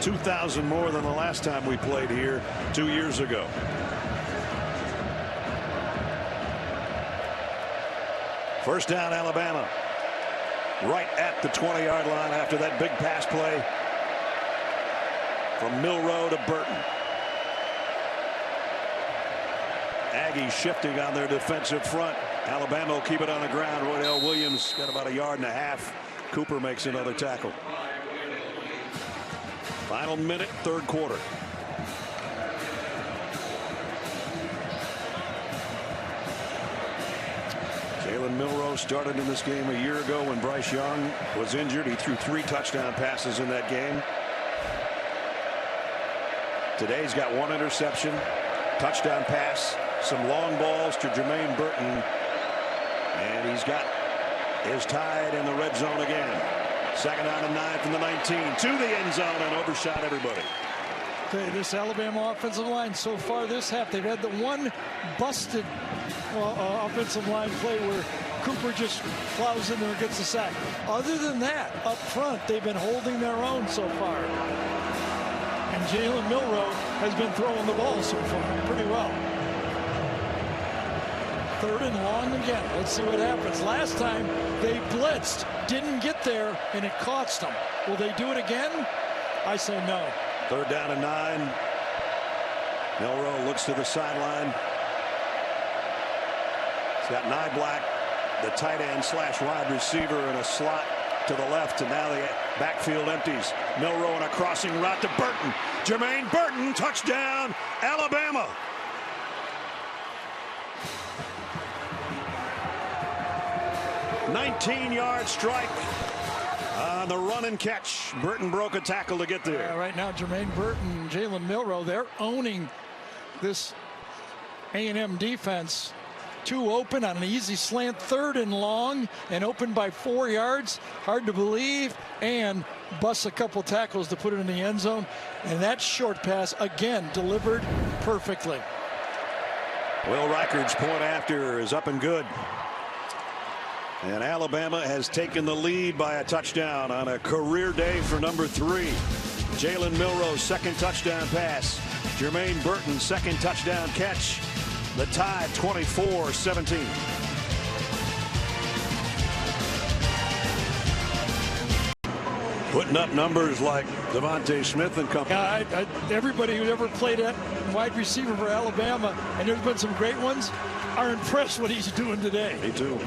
2,000 more than the last time we played here 2 years ago. First down, Alabama. Right at the 20-yard line after that big pass play from Milroe to Burton. Aggies shifting on their defensive front. Alabama will keep it on the ground. Roydell Williams got about 1.5 yards. Cooper makes another tackle. Final minute, third quarter. Jalen Milroe started in this game a year ago when Bryce Young was injured. He threw 3 touchdown passes in that game. Today he's got 1 interception, touchdown pass, some long balls to Jermaine Burton, and he's got his tied in the red zone again. Second down and 9 from the 19 to the end zone and overshot everybody. Okay, this Alabama offensive line so far this half, they've had the one busted offensive line play where Cooper just plows in there and gets a sack. Other than that, up front, they've been holding their own so far. And Jalen Milroe has been throwing the ball so far pretty well. Third and long again. Let's see what happens. Last time they blitzed, didn't get there, and it cost them. Will they do it again? I say no. Third down and 9. Milroe looks to the sideline. He's got Nyblack, the tight end / wide receiver, in a slot to the left, and now the backfield empties. Milroe on a crossing route to Burton. Jermaine Burton, touchdown, Alabama. (19-yard strike on the run and catch. Burton broke a tackle to get there. Yeah, right now, Jermaine Burton and Jalen Milroe, they're owning this A&M defense. 2 open on an easy slant, 3rd and long, and open by 4 yards. Hard to believe, and busts a couple tackles to put it in the end zone. And that short pass, again, delivered perfectly. Will Reichard's point after is up and good. And Alabama has taken the lead by a touchdown on a career day for number 3. Jalen Milroe's 2nd touchdown pass. Jermaine Burton's 2nd touchdown catch. The tie 24-17. Putting up numbers like Devontae Smith and company. Yeah, everybody who ever played at wide receiver for Alabama, and there's been some great ones, are impressed what he's doing today. Me too.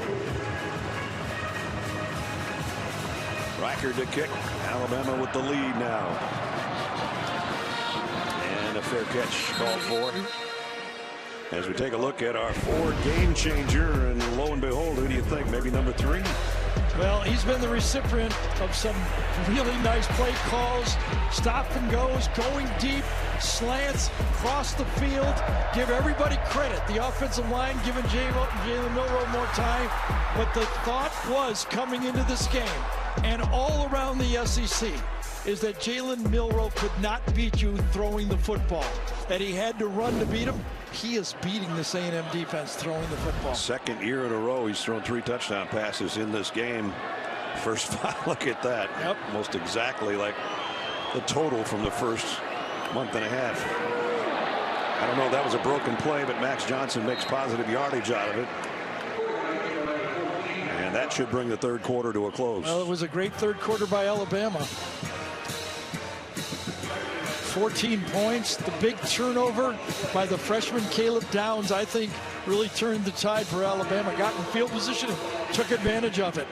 Reichard to kick. Alabama with the lead now. And a fair catch called for. As we take a look at our 4th game changer, and lo and behold, who do you think? Maybe number 3? Well, he's been the recipient of some really nice play calls, stop and goes, going deep, slants, across the field. Give everybody credit. The offensive line giving Jalen Milroe more time. But the thought was coming into this game and all around the SEC is that Jalen Milroe could not beat you throwing the football, that he had to run to beat him. He is beating this A&M defense throwing the football. 2nd year in a row he's thrown 3 touchdown passes in this game. First 5, look at that. Yep. Almost exactly like the total from the first month and a half. I don't know if that was a broken play, but Max Johnson makes positive yardage out of it. And that should bring the third quarter to a close. Well, it was a great third quarter by Alabama. 14 points. The big turnover by the freshman Caleb Downs, I think, really turned the tide for Alabama. Got in field position and took advantage of it.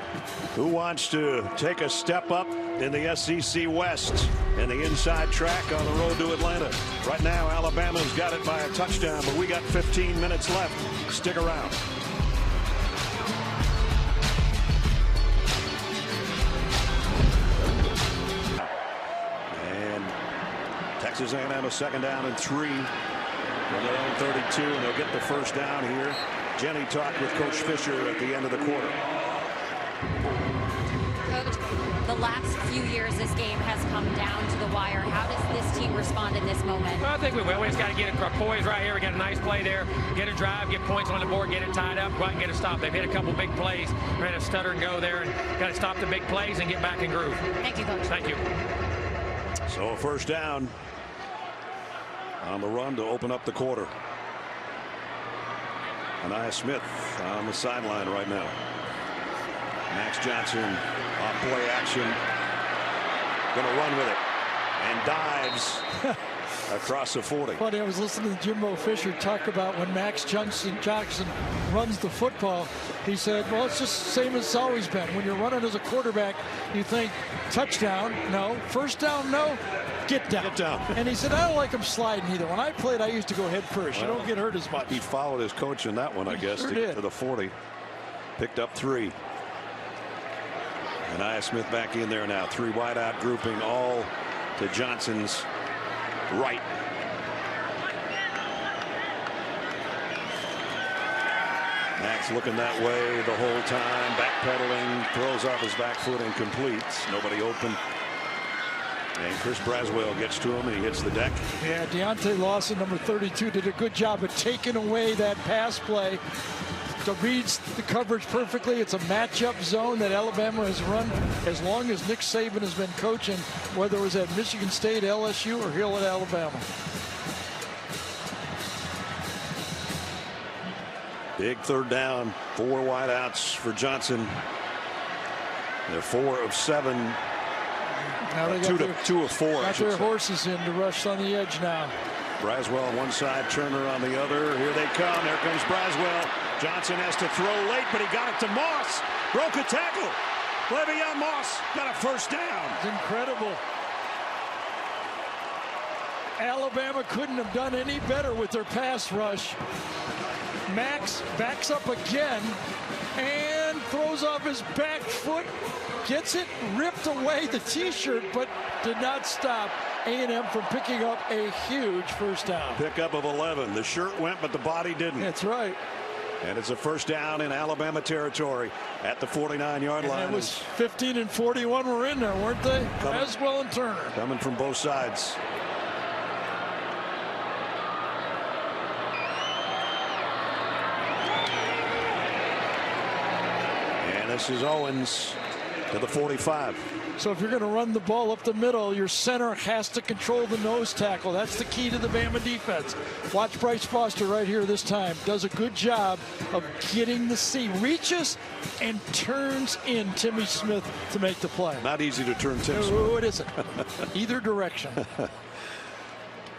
Who wants to take a step up in the SEC West and the inside track on the road to Atlanta? Right now, Alabama's got it by a touchdown, but we got 15 minutes left. Stick around. And Texas A&M a second down and 3 from their own 32, and they'll get the first down here. Jenny talked with Coach Fisher at the end of the quarter. Coach, the last few years this game has come down to the wire. How does this team respond in this moment? Well, I think we will. We just got to get it poised right here. We got a nice play there. Get a drive, get points on the board, get it tied up, go out and get a stop. They've hit a couple big plays. We're going to stutter and go there, and got to stop the big plays and get back in groove. Thank you, Coach. Thank you. So a first down on the run to open up the quarter. Anaya Smith on the sideline right now. Max Johnson on play action. Going to run with it and dives across the 40. Funny, I was listening to Jimbo Fisher talk about when Max Jackson runs the football. He said, well, it's just the same as it's always been. When you're running as a quarterback, you think touchdown, no. First down, no. Get down. Get down. And he said, I don't like him sliding either. When I played, I used to go head first. You don't get hurt as much. He followed his coach in that one, I guess, Sure to did. get to the 40. Picked up 3. Anaya Smith back in there now. 3 wide out grouping, all to Johnson's right. Max looking that way the whole time, backpedaling, throws off his back foot and completes. Nobody open. And Chris Braswell gets to him and he hits the deck. Yeah, Deontay Lawson, number 32, did a good job of taking away that pass play. So reads the coverage perfectly. It's a matchup zone that Alabama has run as long as Nick Saban has been coaching, whether it was at Michigan State, LSU, or Hill at Alabama. Big third down, 4 wideouts for Johnson. They're 4 of 7. Now they got 2 of 4. got their horses in to rush on the edge now. Braswell on one side, Turner on the other. Here they come. There comes Braswell. Johnson has to throw late, but he got it to Moss. Broke a tackle. Le'Veon Moss got a first down. It's incredible. Alabama couldn't have done any better with their pass rush. Max backs up again and throws off his back foot. Gets it ripped away, the t-shirt, but did not stop A&M from picking up a huge first down. Pickup of 11. The shirt went, but the body didn't. That's right. And it's a first down in Alabama territory at the 49-yard line. It was 15 and 41 were in there, weren't they? Braswell and Turner. Coming from both sides. And this is Owens to the 45. So if you're going to run the ball up the middle, your center has to control the nose tackle. That's the key to the Bama defense. Watch Bryce Foster right here this time. Does a good job of getting the seam. Reaches and turns in Timmy Smith to make the play. Not easy to turn Tim Smith. No, it isn't. Either direction.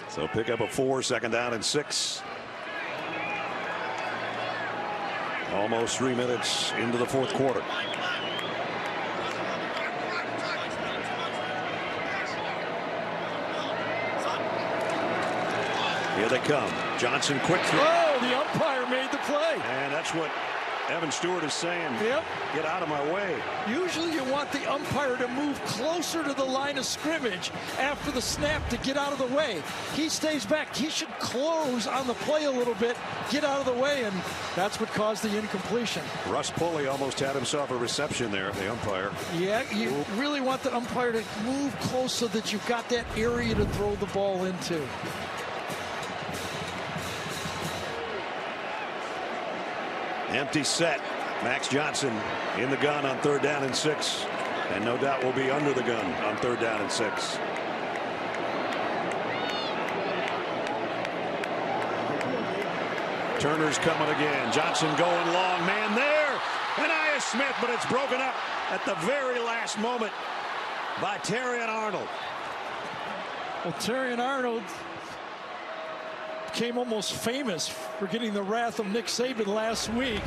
So pick up a 4, second down and 6. Almost 3 minutes into the fourth quarter. Here they come. Johnson quick throw. Oh, the umpire made the play. And that's what Evan Stewart is saying. Yep. Get out of my way. Usually you want the umpire to move closer to the line of scrimmage after the snap to get out of the way. He stays back. He should close on the play a little bit, get out of the way, and that's what caused the incompletion. Russ Pulley almost had himself a reception there, the umpire. Yeah, you really want the umpire to move close so that you've got that area to throw the ball into. Empty set. Max Johnson in the gun on 3rd down and 6. And no doubt will be under the gun on 3rd down and 6. Turner's coming again. Johnson going long. Man there. And is Smith, but it's broken up at the very last moment by Terrion Arnold. Well, Terrion Arnold became almost famous for getting the wrath of Nick Saban last week,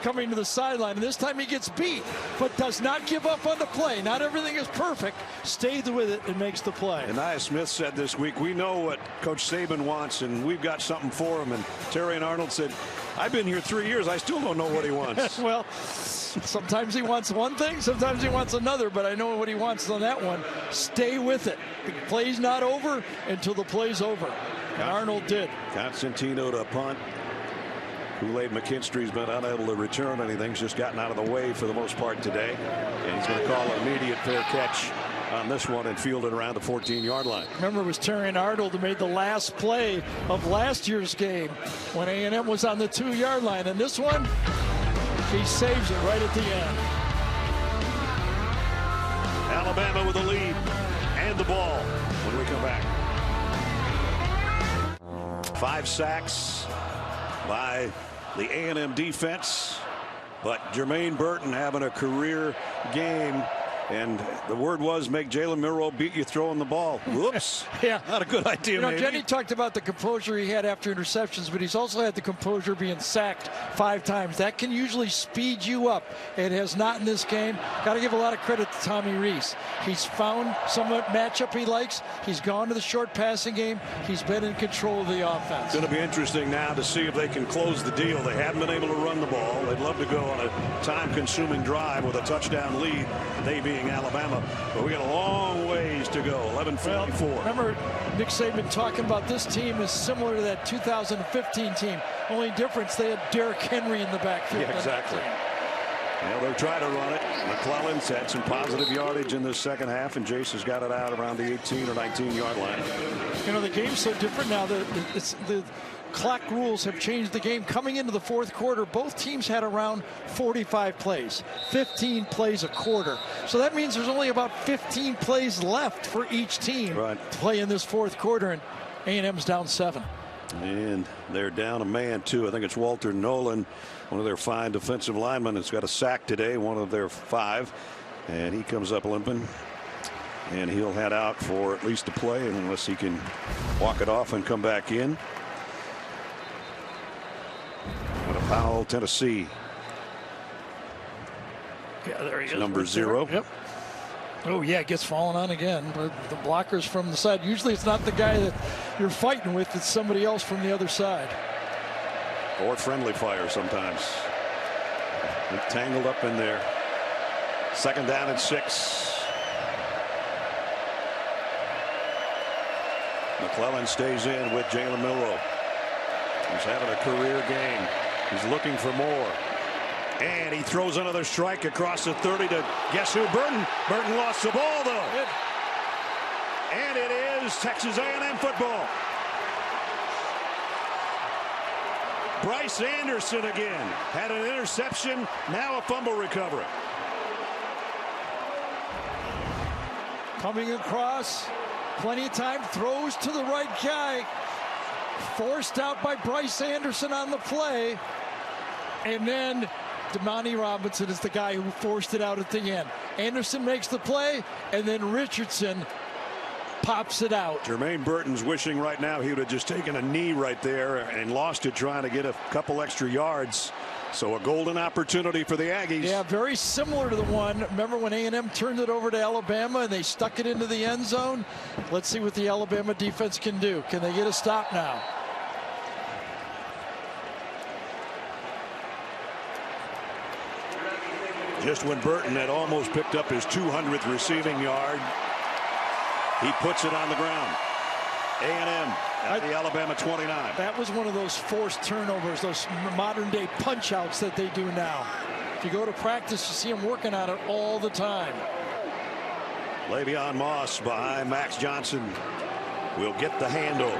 coming to the sideline. And this time he gets beat, but does not give up on the play. Not everything is perfect. Stays with it and makes the play. And Nia Smith said this week, we know what Coach Saban wants, and we've got something for him. And Terrion Arnold said, I've been here 3 years. I still don't know what he wants. Well, sometimes he wants one thing, sometimes he wants another, but I know what he wants on that one. Stay with it. The play's not over until the play's over. And Arnold did. Constantino to punt. Kool-Aid McKinstry's been unable to return anything. He's just gotten out of the way for the most part today. And he's going to call an immediate fair catch on this one and field it around the 14-yard line. Remember, it was Terrion Arnold who made the last play of last year's game when A&M was on the 2-yard line. And this one, he saves it right at the end. Alabama with the lead and the ball when we come back. 5 sacks by the A&M defense, but Jermaine Burton having a career game. And the word was, make Jalen Milroe beat you throwing the ball. Whoops. Yeah. Not a good idea, You know, maybe. Jenny talked about the composure he had after interceptions, but he's also had the composure being sacked 5 times. That can usually speed you up. It has not in this game. Got to give a lot of credit to Tommy Rees. He's found some matchup he likes. He's gone to the short passing game. He's been in control of the offense. It's going to be interesting now to see if they can close the deal. They haven't been able to run the ball. They'd love to go on a time-consuming drive with a touchdown lead. They being Alabama, but we got a long ways to go. 11:44. Well, remember, Nick Saban talking about this team is similar to that 2015 team. Only difference, they had Derrick Henry in the backfield. Yeah, exactly. Well, they'll try to run it. McClellan's had some positive yardage in the second half, and Jace has got it out around the 18 or 19-yard line. You know, the game's so different now. The clock rules have changed the game. Coming into the fourth quarter, both teams had around 45 plays, 15 plays a quarter. So that means there's only about 15 plays left for each team to play in this fourth quarter, and A&M's down 7. And they're down a man, too. I think it's Walter Nolan, one of their fine defensive linemen. It's got a sack today, one of their 5. And he comes up limping. And he'll head out for at least a play unless he can walk it off and come back in. Powell, Tennessee. Yeah, there he is. Number 0. Yep. Oh, yeah, it gets fallen on again. But the blockers from the side. Usually it's not the guy that you're fighting with. It's somebody else from the other side. Or friendly fire sometimes. They're tangled up in there. 2nd down and 6. McClellan stays in with Jalen Milroe. He's having a career game. He's looking for more. And he throws another strike across the 30 to guess who? Burton. Burton lost the ball, though. And it is Texas A&M football. Bryce Anderson again. Had an interception, now a fumble recovery. Coming across, plenty of time, throws to the right guy. Forced out by Bryce Anderson on the play. And then Damani Robinson is the guy who forced it out at the end. Anderson makes the play, and then Richardson pops it out. Jermaine Burton's wishing right now he would have just taken a knee right there and lost it trying to get a couple extra yards. So a golden opportunity for the Aggies. Yeah, very similar to the one. Remember when A&M turned it over to Alabama and they stuck it into the end zone? Let's see what the Alabama defense can do. Can they get a stop now? Just when Burton had almost picked up his 200th receiving yard, he puts it on the ground. A&M at the Alabama 29. That was one of those forced turnovers, those modern day punch outs that they do now. If you go to practice, you see them working on it all the time. Le'Veon Moss behind Max Johnson will get the handle.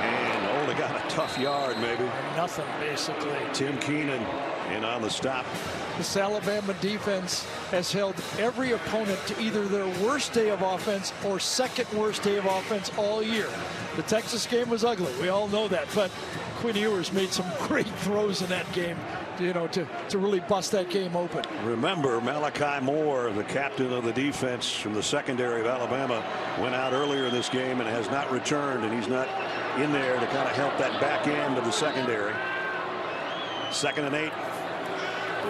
And only got a tough yard, maybe. Nothing, basically. Tim Keenan in on the stop. This Alabama defense has held every opponent to either their worst day of offense or second worst day of offense all year. The Texas game was ugly. We all know that. But Quinn Ewers made some great throws in that game. to really bust that game open. Remember, Malachi Moore, the captain of the defense from the secondary of Alabama, went out earlier in this game and has not returned, and he's not in there to kind of help that back end of the secondary. 2nd and 8.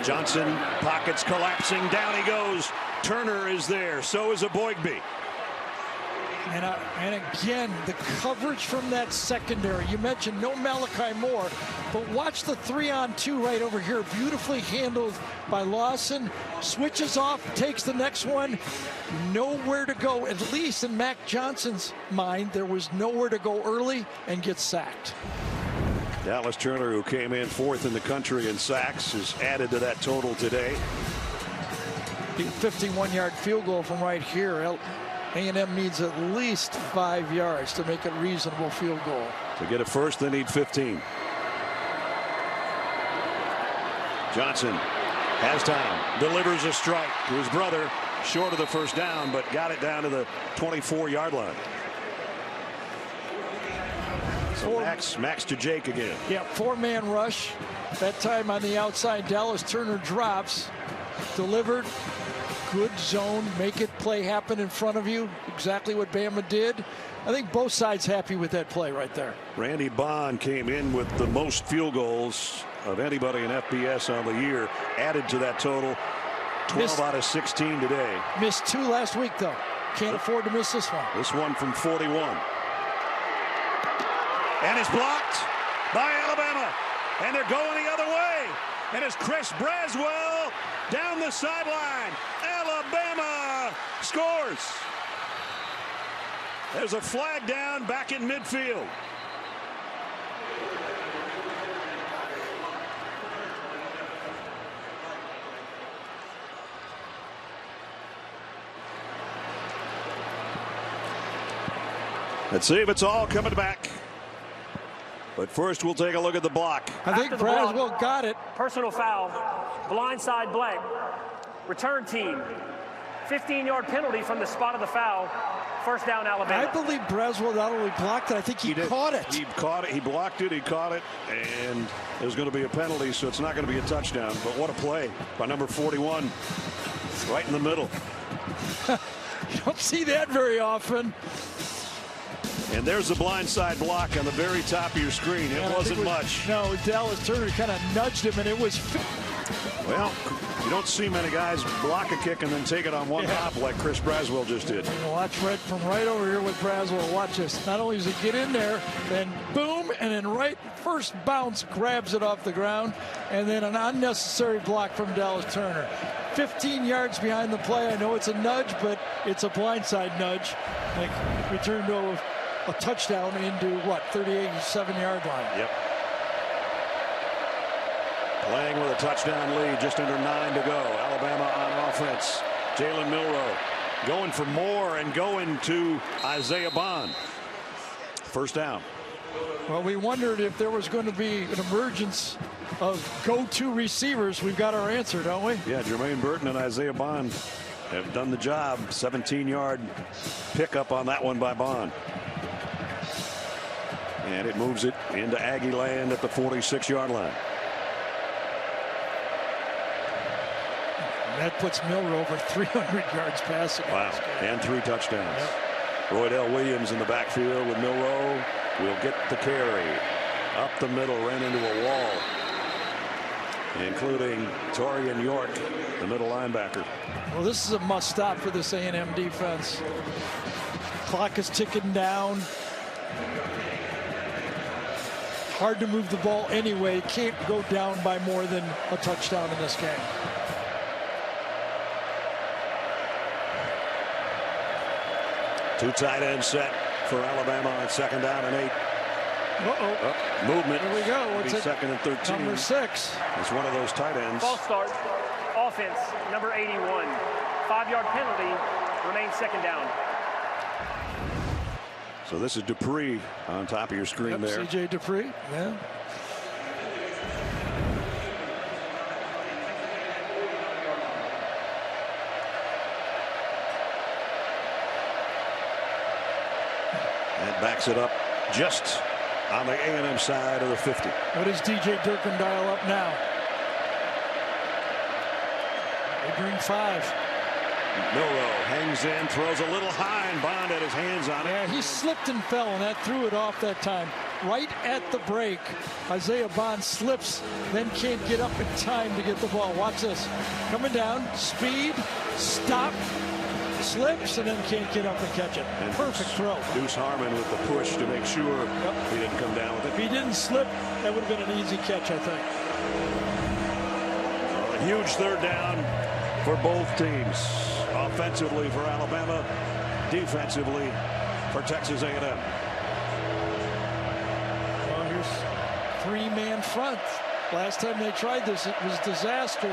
Johnson, pockets collapsing, down he goes. Turner is there, so is Aboigbe. And again, the coverage from that secondary. You mentioned no Malachi Moore, but watch the 3-on-2 right over here. Beautifully handled by Lawson. Switches off, takes the next one. Nowhere to go. At least in Mac Johnson's mind, there was nowhere to go early and get sacked. Dallas Turner, who came in 4th in the country in sacks, is added to that total today. 51-yard field goal from right here. A&M needs at least 5 yards to make it a reasonable field goal. To get it first, they need 15. Johnson has time, delivers a strike to his brother, short of the first down, but got it down to the 24-yard line. So Max to Jake again. Yeah, 4-man rush. That time on the outside, Dallas Turner drops, delivered. Good zone, make it play happen in front of you. Exactly what Bama did. I think both sides happy with that play right there. Randy Bond came in with the most field goals of anybody in FBS on the year, added to that total. 12 out of 16 today. Missed 2 last week though. Can't afford to miss this one. This one from 41. And it's blocked by Alabama. And they're going the other way. And it's Chris Braswell down the sideline. Alabama scores. There's a flag down back in midfield. Let's see if it's all coming back. But first, we'll take a look at the block. I think Braswell got it. Personal foul, blindside blank. Return team, 15-yard penalty from the spot of the foul. First down, Alabama. I believe Braswell not only blocked it, I think he caught it. He caught it, he blocked it, he caught it, and there's going to be a penalty, so it's not going to be a touchdown. But what a play by number 41, right in the middle. You don't see that very often. And there's the blindside block on the very top of your screen. It wasn't much. No, Dallas Turner kind of nudged him, and it was. Well, you don't see many guys block a kick and then take it on one hop like Chris Braswell just did. Watch from right over here with Braswell. Watch this. Not only does he get in there, then boom, and then first bounce grabs it off the ground, and then an unnecessary block from Dallas Turner. 15 yards behind the play. I know it's a nudge, but it's a blindside nudge. Like return to a touchdown into what, 37-yard line. Yep. Playing with a touchdown lead, just under 9 to go. Alabama on offense. Jalen Milroe going for more and going to Isaiah Bond. First down. Well, we wondered if there was going to be an emergence of go-to receivers. We've got our answer, don't we? Yeah, Jermaine Burton and Isaiah Bond have done the job. 17-yard pickup on that one by Bond. And it moves it into Aggie land at the 46-yard line. That puts Milroe over 300 yards passing. Wow, and 3 touchdowns. Yep. Roydell Williams in the backfield with Milroe. Will get the carry. Up the middle, ran into a wall. Including Torian York, the middle linebacker. Well, this is a must stop for this A&M defense. Clock is ticking down. Hard to move the ball anyway. Can't go down by more than a touchdown in this game. Two tight ends set for Alabama on 2nd down and 8. Movement. Here we go. What's it? 2nd and 13. Number 6. It's one of those tight ends. False start. Offense, number 81. 5-yard penalty. Remains 2nd down. So this is Dupree on top of your screen there. C.J. Dupree. Yeah. That backs it up just on the A&M side of the 50. What does DJ Durkin dial up now? They bring 5. Milroe hangs in, throws a little high, and Bond had his hands on it. Yeah, he slipped and fell, and that threw it off that time. Right at the break, Isaiah Bond slips, then can't get up in time to get the ball. Watch this. Coming down, speed, stop, slips, and then can't get up and catch it. And perfect throw. Deuce Harmon with the push to make sure he didn't come down with it. If he didn't slip, that would have been an easy catch, I think. A huge third down for both teams. Offensively for Alabama, defensively for Texas A&M. Well, here's 3-man front. Last time they tried this, it was disaster.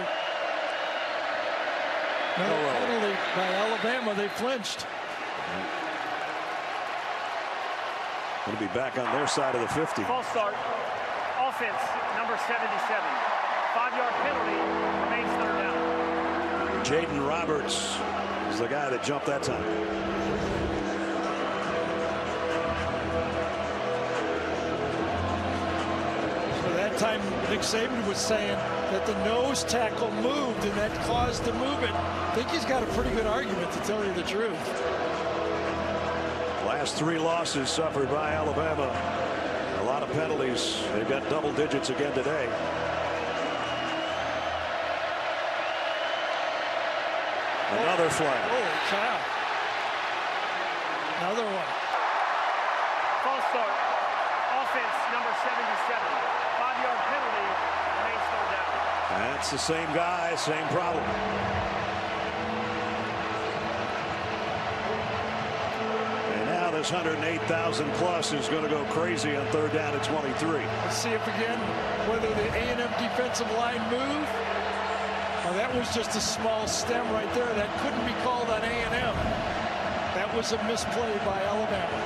Another penalty by Alabama. They flinched. Going to be back on their side of the 50. False start. Offense, number 77. 5-yard penalty. Remains third down. Jaden Roberts is the guy that jumped that time. So that time, Nick Saban was saying that the nose tackle moved, and that caused the movement. I think he's got a pretty good argument, to tell you the truth. Last 3 losses suffered by Alabama. A lot of penalties. They've got double digits again today. Another flag. Holy cow. Another one. False start. Offense, number 77. 5-yard penalty. Remains third down. That's the same guy, same problem. And now this 108,000 plus is going to go crazy on third down at 23. Let's see if again whether the A&M defensive line move. Well, that was just a small stem right there. That couldn't be called on A&M. That was a misplay by Alabama.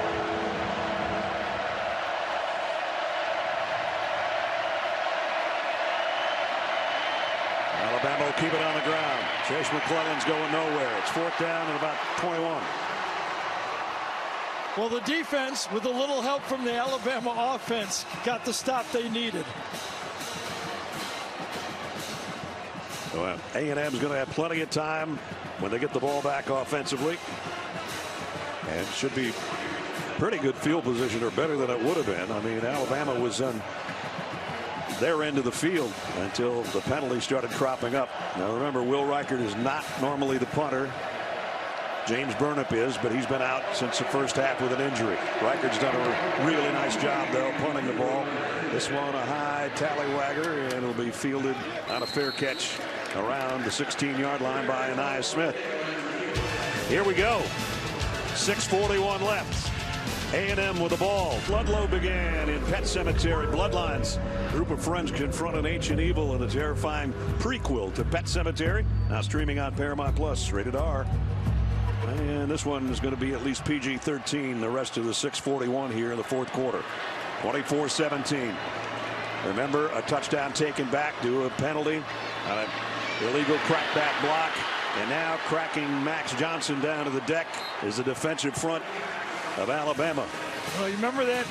Alabama will keep it on the ground. Chase McClellan's going nowhere. It's 4th down and about 21. Well, the defense, with a little help from the Alabama offense, got the stop they needed. Well, A&M's going to have plenty of time when they get the ball back offensively. And should be pretty good field position, or better than it would have been. I mean, Alabama was on their end of the field until the penalty started cropping up. Now remember, Will Reichert is not normally the punter. James Burnip is, but he's been out since the first half with an injury. Reichert's done a really nice job, though, punting the ball. This one a high tallywagger, and it'll be fielded on a fair catch around the 16-yard line by Anais Smith. Here we go. 6:41 left. A&M with the ball. Ludlow began in Pet Cemetery. Bloodlines. Group of friends confront an ancient evil in the terrifying prequel to Pet Cemetery. Now streaming on Paramount Plus, rated R. And this one is going to be at least PG-13 the rest of the 6:41 here in the 4th quarter. 24-17. Remember, a touchdown taken back due to a penalty. Illegal crackback block. And now cracking Max Johnson down to the deck is the defensive front of Alabama. Well, you remember that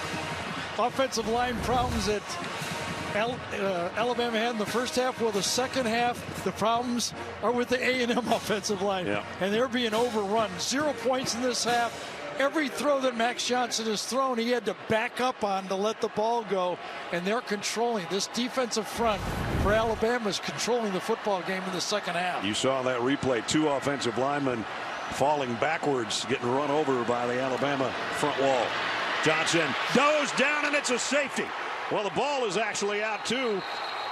offensive line problems that Alabama had in the first half? Well, the second half, the problems are with the A&M offensive line. Yeah. And they're being overrun. 0 points in this half. Every throw that Max Johnson has thrown, he had to back up on to let the ball go. And they're controlling. This defensive front for Alabama is controlling the football game in the second half. You saw that replay. 2 offensive linemen falling backwards, getting run over by the Alabama front wall. Johnson goes down, and it's a safety. Well, the ball is actually out too,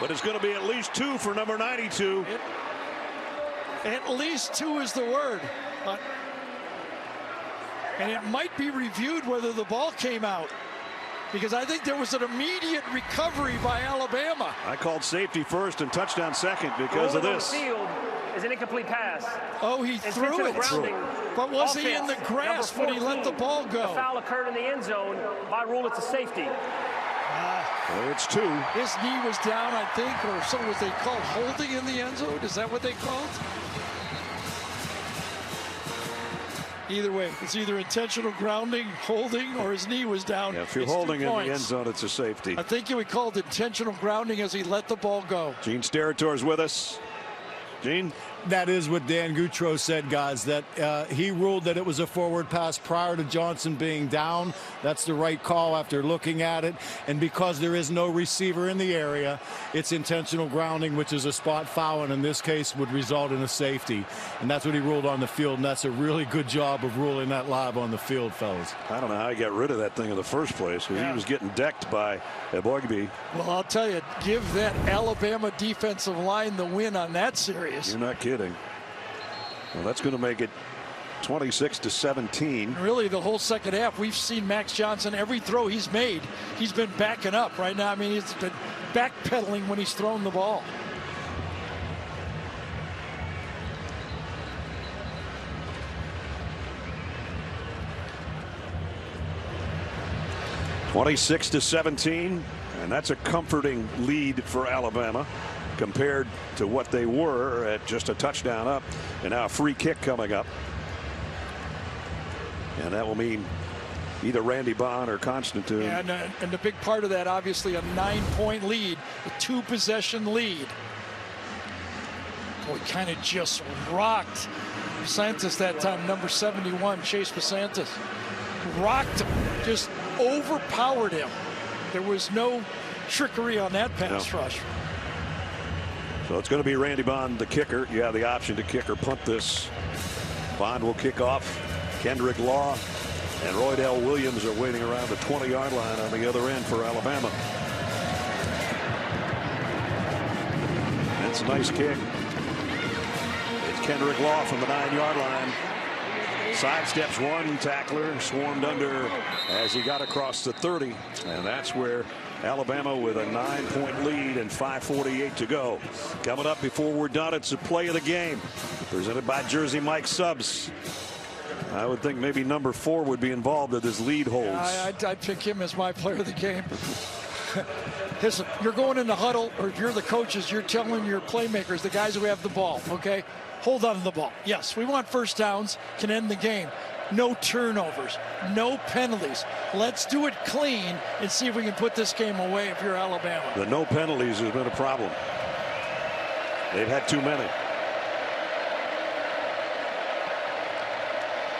but it's going to be at least 2 for number 92. At least 2 is the word. And it might be reviewed whether the ball came out, because I think there was an immediate recovery by Alabama. I called safety first and touchdown second because of this. On the field is an incomplete pass. Oh, he threw it. But was he in the grasp when he let the ball go? The foul occurred in the end zone. By rule, it's a safety. Well, it's 2. His knee was down, I think, or so was they called holding in the end zone? Is that what they called? Either way, it's either intentional grounding, holding, or his knee was down. Yeah, if you're holding in the end zone, it's a safety. I think we called intentional grounding as he let the ball go. Gene Steratore is with us. Gene? That is what Dan Goutreau said, guys, that he ruled that it was a forward pass prior to Johnson being down. That's the right call after looking at it. And because there is no receiver in the area, it's intentional grounding, which is a spot foul, and in this case would result in a safety. And that's what he ruled on the field, and that's a really good job of ruling that live on the field, fellas. I don't know how he got rid of that thing in the first place, because he was getting decked by Aggies. Well, I'll tell you, give that Alabama defensive line the win on that series. You're not kidding. Well, that's going to make it 26-17. Really, the whole second half, we've seen Max Johnson, every throw he's made, he's been backing up right now. I mean, he's been backpedaling when he's thrown the ball. (26-17), and that's a comforting lead for Alabama compared to what they were at just a touchdown up, and now a free kick coming up, and that will mean either Randy Bond or Constantine. Yeah, and the big part of that, obviously, a 9-point lead, a 2-possession lead. Boy, kind of just rocked Santos that time. Number 71, Chase Santos, rocked him, just overpowered him. There was no trickery on that pass rush. So it's going to be Randy Bond, the kicker. You have the option to kick or punt this. Bond will kick off. Kendrick Law and Roydell Williams are waiting around the 20-yard line on the other end for Alabama. That's a nice kick. It's Kendrick Law from the 9-yard line. Sidesteps one tackler, swarmed under as he got across the 30, and that's where Alabama with a 9-point lead and 5:48 to go. Coming up before we're done, it's a play of the game presented by Jersey Mike Subs. I would think maybe number 4 would be involved if this lead holds. I'd pick him as my player of the game. Listen, you're going in the huddle, or if you're the coaches, you're telling your playmakers, the guys who have the ball, okay, hold on to the ball. Yes, we want first downs, can end the game. No turnovers, no penalties. Let's do it clean and see if we can put this game away if you're Alabama. The no penalties has been a problem. They've had too many.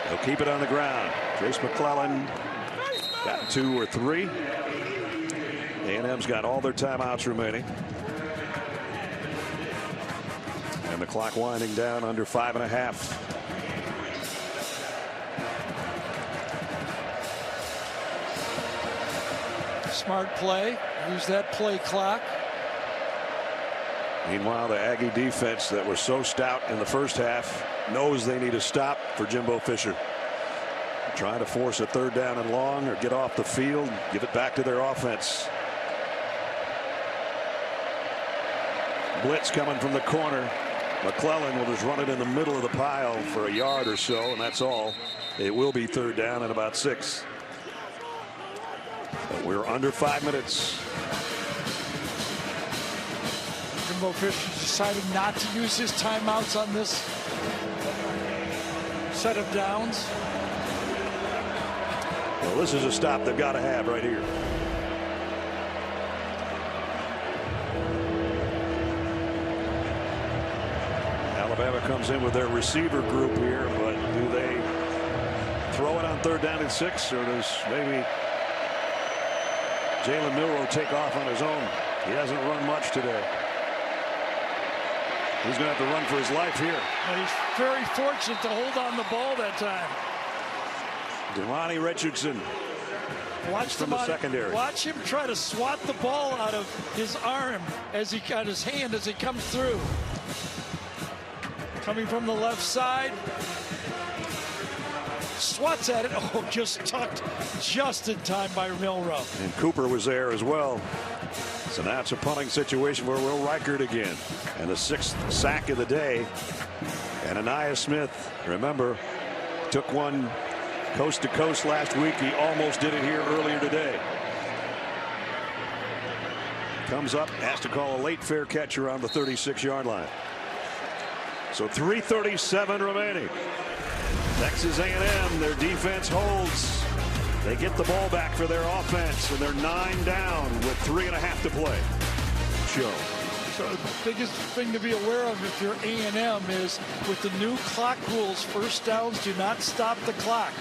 They'll keep it on the ground. Trace McClellan got 2 or 3. A&M's got all their timeouts remaining. And the clock winding down under 5.5. Smart play. Use that play clock. Meanwhile, the Aggie defense that was so stout in the first half knows they need a stop for Jimbo Fisher. Trying to force a 3rd down and long or get off the field, give it back to their offense. Blitz coming from the corner. McClellan will just run it in the middle of the pile for a yard or so, and that's all. It will be 3rd down and about 6. But we're under 5 minutes. Jimbo Fisher decided not to use his timeouts on this set of downs. Well, this is a stop they've got to have right here. Alabama comes in with their receiver group here, but do they throw it on 3rd down and 6, or does maybe Jalen Milroe take off on his own? He hasn't run much today. He's going to have to run for his life here. And he's very fortunate to hold on the ball that time. Delani Richardson. Watch from the secondary. Watch him try to swat the ball out of his arm as he got his hand as he comes through. Coming from the left side. Swats at it. Oh, just tucked just in time by Milroe. And Cooper was there as well. So now it's a punting situation for Will Reichert again. And the 6th sack of the day. And Aniyah Smith, remember, took one coast to coast last week. He almost did it here earlier today. Comes up, has to call a late fair catch around the 36-yard line. So 3:37 remaining. Texas A&M, their defense holds. They get the ball back for their offense, and they're 9 down with 3.5 to play. Show. So the biggest thing to be aware of if you're A&M is with the new clock rules, first downs do not stop the clock.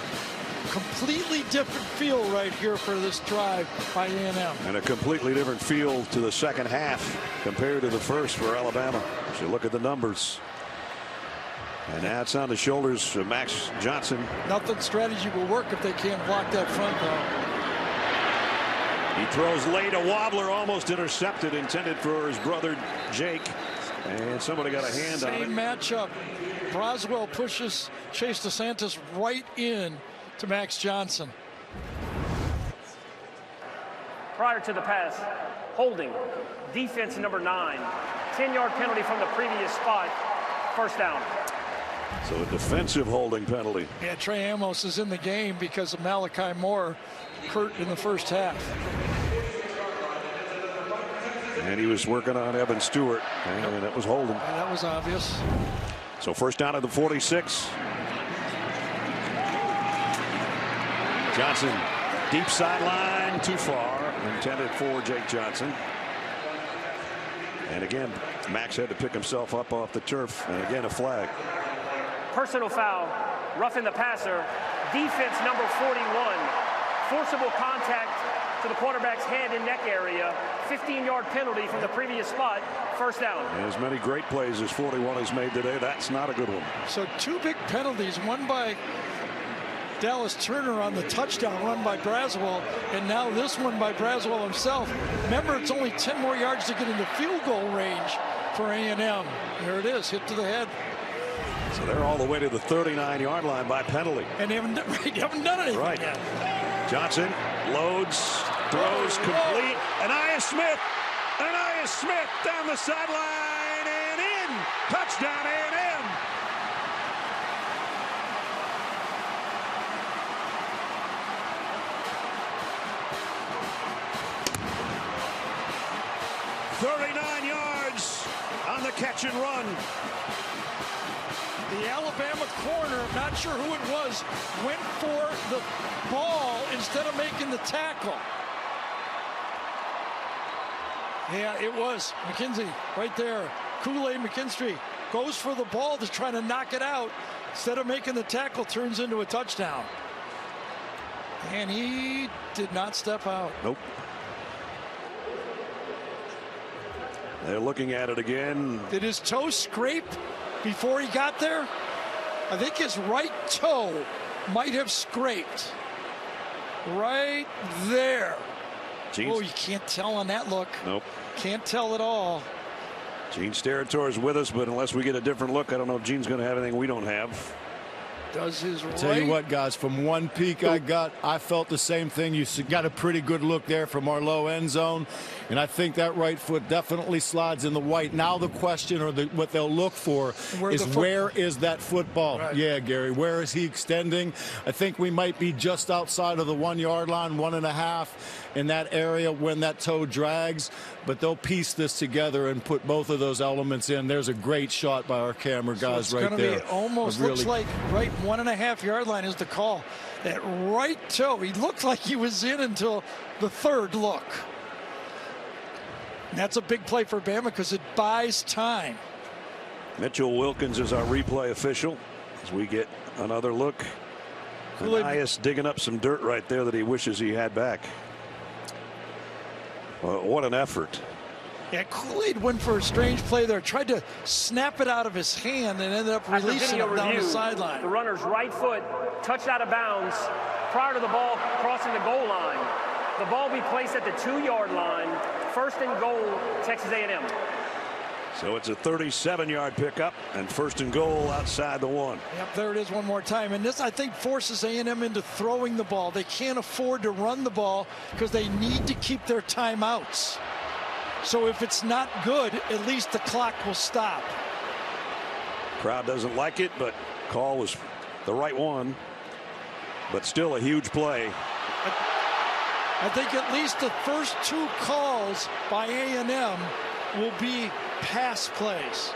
Completely different feel right here for this drive by A&M. And a completely different feel to the second half compared to the first for Alabama. So look at the numbers. And now it's on the shoulders of Max Johnson. Nothing strategy will work if they can't block that front though. He throws late, a wobbler almost intercepted, intended for his brother Jake. And somebody got a hand on it. Same matchup. Braswell pushes Chase DeSantis right in to Max Johnson. Prior to the pass, holding, defense number 9, 10-yard penalty from the previous spot, first down. So a defensive holding penalty. Yeah, Trey Amos is in the game because of Malachi Moore hurt in the first half. And he was working on Evan Stewart, and that was holding. Yeah, that was obvious. So first down at the 46. Johnson, deep sideline, too far, intended for Jake Johnson. And again, Max had to pick himself up off the turf, and again a flag. Personal foul, roughing the passer, defense number 41, forcible contact to the quarterback's head and neck area, 15-yard penalty from the previous spot, first down. As many great plays as 41 has made today, that's not a good one. So 2 big penalties, one by Dallas Turner on the touchdown run by Braswell, and now this one by Braswell himself. Remember, it's only 10 more yards to get into field goal range for A&M. There it is, hit to the head. So they're all the way to the 39-yard line by penalty. And they haven't done anything right yet. Johnson loads, throws complete. Anaya Smith down the sideline and in. Touchdown A&M. "39 yards on the catch and run." The Alabama corner, I'm not sure who it was, went for the ball instead of making the tackle. Yeah, it was McKenzie right there. Kool-Aid McKinstry goes for the ball to try to knock it out. Instead of making the tackle, turns into a touchdown. And he did not step out. Nope. They're looking at it again. Did his toe scrape before he got there? I think his right toe might have scraped. Right there. Gene, oh, you can't tell on that look. Nope. Can't tell at all. Gene Steratore is with us, but unless we get a different look, I don't know if Gene's going to have anything we don't have. Does his right. Tell you what, guys, from one peek I felt the same thing. You got a pretty good look there from our low end zone, and I think that right foot definitely slides in the white. Now the question, or what they'll look for, is where is that football? Right. Yeah, Gary, where is he extending? I think we might be just outside of the 1 yard line, 1.5 in that area when that toe drags, but they'll piece this together and put both of those elements in. There's a great shot by our camera guys right there. Be almost looks like right 1.5 yard line is the call. That right toe, he looked like he was in until the third look. And that's a big play for Bama because it buys time. Mitchell Wilkins is our replay official as we get another look. Elias digging up some dirt right there that he wishes he had back. Well, what an effort. Yeah, Kool-Aid went for a strange play there. Tried to snap it out of his hand and ended up releasing it down the sideline. The runner's right foot touched out of bounds prior to the ball crossing the goal line. The ball will be placed at the 2 yard line. First and goal, Texas A&M. So it's a 37-yard pickup and first and goal outside the 1. Yep, there it is one more time. And this, I think, forces A&M into throwing the ball. They can't afford to run the ball because they need to keep their timeouts. So if it's not good, at least the clock will stop. Crowd doesn't like it, but call was the right one. But still a huge play. I think at least the first 2 calls by A&M will be pass plays.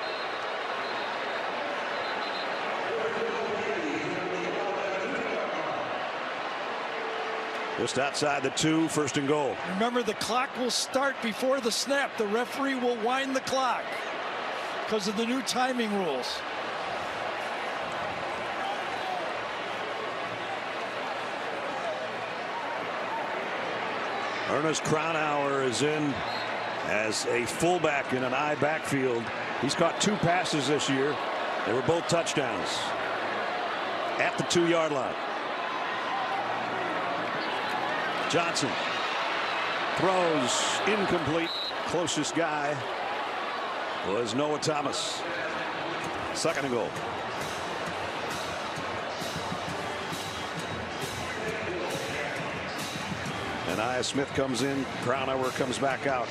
Just outside the 2, 1st and goal. Remember, the clock will start before the snap. The referee will wind the clock because of the new timing rules. Ernest Cronauer is in as a fullback in an I backfield. He's caught 2 passes this year. They were both touchdowns at the 2-yard line. Johnson throws incomplete. Closest guy was Noah Thomas. 2nd and goal. And Smith comes in. Cronauer comes back out.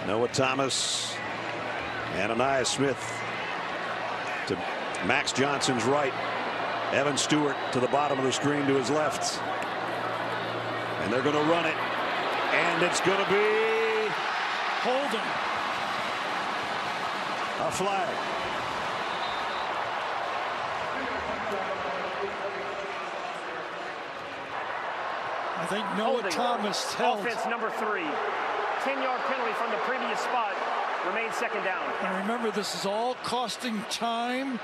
Noah Thomas and Anaya Smith to Max Johnson's right. Evan Stewart to the bottom of the screen to his left. And they're going to run it. And it's going to be holding. A flag. I think Noah Thomas held. Offense number 3. 10-yard penalty from the previous spot. Remains 2nd down. And remember, this is all costing time.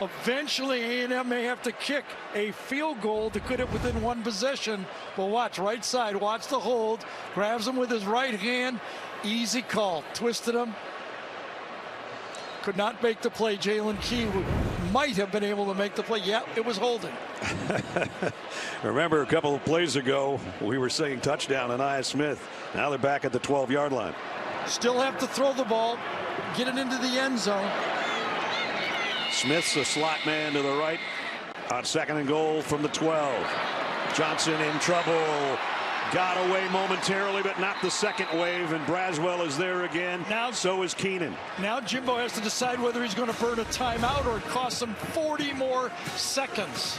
Eventually, A&M may have to kick a field goal to put it within 1 possession. But watch, right side, watch the hold. Grabs him with his right hand. Easy call. Twisted him. Could not make the play. Jalen Key might have been able to make the play. Yeah, it was holding. Remember, a couple of plays ago, we were saying touchdown Anaya Smith. Now they're back at the 12-yard line. Still have to throw the ball, get it into the end zone. Smith's a slot man to the right on 2nd and goal from the 12. Johnson in trouble. Got away momentarily, but not the 2nd wave, and Braswell is there again. Now, so is Keenan. Now Jimbo has to decide whether he's going to burn a timeout or it costs him 40 more seconds.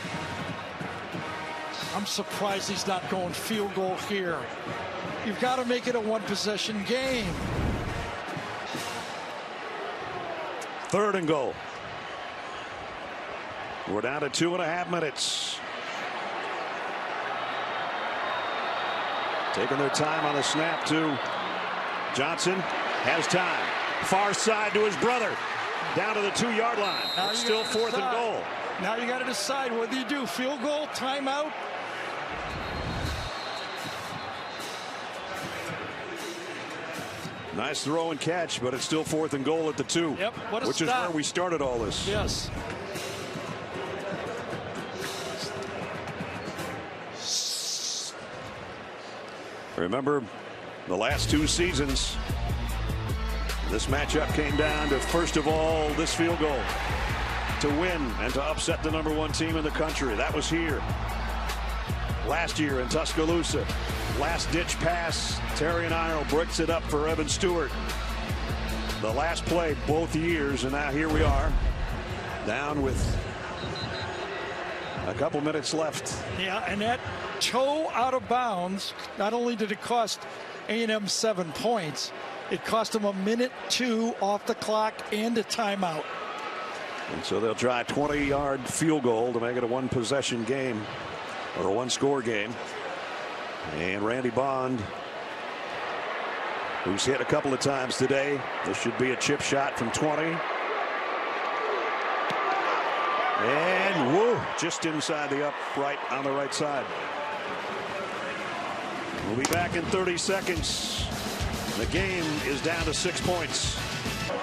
I'm surprised he's not going field goal here. You've got to make it a 1-possession game. 3rd and goal. We're down to 2.5 minutes. Taking their time on the snap, too. Johnson has time. Far side to his brother. Down to the 2-yard line. It's still 4th and goal. Now you got to decide whether you do field goal, timeout. Nice throw and catch, but it's still 4th and goal at the 2. Yep, what a which stop. is where we started all this. Yes. Remember, the last 2 seasons, this matchup came down to, first of all, this field goal to win and to upset the #1 team in the country. That was here last year in Tuscaloosa. Last ditch pass. Terry and Arnold breaks it up for Evan Stewart. The last play both years, and now here we are down with a couple minutes left. Yeah, and that toe out of bounds, not only did it cost A&M 7 points, it cost them 1 minute 2 off the clock and a timeout. And so they'll try a 20-yard field goal to make it a 1-possession game or a 1-score game. And Randy Bond, who's hit a couple of times today. This should be a chip shot from 20. And whoa, just inside the upright on the right side. We'll be back in 30 seconds. The game is down to 6 points.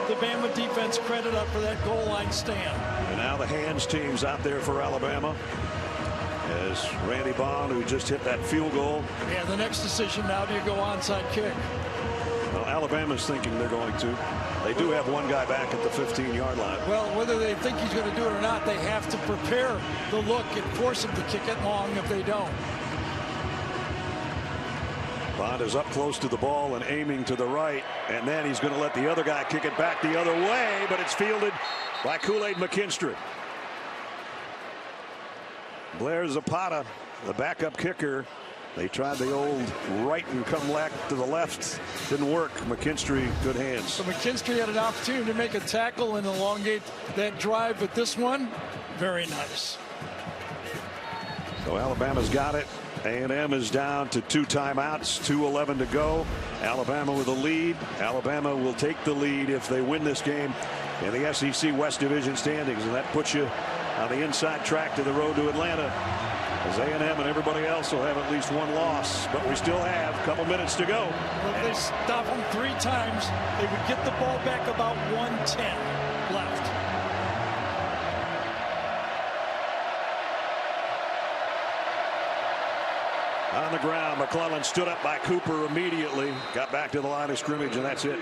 The Bama defense credit up for that goal line stand. And now the hands team's out there for Alabama. As Randy Bond, who just hit that field goal. Yeah, the next decision now, do you go onside kick? Well, Alabama's thinking they're going to. They do have one guy back at the 15-yard line. Well, whether they think he's going to do it or not, they have to prepare the look and force him to kick it long if they don't. Bond is up close to the ball and aiming to the right, and then he's going to let the other guy kick it back the other way, but it's fielded by Kool-Aid McKinstry. Blair Zapata, the backup kicker, They tried the old right and come back to the left. Didn't work. McKinstry, good hands. So McKinstry had an opportunity to make a tackle and elongate that drive, but this one, very nice. So Alabama's got it. A&M is down to 2 timeouts, 2:11 to go. Alabama with a lead. Alabama will take the lead if they win this game in the SEC West Division standings, and that puts you on the inside track to the road to Atlanta, as A&M and everybody else will have at least one loss. But we still have a couple minutes to go. Well, if they stop them 3 times, they would get the ball back about 1:10 left. On the ground, McClellan stood up by Cooper immediately, got back to the line of scrimmage, and that's it.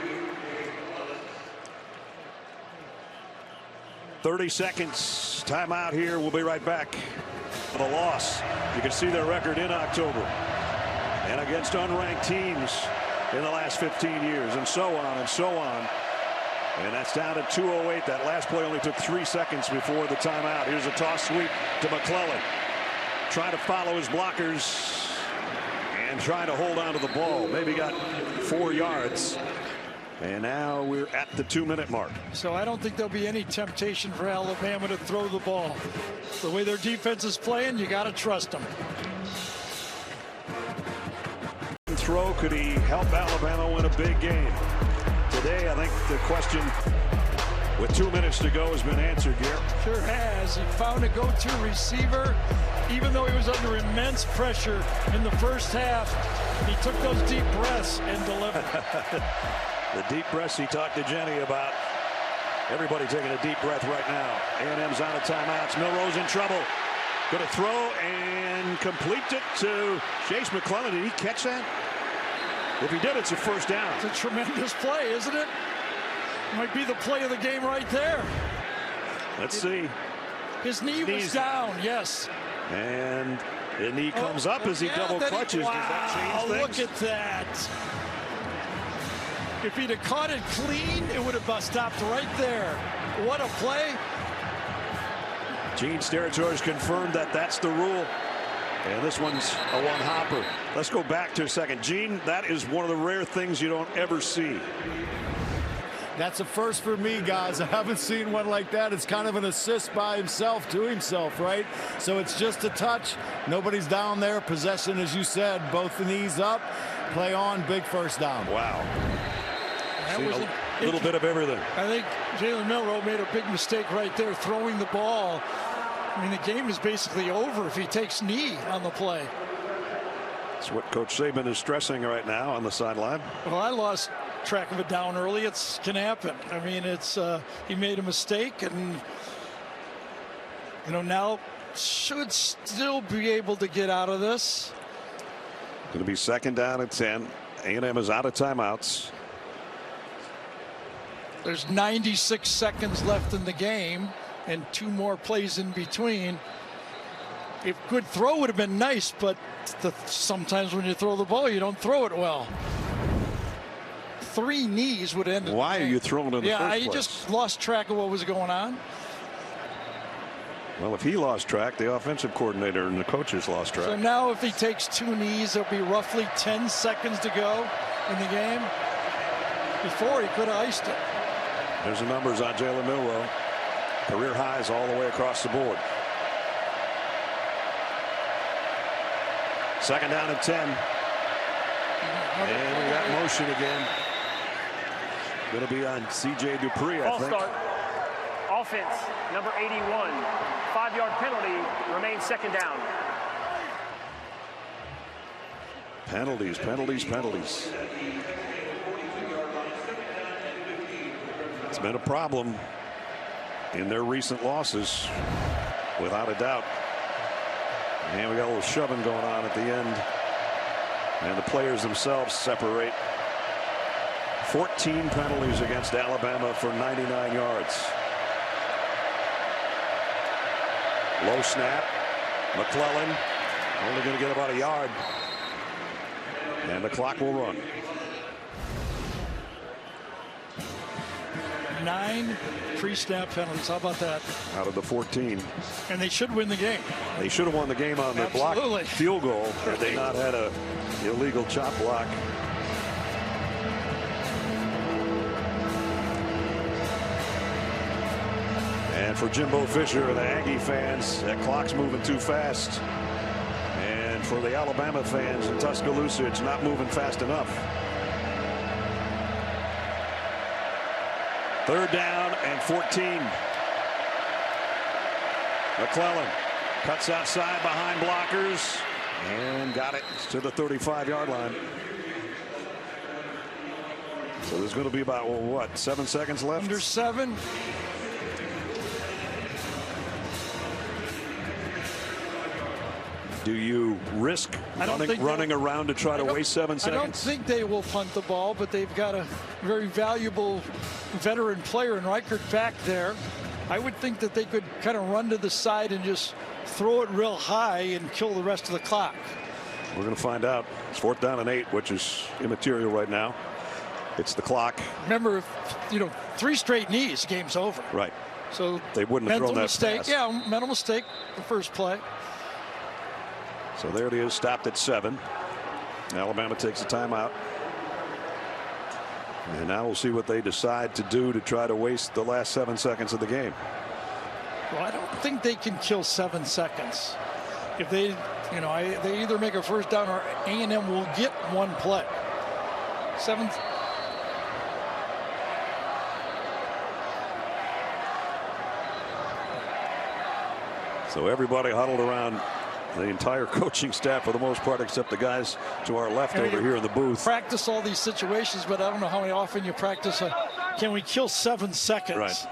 30 seconds timeout here. We'll be right back. The loss, you can see their record in October and against unranked teams in the last 15 years, and so on and so on. And that's down to 2:08. That last play only took 3 seconds before the timeout. Here's a toss sweep to McClellan, trying to follow his blockers and trying to hold on to the ball. Maybe got 4 yards. And now we're at the 2-minute mark. So I don't think there'll be any temptation for Alabama to throw the ball. The way their defense is playing, you got to trust them. Throw, could he help Alabama win a big game? Today, I think the question with 2 minutes to go has been answered here. Sure has. He found a go-to receiver. Even though he was under immense pressure in the first half, he took those deep breaths and delivered. The deep breaths he talked to Jenny about. Everybody taking a deep breath right now. A&M's out of timeouts. Milroe's in trouble. Going to throw and complete it to Chase McClellan. Did he catch that? If he did, it's a first down. It's a tremendous play, isn't it? Might be the play of the game right there. Let's see. His knee was down, yes. And the knee comes up as he double clutches. Wow, does that change things? Look at that. If he'd have caught it clean, it would have stopped right there. What a play. Gene Steratore confirmed that that's the rule. And this one's a one-hopper. Let's go back to a second. Gene, that is one of the rare things you don't ever see. That's a first for me, guys. I haven't seen one like that. It's kind of an assist by himself to himself, right? So it's just a touch. Nobody's down there. Possession, as you said, both the knees up. Play on, big first down. Wow. That was a little bit of everything. I think Jalen Milroe made a big mistake right there, throwing the ball. I mean, the game is basically over if he takes knee on the play. That's what Coach Saban is stressing right now on the sideline. Well, I lost track of it down early. It can happen. I mean, it's he made a mistake, and now should still be able to get out of this. Going to be second down at 10. A&M is out of timeouts. There's 96 seconds left in the game and 2 more plays in between. If good throw would have been nice, but sometimes when you throw the ball, you don't throw it well. 3 knees would end. Why are you throwing in the first place? Yeah, I just lost track of what was going on. Well, if he lost track, the offensive coordinator and the coaches lost track. So now if he takes 2 knees, there'll be roughly 10 seconds to go in the game. Before, he could have iced it. There's the numbers on Jalen Milroe. Career highs all the way across the board. Second down and 10. And we got motion again. Going to be on C.J. Dupree, I think. False start. Offense, number 81. 5-yard penalty, remains second down. Penalties, penalties, penalties. It's been a problem in their recent losses, without a doubt. And we got a little shoving going on at the end. And the players themselves separate. 14 penalties against Alabama for 99 yards. Low snap. McClellan only going to get about a yard. And the clock will run. 9 pre-snap penalties. How about that? Out of the 14. And they should win the game. They should have won the game on the blocked field goal had they not had a illegal chop block. And for Jimbo Fisher and the Aggie fans, that clock's moving too fast. And for the Alabama fans in Tuscaloosa, it's not moving fast enough. 3rd down and 14. McClellan cuts outside behind blockers and got it to the 35-yard line. So there's going to be about, well, what, 7 seconds left? Under 7. Do you risk running around to try to waste 7 seconds? I don't think they will punt the ball, but they've got a very valuable veteran player in Reichert back there. I would think that they could kind of run to the side and just throw it real high and kill the rest of the clock. We're going to find out. It's 4th down and 8, which is immaterial right now. It's the clock. Remember, if, 3 straight knees, game's over. Right. So they wouldn't have thrown that mistake. pass. Yeah, mental mistake. The first play. So there it is, stopped at 7. Alabama takes a timeout. And now we'll see what they decide to do to try to waste the last 7 seconds of the game. Well, I don't think they can kill 7 seconds. If they, they either make a first down or A&M will get 1 play. 7. So everybody huddled around the entire coaching staff for the most part, except the guys to our left over here in the booth. Practice all these situations, but I don't know how often you practice. Can we kill 7 seconds? Right.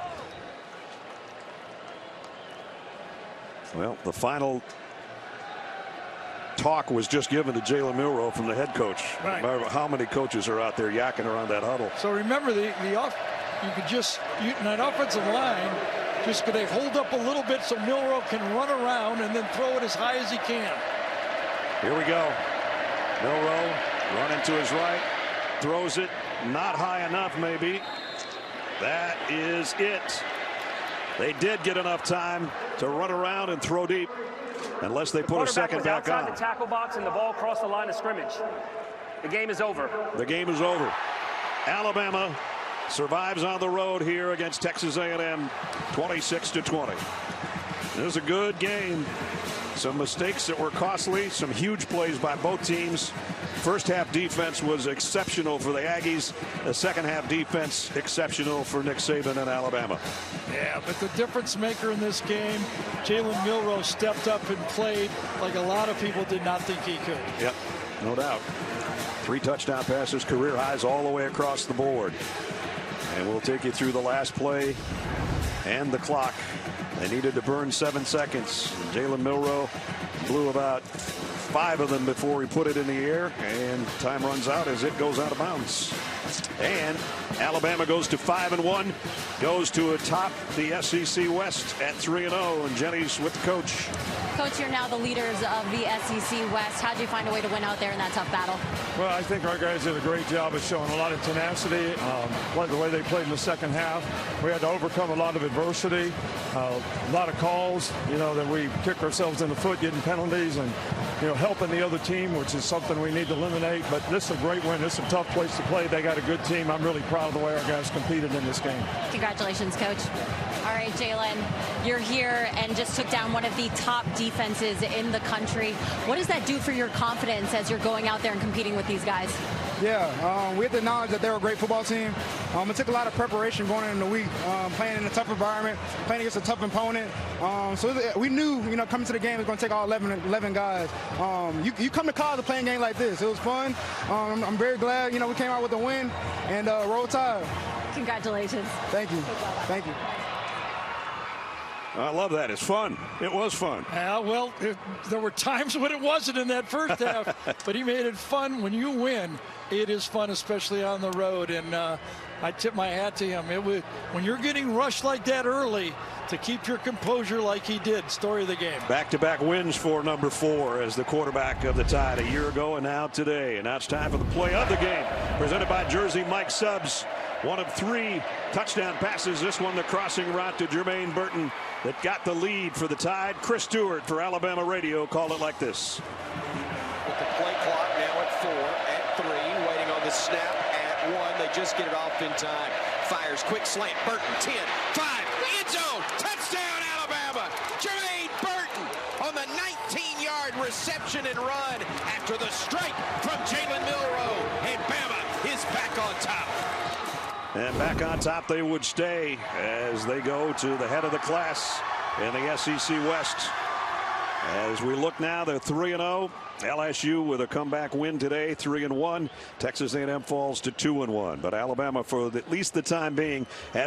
Well, the final talk was just given to Jalen Milroe from the head coach. Right. How many coaches are out there yakking around that huddle? So remember, you could just in that offensive line. Just could they hold up a little bit so Milroe can run around and then throw it as high as he can. Here we go. Milroe running to his right, throws it not high enough maybe. That is it. They did get enough time to run around and throw deep, unless they put a second back on. The tackle box and the ball crossed the line of scrimmage. The game is over. The game is over. Alabama survives on the road here against Texas A&M, 26-20. It was a good game. Some mistakes that were costly, some huge plays by both teams. First half defense was exceptional for the Aggies. The second half defense exceptional for Nick Saban and Alabama. Yeah, but the difference maker in this game, Jalen Milroe stepped up and played like a lot of people did not think he could. Yep, no doubt. 3 touchdown passes, career highs all the way across the board. And we'll take you through the last play and the clock. They needed to burn 7 seconds. Jalen Milroe blew about 5 of them before he put it in the air, and time runs out as it goes out of bounds. And Alabama goes to 5-1, goes to atop the SEC West at 3-0. And Jenny's with the coach. Coach, you're now the leaders of the SEC West. How'd you find a way to win out there in that tough battle? Well, I think our guys did a great job of showing a lot of tenacity. Like the way they played in the second half. We had to overcome a lot of adversity, a lot of calls, that we kicked ourselves in the foot, getting penalties and, helping the other team, which is something we need to eliminate. But this is a great win. This is a tough place to play. They got a good team. I'm really proud of the way our guys competed in this game. Congratulations, Coach. All right, Jalen, you're here and just took down one of the top defenses in the country. What does that do for your confidence as you're going out there and competing with these guys? Yeah, we have to acknowledge that they're a great football team. It took a lot of preparation going into the week, playing in a tough environment, playing against a tough opponent. So we knew, coming to the game, it was going to take all 11 guys. You come to college to play a game like this. It was fun. I'm very glad, we came out with a win and roll tide. Congratulations. Thank you. Thank you. I love that. It's fun. It was fun. Well, there were times when it wasn't in that first half, but he made it fun. When you win, it is fun, especially on the road. And I tip my hat to him. When you're getting rushed like that early, to keep your composure like he did. Story of the game. Back-to-back wins for number 4 as the quarterback of the Tide a year ago and now today. And now it's time for the play of the game, presented by Jersey Mike Subs. One of 3 touchdown passes. This one the crossing route to Jermaine Burton that got the lead for the Tide. Chris Stewart for Alabama Radio called it like this. With the play clock now at 4, at 3, waiting on the snap at 1. They just get it off in time. Fires, quick slant. Burton, 10, 5, end zone, touchdown Alabama. Jermaine Burton on the 19-yard reception and run after the strike from Jalen Milroe. And Bama is back on top. And back on top they would stay as they go to the head of the class in the SEC West. As we look now, they're 3-0. LSU with a comeback win today, 3-1. Texas A&M falls to 2-1. But Alabama, for at least the time being, has